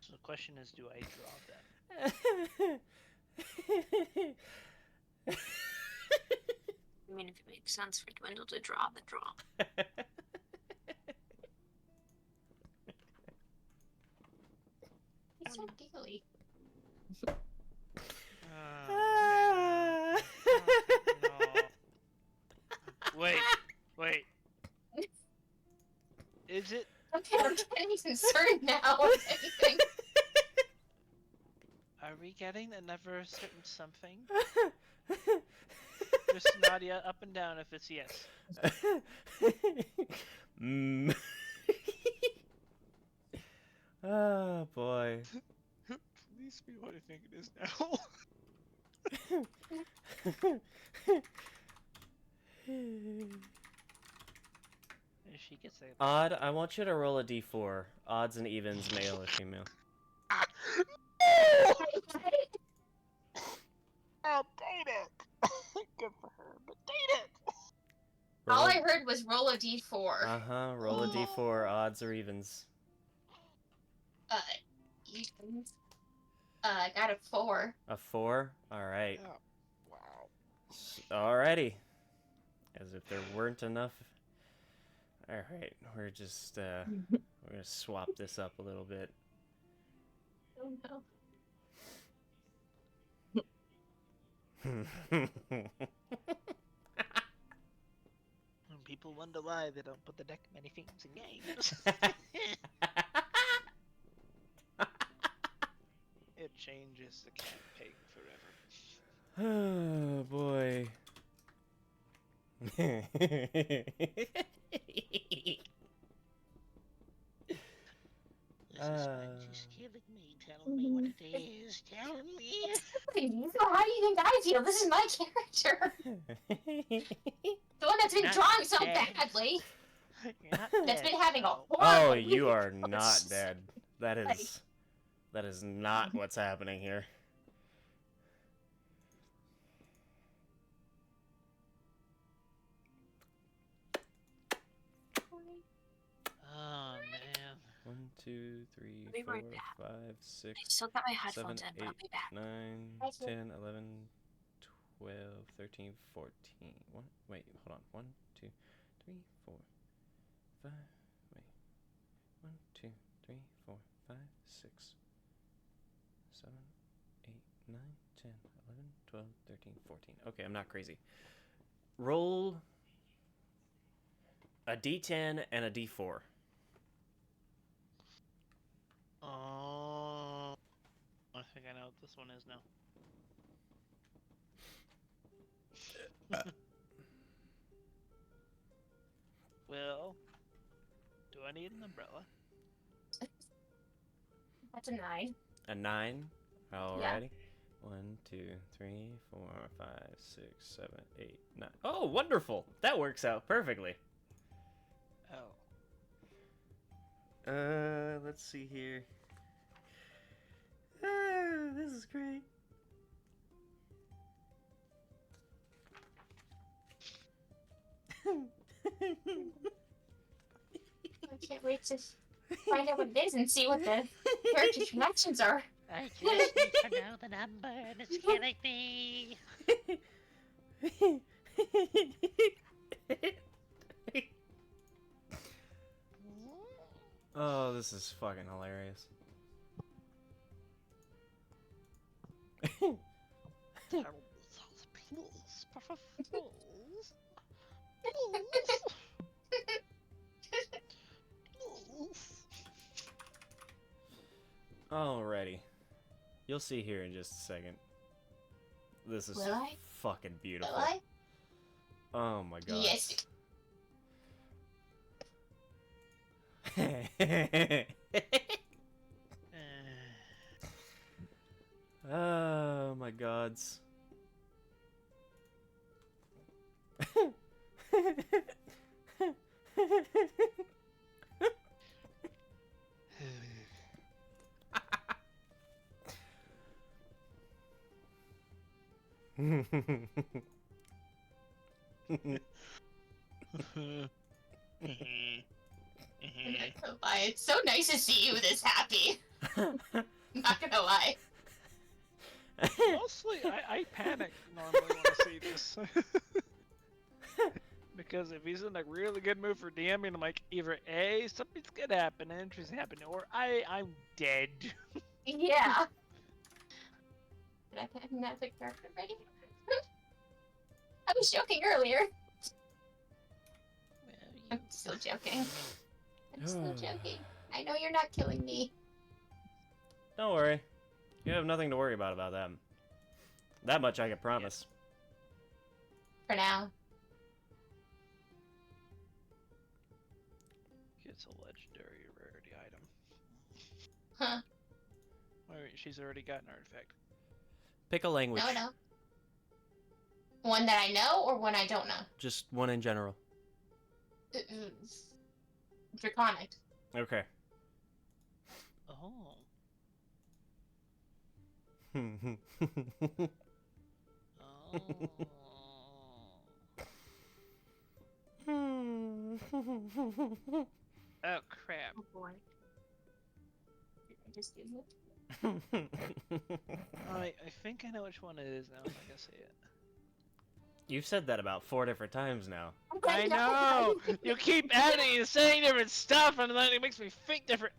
Speaker 2: So the question is, do I draw them?
Speaker 3: I mean, if it makes sense for Dwindle to draw, the draw.
Speaker 4: He's so giggly.
Speaker 2: Oh, no. Wait. Is it?
Speaker 4: Okay, I'm getting concerned now with anything.
Speaker 2: Are we getting a never certain something? Just nod yeah, up and down if it's yes.
Speaker 1: Mm. Oh boy.
Speaker 2: Please be what I think it is now. If she gets a
Speaker 1: Odd, I want you to roll a d4. Odds and evens, male or female.
Speaker 2: Oh, dang it! Good for her, but dang it!
Speaker 4: All I heard was roll a d4.
Speaker 1: Uh-huh, roll a d4, odds or evens.
Speaker 4: Evens. I got a 4.
Speaker 1: A 4? Alright.
Speaker 2: Oh, wow.
Speaker 1: Alrighty. As if there weren't enough. Alright, we're just, we're gonna swap this up a little bit.
Speaker 4: Oh no.
Speaker 2: When people wonder why they don't put the deck many themes in games. It changes the campaign forever.
Speaker 1: Oh boy.
Speaker 2: This is fine. She's killing me. Tell me what it is. Tell me.
Speaker 4: How do you think I feel? This is my character. The one that's been
Speaker 2: Not
Speaker 4: drawing so
Speaker 2: dead.
Speaker 4: badly.
Speaker 2: You're not
Speaker 4: That's
Speaker 2: dead,
Speaker 4: been having a
Speaker 2: so-
Speaker 4: horrible
Speaker 1: Oh, you
Speaker 4: week.
Speaker 1: are not dead. That is not what's happening here.
Speaker 2: Oh man.
Speaker 1: 1, 2, 3,
Speaker 3: Be
Speaker 1: 4,
Speaker 3: right back.
Speaker 1: 5,
Speaker 3: I
Speaker 1: 6,
Speaker 3: still got my
Speaker 1: 7,
Speaker 3: headphones in, but I'll
Speaker 1: 8,
Speaker 3: be back.
Speaker 1: 9,
Speaker 4: Okay.
Speaker 1: 10, 11, 12, 13, 14. Wait, hold on. 1, 2, 3, 4, 5. Wait. 1, 2, 3, 4, 5, 6, 7, 8, 9, 10, 11, 12, 13, 14. Okay, I'm not crazy. Roll a d10 and a d4.
Speaker 2: Oh. I think I know what this one is now. Well, do I need an umbrella?
Speaker 4: That's a 9.
Speaker 1: A 9. Alrighty. 1, 2, 3, 4, 5, 6, 7, 8, 9. Oh, wonderful! That works out perfectly.
Speaker 2: Oh.
Speaker 1: Let's see here. This is great.
Speaker 4: I can't wait to find out what it is and see what the character's reactions are.
Speaker 2: I just need to know the number and it's killing me.
Speaker 1: Oh, this is fucking hilarious.
Speaker 2: Terrible thoughts, please, please. Please.
Speaker 1: Alrighty. You'll see here in just a second. This is
Speaker 4: Will I?
Speaker 1: fucking beautiful.
Speaker 4: Will I?
Speaker 1: Oh my god.
Speaker 4: Yes.
Speaker 1: Oh my gods.
Speaker 4: I'm not gonna lie, it's so nice to see you this happy. Not gonna lie.
Speaker 2: Mostly, I panic normally when I see this. Because if he's in a really good mood for DMing, I'm like, either A, something's gonna happen, interesting happening, or I'm dead.
Speaker 4: Yeah. Did I have another character ready? I was joking earlier. I'm still joking. I'm still joking. I know you're not killing me.
Speaker 1: Don't worry. You have nothing to worry about them. That much I can promise.
Speaker 4: For now.
Speaker 2: Gets a legendary rarity item.
Speaker 4: Huh.
Speaker 2: Wait, she's already got an artifact.
Speaker 1: Pick a language.
Speaker 4: No. One that I know or one I don't know?
Speaker 1: Just one in general.
Speaker 4: Draconic.
Speaker 1: Okay.
Speaker 2: Oh. Oh crap.
Speaker 4: Oh boy. Did I just do it?
Speaker 2: I think I know which one it is now. I'm not gonna say it.
Speaker 1: You've said that about 4 different times now.
Speaker 2: I know! You keep adding and saying different stuff, and then it makes me think different.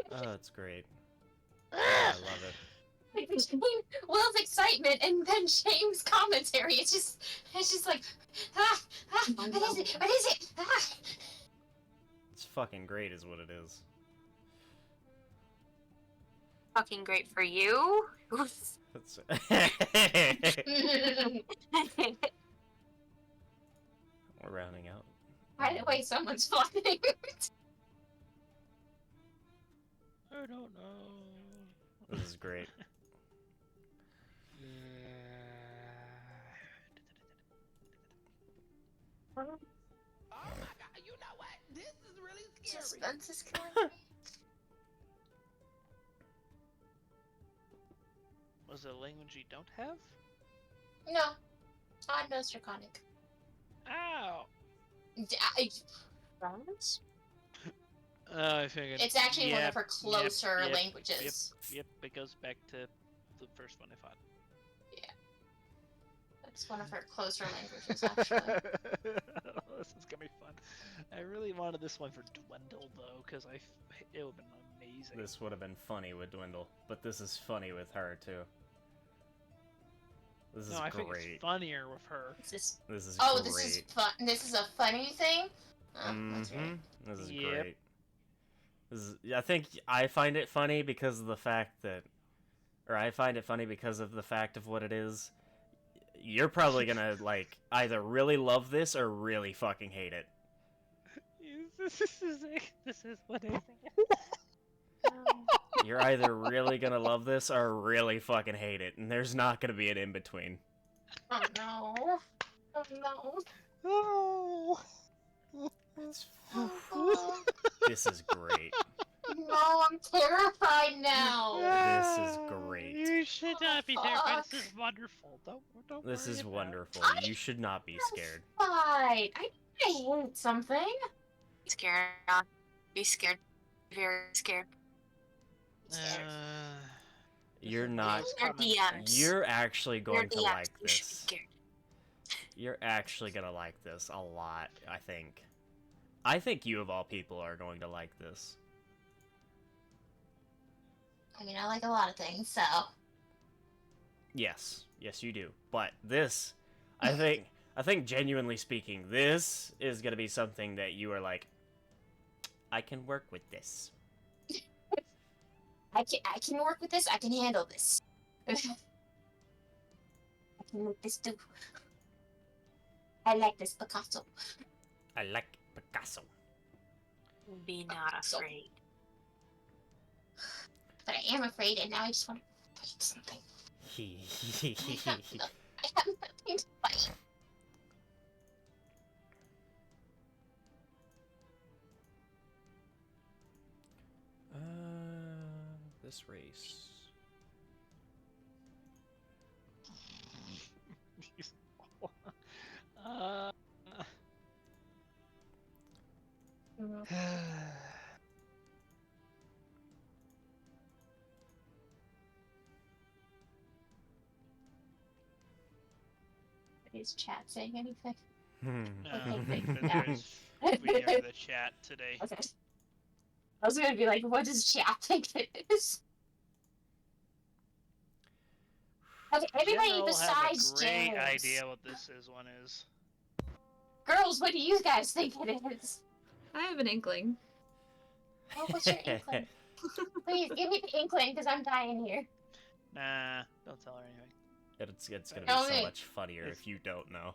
Speaker 1: Oh, that's great. I love it.
Speaker 4: Between Will's excitement and then James' commentary, it's just like, what is it? What is it?
Speaker 1: It's fucking great is what it is.
Speaker 3: Fucking great for you.
Speaker 1: That's... We're rounding out.
Speaker 4: By the way, someone's flying.
Speaker 2: I don't know.
Speaker 1: This is great.
Speaker 2: Oh my god, you know what? This is really scary.
Speaker 4: Suspense is killing me.
Speaker 2: Was it a language you don't have?
Speaker 4: No. Todd knows Draconic.
Speaker 2: Ow!
Speaker 4: Romans?
Speaker 2: I figured.
Speaker 4: It's actually one of her
Speaker 2: Yep,
Speaker 4: closer
Speaker 2: yep,
Speaker 4: languages.
Speaker 2: Yep, it goes back to the first one I fought.
Speaker 4: It's one of her closer languages, actually.
Speaker 2: This is gonna be fun. I really wanted this one for Dwindle though, because it would have been amazing.
Speaker 1: This would have been funny with Dwindle, but this is funny with her too. This is
Speaker 2: no, I think
Speaker 1: great.
Speaker 2: it's funnier with her.
Speaker 1: This is
Speaker 4: This
Speaker 1: great.
Speaker 4: is fun. This is a funny thing. Oh, that's right.
Speaker 1: This is
Speaker 2: Yep.
Speaker 1: great. This is, I think I find it funny because of the fact that, or I find it funny because of the fact of what it is. You're probably gonna like either really love this or really fucking hate it.
Speaker 2: This is what I think.
Speaker 1: You're either really gonna love this or really fucking hate it, and there's not gonna be an in between.
Speaker 4: Oh no. Oh no.
Speaker 2: Oh.
Speaker 1: It's,
Speaker 4: Oh,
Speaker 1: this is great.
Speaker 4: no, I'm terrified now.
Speaker 1: This is great.
Speaker 2: You should not be terrified.
Speaker 4: Fuck.
Speaker 2: This is wonderful. Don't
Speaker 1: This
Speaker 2: worry
Speaker 1: is
Speaker 2: about it.
Speaker 1: wonderful. You should not be scared.
Speaker 4: Fine. I hate something.
Speaker 3: Scared. Be scared. Very scared.
Speaker 1: You're not.
Speaker 3: Your DMs.
Speaker 1: You're actually
Speaker 3: Your
Speaker 1: going to
Speaker 3: DMs.
Speaker 1: like
Speaker 3: You should be
Speaker 1: this.
Speaker 3: scared.
Speaker 1: You're actually gonna like this a lot, I think. I think you of all people are going to like this.
Speaker 4: I mean, I like a lot of things, so.
Speaker 1: Yes, yes you do. But this, I think genuinely speaking, this is gonna be something that you are like, I can work with this.
Speaker 4: I can work with this. I can handle this. I can make this do. I like this Picasso.
Speaker 1: I like Picasso.
Speaker 3: Be not
Speaker 4: So-
Speaker 3: afraid.
Speaker 4: But I am afraid, and now I just want to fight something. I have nothing to fight.
Speaker 1: This race.
Speaker 2: uh,
Speaker 4: Is chat saying anything?
Speaker 2: no,
Speaker 4: Okay.
Speaker 2: we are the chat today.
Speaker 4: Okay. I was gonna be like, what does chat think it is? Okay, everybody
Speaker 2: General
Speaker 4: besides
Speaker 2: have a great
Speaker 4: James.
Speaker 2: idea what this is one is.
Speaker 4: Girls, what do you guys think it is?
Speaker 5: I have an inkling.
Speaker 4: Oh, what's your inkling? Please give me the inkling, because I'm dying here.
Speaker 2: Nah, don't tell her anything.
Speaker 1: It's gonna be
Speaker 4: Tell
Speaker 1: so
Speaker 4: me.
Speaker 1: much funnier if you don't know.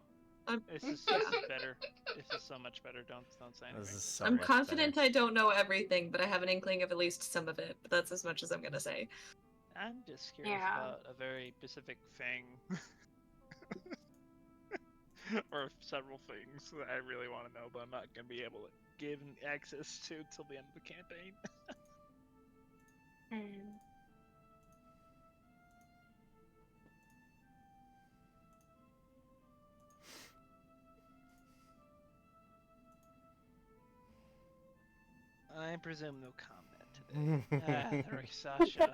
Speaker 2: This is better. This is so much better. Don't say anything.
Speaker 1: This is so
Speaker 5: I'm
Speaker 1: much
Speaker 5: confident
Speaker 1: better.
Speaker 5: I don't know everything, but I have an inkling of at least some of it. But that's as much as I'm gonna say.
Speaker 2: I'm just curious
Speaker 3: Yeah.
Speaker 2: about a very specific thing. Or several things that I really want to know, but I'm not going to be able to give access to till the end of the campaign. I presume no combat today. The Rexasha.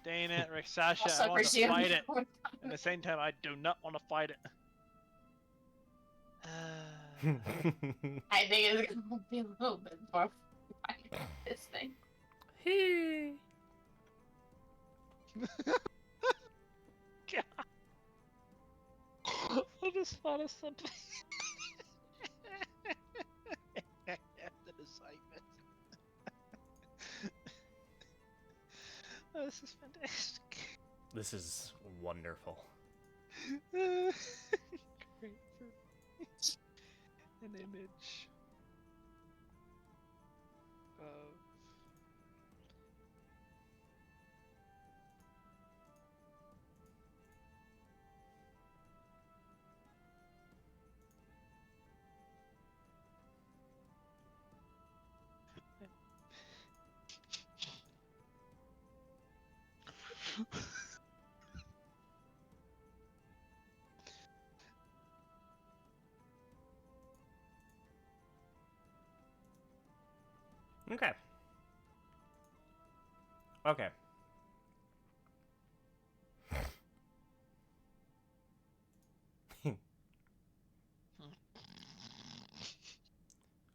Speaker 2: Dang it, Rexasha,
Speaker 4: Also
Speaker 2: I want to
Speaker 4: presume
Speaker 2: fight it.
Speaker 4: no
Speaker 2: At the same time, I do not want to fight it.
Speaker 4: I think it's gonna be a little bit more fun, this thing.
Speaker 2: God. I just thought of something. The assignment. Oh, this is fantastic.
Speaker 1: This is wonderful.
Speaker 2: Great for an image of
Speaker 1: Okay. Okay.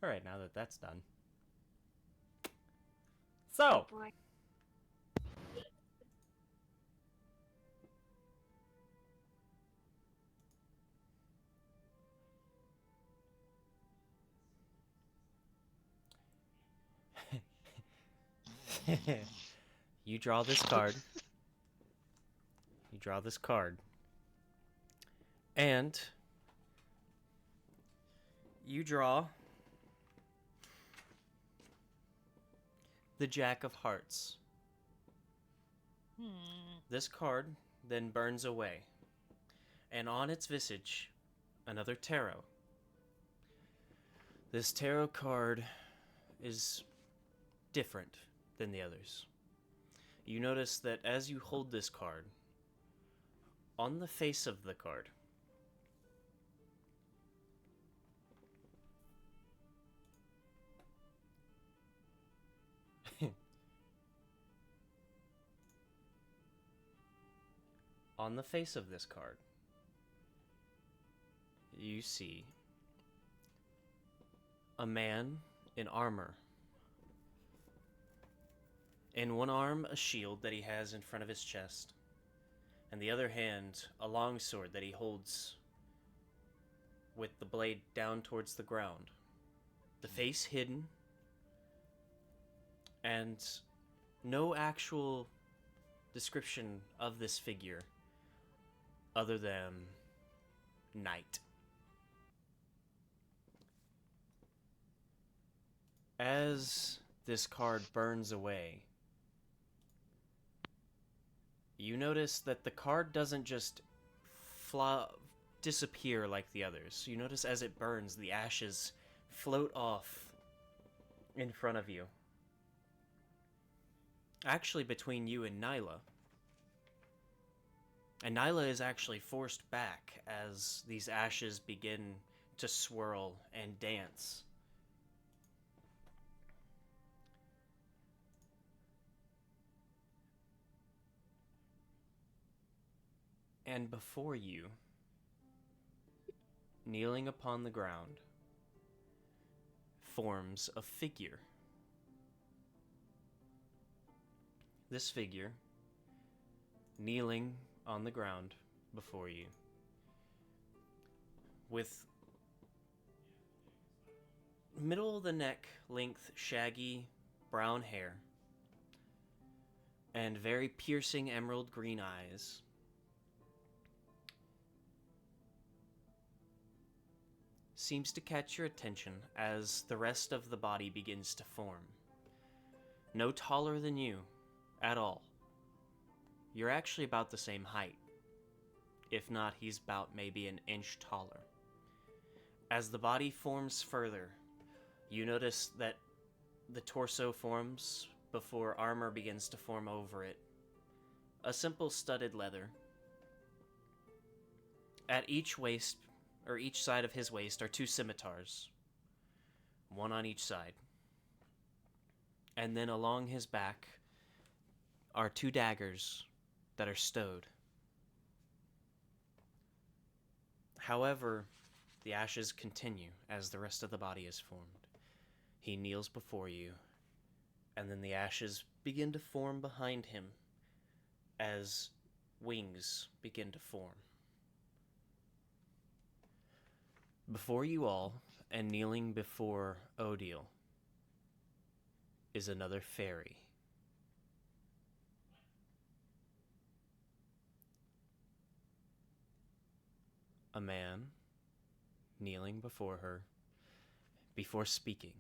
Speaker 1: Alright, now that that's done. So,
Speaker 3: Boy.
Speaker 1: you draw this card. You draw this card. And you draw the Jack of Hearts. This card then burns away, and on its visage, another tarot. This tarot card is different than the others. You notice that as you hold this card, on the face of the card, on the face of this card, you see a man in armor. In one arm, a shield that he has in front of his chest, and the other hand, a long sword that he holds with the blade down towards the ground. The face hidden, and no actual description of this figure other than night. As this card burns away, you notice that the card doesn't just disappear like the others. You notice as it burns, the ashes float off in front of you. Actually, between you and Nyla. And Nyla is actually forced back as these ashes begin to swirl and dance. And before you, kneeling upon the ground, forms a figure. This figure, kneeling on the ground before you, with middle of the neck length shaggy brown hair and very piercing emerald green eyes, seems to catch your attention as the rest of the body begins to form. No taller than you at all. You're actually about the same height. If not, he's about maybe an inch taller. As the body forms further, you notice that the torso forms before armor begins to form over it. A simple studded leather. At each waist, or each side of his waist, are two scimitars. One on each side. And then along his back are two daggers that are stowed. However, the ashes continue as the rest of the body is formed. He kneels before you, and then the ashes begin to form behind him as wings begin to form. Before you all, and kneeling before Odile, is another fairy. A man kneeling before her, before speaking.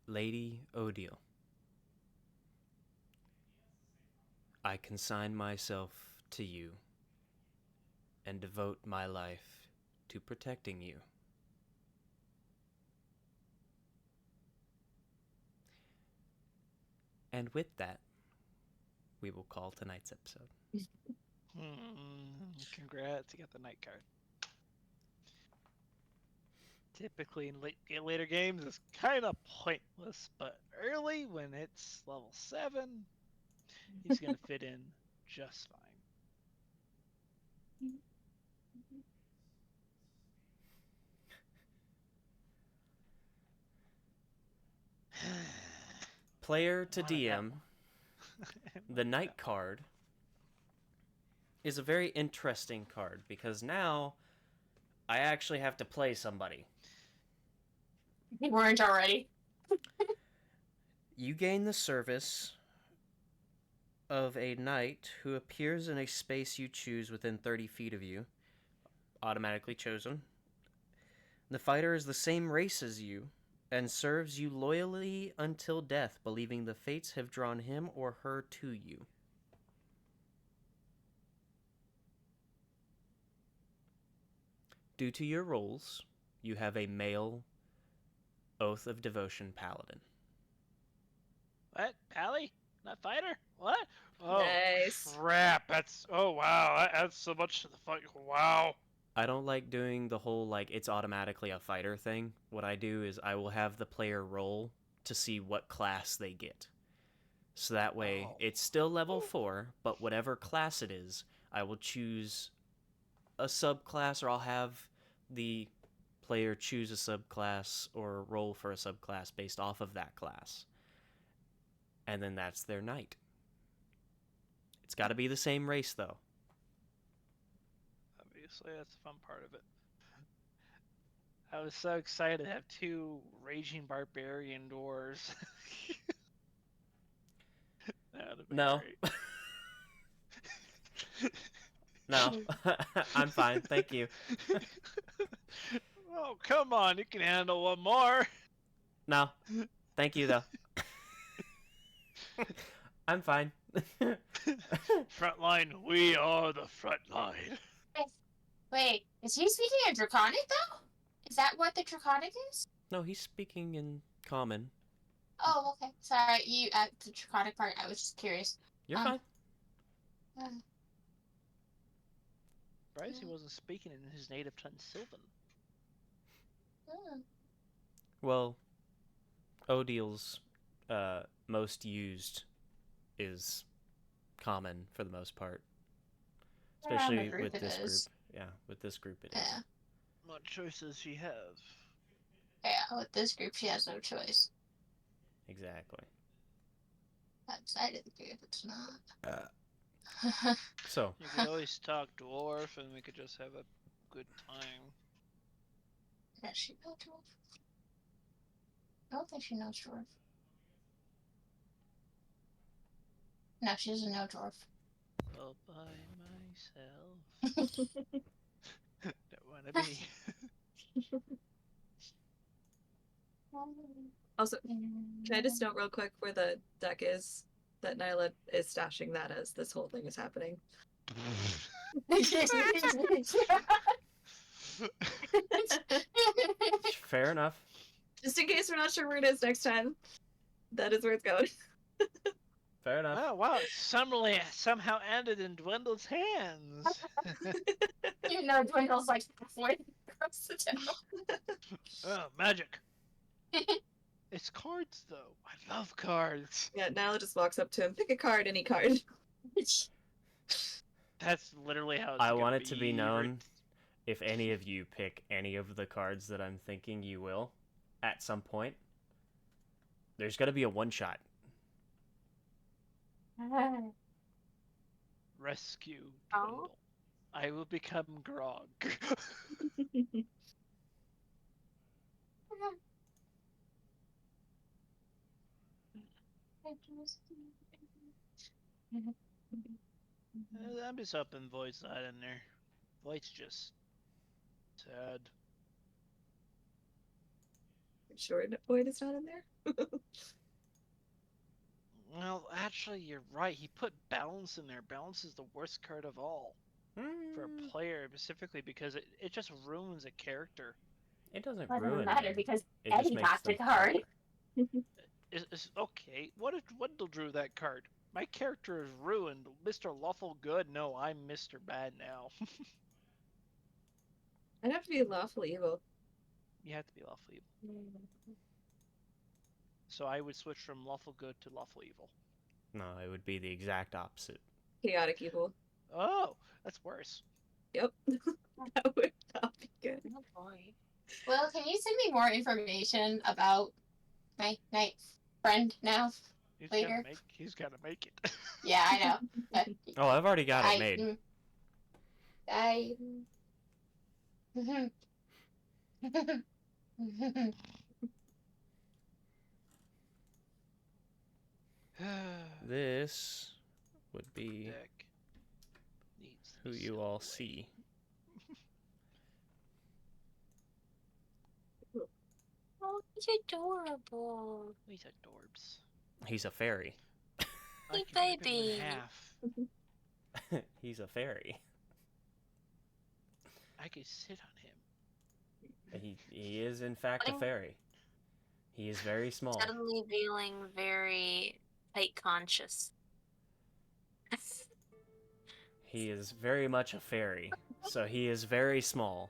Speaker 1: Lady Odile, I consign myself to you and devote my life to protecting you. And with that, we will call tonight's episode.
Speaker 2: Congrats, you got the night card. Typically in later games, it's kind of pointless, but early when it's level 7, he's going to fit in just fine.
Speaker 1: Player to DM, the night card is a very interesting card because now I actually have to play somebody.
Speaker 4: We weren't already.
Speaker 1: You gain the service of a knight who appears in a space you choose within 30 feet of you, automatically chosen. The fighter is the same race as you and serves you loyally until death, believing the fates have drawn him or her to you. Due to your roles, you have a male Oath of Devotion paladin.
Speaker 2: What? Pally? Not fighter? What? Oh,
Speaker 5: Nice.
Speaker 2: crap. That's... Oh, wow. That adds so much to the fight. Wow.
Speaker 1: I don't like doing the whole, like, it's automatically a fighter thing. What I do is I will have the player roll to see what class they get. So that way, it's still level 4, but whatever class it is, I will choose a subclass, or I'll have the player choose a subclass or roll for a subclass based off of that class. And then that's their knight. It's got to be the same race, though.
Speaker 2: Obviously, that's the fun part of it. I was so excited to have two raging barbarian dwarves. That would have been
Speaker 1: No.
Speaker 2: great.
Speaker 1: No. I'm fine, thank you.
Speaker 2: Oh, come on, you can handle one more.
Speaker 1: No. Thank you, though. I'm fine.
Speaker 2: Frontline, we are the frontline.
Speaker 4: Wait, is he speaking in Draconic though? Is that what the Draconic is?
Speaker 1: No, he's speaking in common.
Speaker 4: Oh, okay. Sorry, you at the Draconic part. I was just curious.
Speaker 1: You're fine.
Speaker 2: Surprised he wasn't speaking in his native tongue, Sylvan.
Speaker 1: Well, Odil's most used is common for the most part. Especially with this group. Yeah, with this group it is.
Speaker 4: Yeah.
Speaker 2: What choices she have?
Speaker 4: Yeah, with this group she has no choice.
Speaker 1: Exactly.
Speaker 4: Outside of the group, it's not.
Speaker 1: So.
Speaker 2: You could always talk dwarf and we could just have a good time.
Speaker 4: Does she know dwarf? I don't think she knows dwarf. No, she doesn't know dwarf.
Speaker 2: All by myself. Don't wanna be.
Speaker 5: Also, can I just note real quick where the deck is that Nyla is stashing that as this whole thing is happening?
Speaker 1: Fair enough.
Speaker 5: Just in case we're not sure where it is next time, that is where it's going.
Speaker 1: Fair enough.
Speaker 2: Oh wow, it somehow ended in Dwindle's hands.
Speaker 4: You know, Dwindle's like halfway across the town.
Speaker 2: Oh, magic. It's cards though. I love cards.
Speaker 5: Yeah, Nyla just walks up to him, pick a card, any card.
Speaker 2: That's literally how it's
Speaker 1: I
Speaker 2: gonna
Speaker 1: want it to be
Speaker 2: right?
Speaker 1: known, if any of you pick any of the cards that I'm thinking you will, at some point, there's gonna be a one-shot.
Speaker 2: Rescue
Speaker 3: Oh.
Speaker 2: Dwindle. I will become Grog. I'm just hoping Void's not in there. Void's just sad.
Speaker 5: Sure, Void is not in there?
Speaker 2: Well, actually, you're right. He put balance in there. Balance is the worst card of all for a player, specifically because it just ruins a character.
Speaker 1: It doesn't
Speaker 3: Doesn't
Speaker 1: ruin
Speaker 3: matter
Speaker 1: them.
Speaker 3: because
Speaker 1: It just
Speaker 3: Eddie
Speaker 1: makes
Speaker 3: got the
Speaker 1: them
Speaker 3: card.
Speaker 1: tougher.
Speaker 2: It's okay. What if Dwindle drew that card? My character is ruined. Mr. Lawful Good? No, I'm Mr. Bad now.
Speaker 5: I'd have to be lawful evil.
Speaker 2: You have to be lawful evil. So I would switch from lawful good to lawful evil.
Speaker 1: No, it would be the exact opposite.
Speaker 5: Chaotic evil.
Speaker 2: Oh, that's worse.
Speaker 5: Yep. That would not be good.
Speaker 3: Oh boy.
Speaker 4: Well, can you send me more information about my night friend now?
Speaker 2: He's
Speaker 4: Later.
Speaker 2: gotta make it.
Speaker 4: Yeah, I know. But
Speaker 1: Oh, I've already got it made. This would be
Speaker 2: Deck needs to
Speaker 1: who
Speaker 2: be
Speaker 1: you
Speaker 2: sealed
Speaker 1: all
Speaker 2: away.
Speaker 1: see.
Speaker 3: Oh, he's adorable.
Speaker 2: These are adorbs.
Speaker 1: He's a fairy.
Speaker 2: I
Speaker 3: Hey,
Speaker 2: can rip him in
Speaker 3: baby.
Speaker 2: half.
Speaker 1: He's a fairy.
Speaker 2: I could sit on him.
Speaker 1: He is in fact a fairy. He is very small.
Speaker 3: Suddenly feeling very height conscious.
Speaker 1: He is very much a fairy. So he is very small.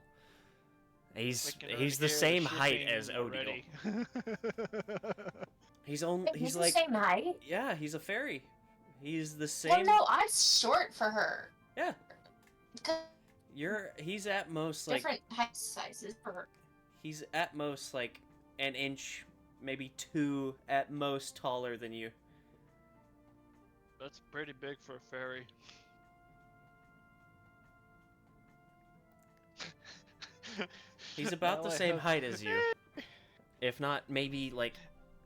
Speaker 1: He's
Speaker 2: Like
Speaker 1: the same height as Odile.
Speaker 2: already.
Speaker 1: He's
Speaker 4: He's
Speaker 1: like
Speaker 4: the same height?
Speaker 1: yeah, he's a fairy. He's the
Speaker 4: Well,
Speaker 1: same.
Speaker 4: no, I'm short for her.
Speaker 1: Yeah.
Speaker 4: Because
Speaker 1: He's at most like
Speaker 4: different height sizes for her.
Speaker 1: he's at most like an inch, maybe 2 at most taller than you.
Speaker 2: That's pretty big for a fairy.
Speaker 1: He's about the
Speaker 2: Now I
Speaker 1: same
Speaker 2: have-
Speaker 1: height as you. If not, maybe like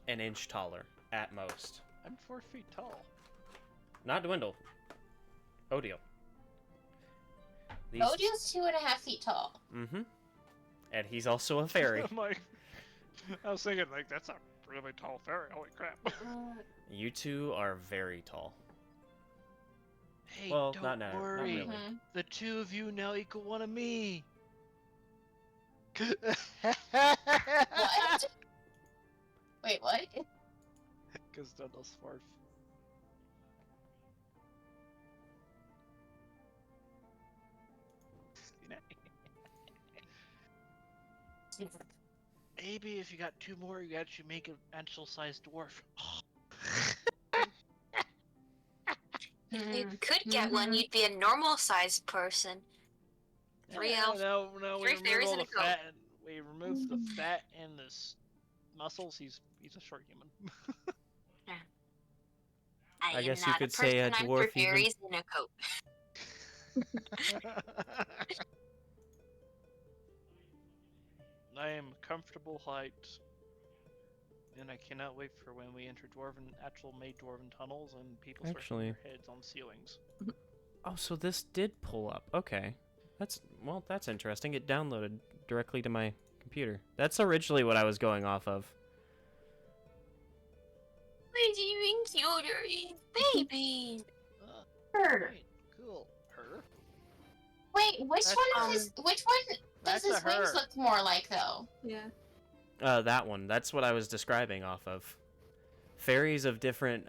Speaker 1: an inch taller at most.
Speaker 2: I'm 4 feet tall.
Speaker 1: Not Dwindle. Odile.
Speaker 4: Odile's 2.5 feet tall.
Speaker 1: Mm-hmm. And he's also a fairy.
Speaker 2: I'm like, I was thinking, like, that's a really tall fairy. Holy crap.
Speaker 1: You two are very tall.
Speaker 2: Hey,
Speaker 1: Well,
Speaker 2: don't
Speaker 1: not now, not
Speaker 2: worry.
Speaker 1: really.
Speaker 4: Mhm.
Speaker 2: The two of you now equal one of me.
Speaker 4: What? Wait, what?
Speaker 2: Because Dundle's 4 Maybe if you got 2 more, you actually make an actual-sized dwarf.
Speaker 3: If you could get one, you'd be a normal-sized person. 3 elves.
Speaker 2: No, we
Speaker 3: 3
Speaker 2: remove
Speaker 3: fairies
Speaker 2: all
Speaker 3: and
Speaker 2: the
Speaker 3: a goat.
Speaker 2: fat. And we remove the fat and the muscles. He's a short human.
Speaker 1: I
Speaker 3: am
Speaker 1: guess you
Speaker 3: not
Speaker 1: could
Speaker 3: a
Speaker 1: say a
Speaker 3: person, I'm
Speaker 1: dwarf
Speaker 3: for
Speaker 1: even.
Speaker 3: fairies in a coat.
Speaker 2: I am comfortable height, and I cannot wait for when we enter actual made dwarven tunnels and people start
Speaker 1: Actually-
Speaker 2: hitting their heads on ceilings.
Speaker 1: Oh, so this did pull up. Okay. That's interesting. It downloaded directly to my computer. That's originally what I was going off of.
Speaker 3: What do you mean cuter? Baby!
Speaker 4: Her.
Speaker 2: Right, cool. Her?
Speaker 4: Wait, which
Speaker 2: That's
Speaker 4: one
Speaker 2: her.
Speaker 4: of his? Which one does
Speaker 2: That's a
Speaker 4: his wings
Speaker 2: her.
Speaker 4: look more like, though?
Speaker 5: Yeah.
Speaker 1: That one. That's what I was describing off of. Fairies of different,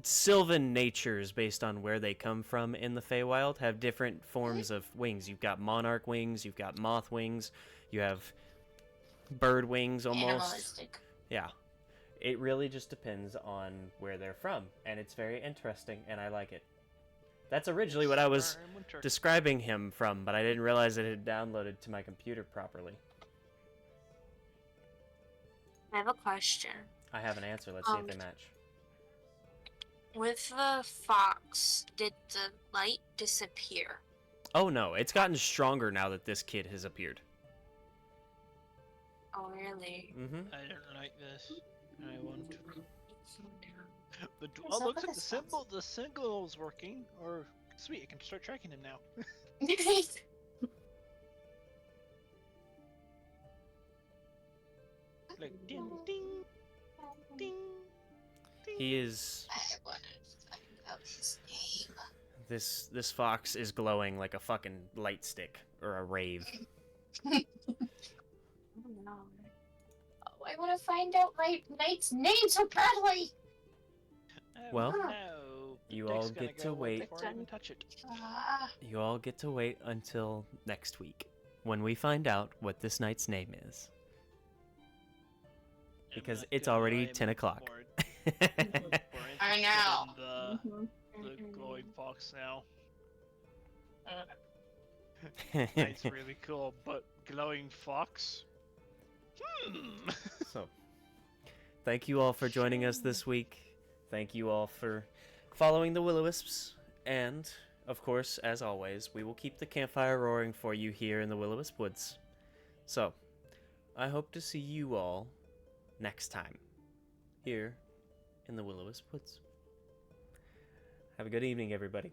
Speaker 1: sylvan natures based on where they come from in the Feywild have different forms of wings. You've got monarch wings, you've got moth wings, you have bird wings almost.
Speaker 4: Animalistic.
Speaker 1: Yeah. It really just depends on where they're from, and it's very interesting, and I like it. That's originally what I was
Speaker 2: Summer and winter.
Speaker 1: describing him from, but I didn't realize it had downloaded to my computer properly.
Speaker 3: I have a question.
Speaker 1: I have an answer. Let's see if they match.
Speaker 3: With the fox, did the light disappear?
Speaker 1: Oh no, it's gotten stronger now that this kid has appeared.
Speaker 3: Oh, really?
Speaker 1: Mm-hmm.
Speaker 2: I don't like this. I want to.
Speaker 4: What's up
Speaker 2: Looks
Speaker 4: with
Speaker 2: like
Speaker 4: this
Speaker 2: the symbol is working. Or sweet, I can start tracking him now. Like ding ding ding ding.
Speaker 1: He is.
Speaker 4: I want to find out his name.
Speaker 1: This fox is glowing like a fucking light stick or a rave.
Speaker 3: Oh, no.
Speaker 4: Oh, I want to find out my knight's name so badly.
Speaker 2: Oh,
Speaker 1: Well,
Speaker 2: no.
Speaker 1: you
Speaker 2: Dick's
Speaker 1: all
Speaker 2: gonna
Speaker 1: get
Speaker 2: go
Speaker 1: to
Speaker 2: away
Speaker 1: wait.
Speaker 2: before I even touch it.
Speaker 4: Ah,
Speaker 1: You all get to wait until next week when we find out what this knight's name is. Because
Speaker 2: I'm not
Speaker 1: it's
Speaker 2: gonna
Speaker 1: already
Speaker 2: lie,
Speaker 1: 10
Speaker 2: I'm
Speaker 1: o'clock.
Speaker 2: more
Speaker 4: I
Speaker 2: interested
Speaker 4: know.
Speaker 2: in the glowing fox now. That's really cool, but glowing fox?
Speaker 1: So, thank you all for joining us this week. Thank you all for following the Will-O-Wisps. And, of course, as always, we will keep the campfire roaring for you here in the Will-O-Wisp Woods. So, I hope to see you all next time here in the Will-O-Wisp Woods. Have a good evening, everybody.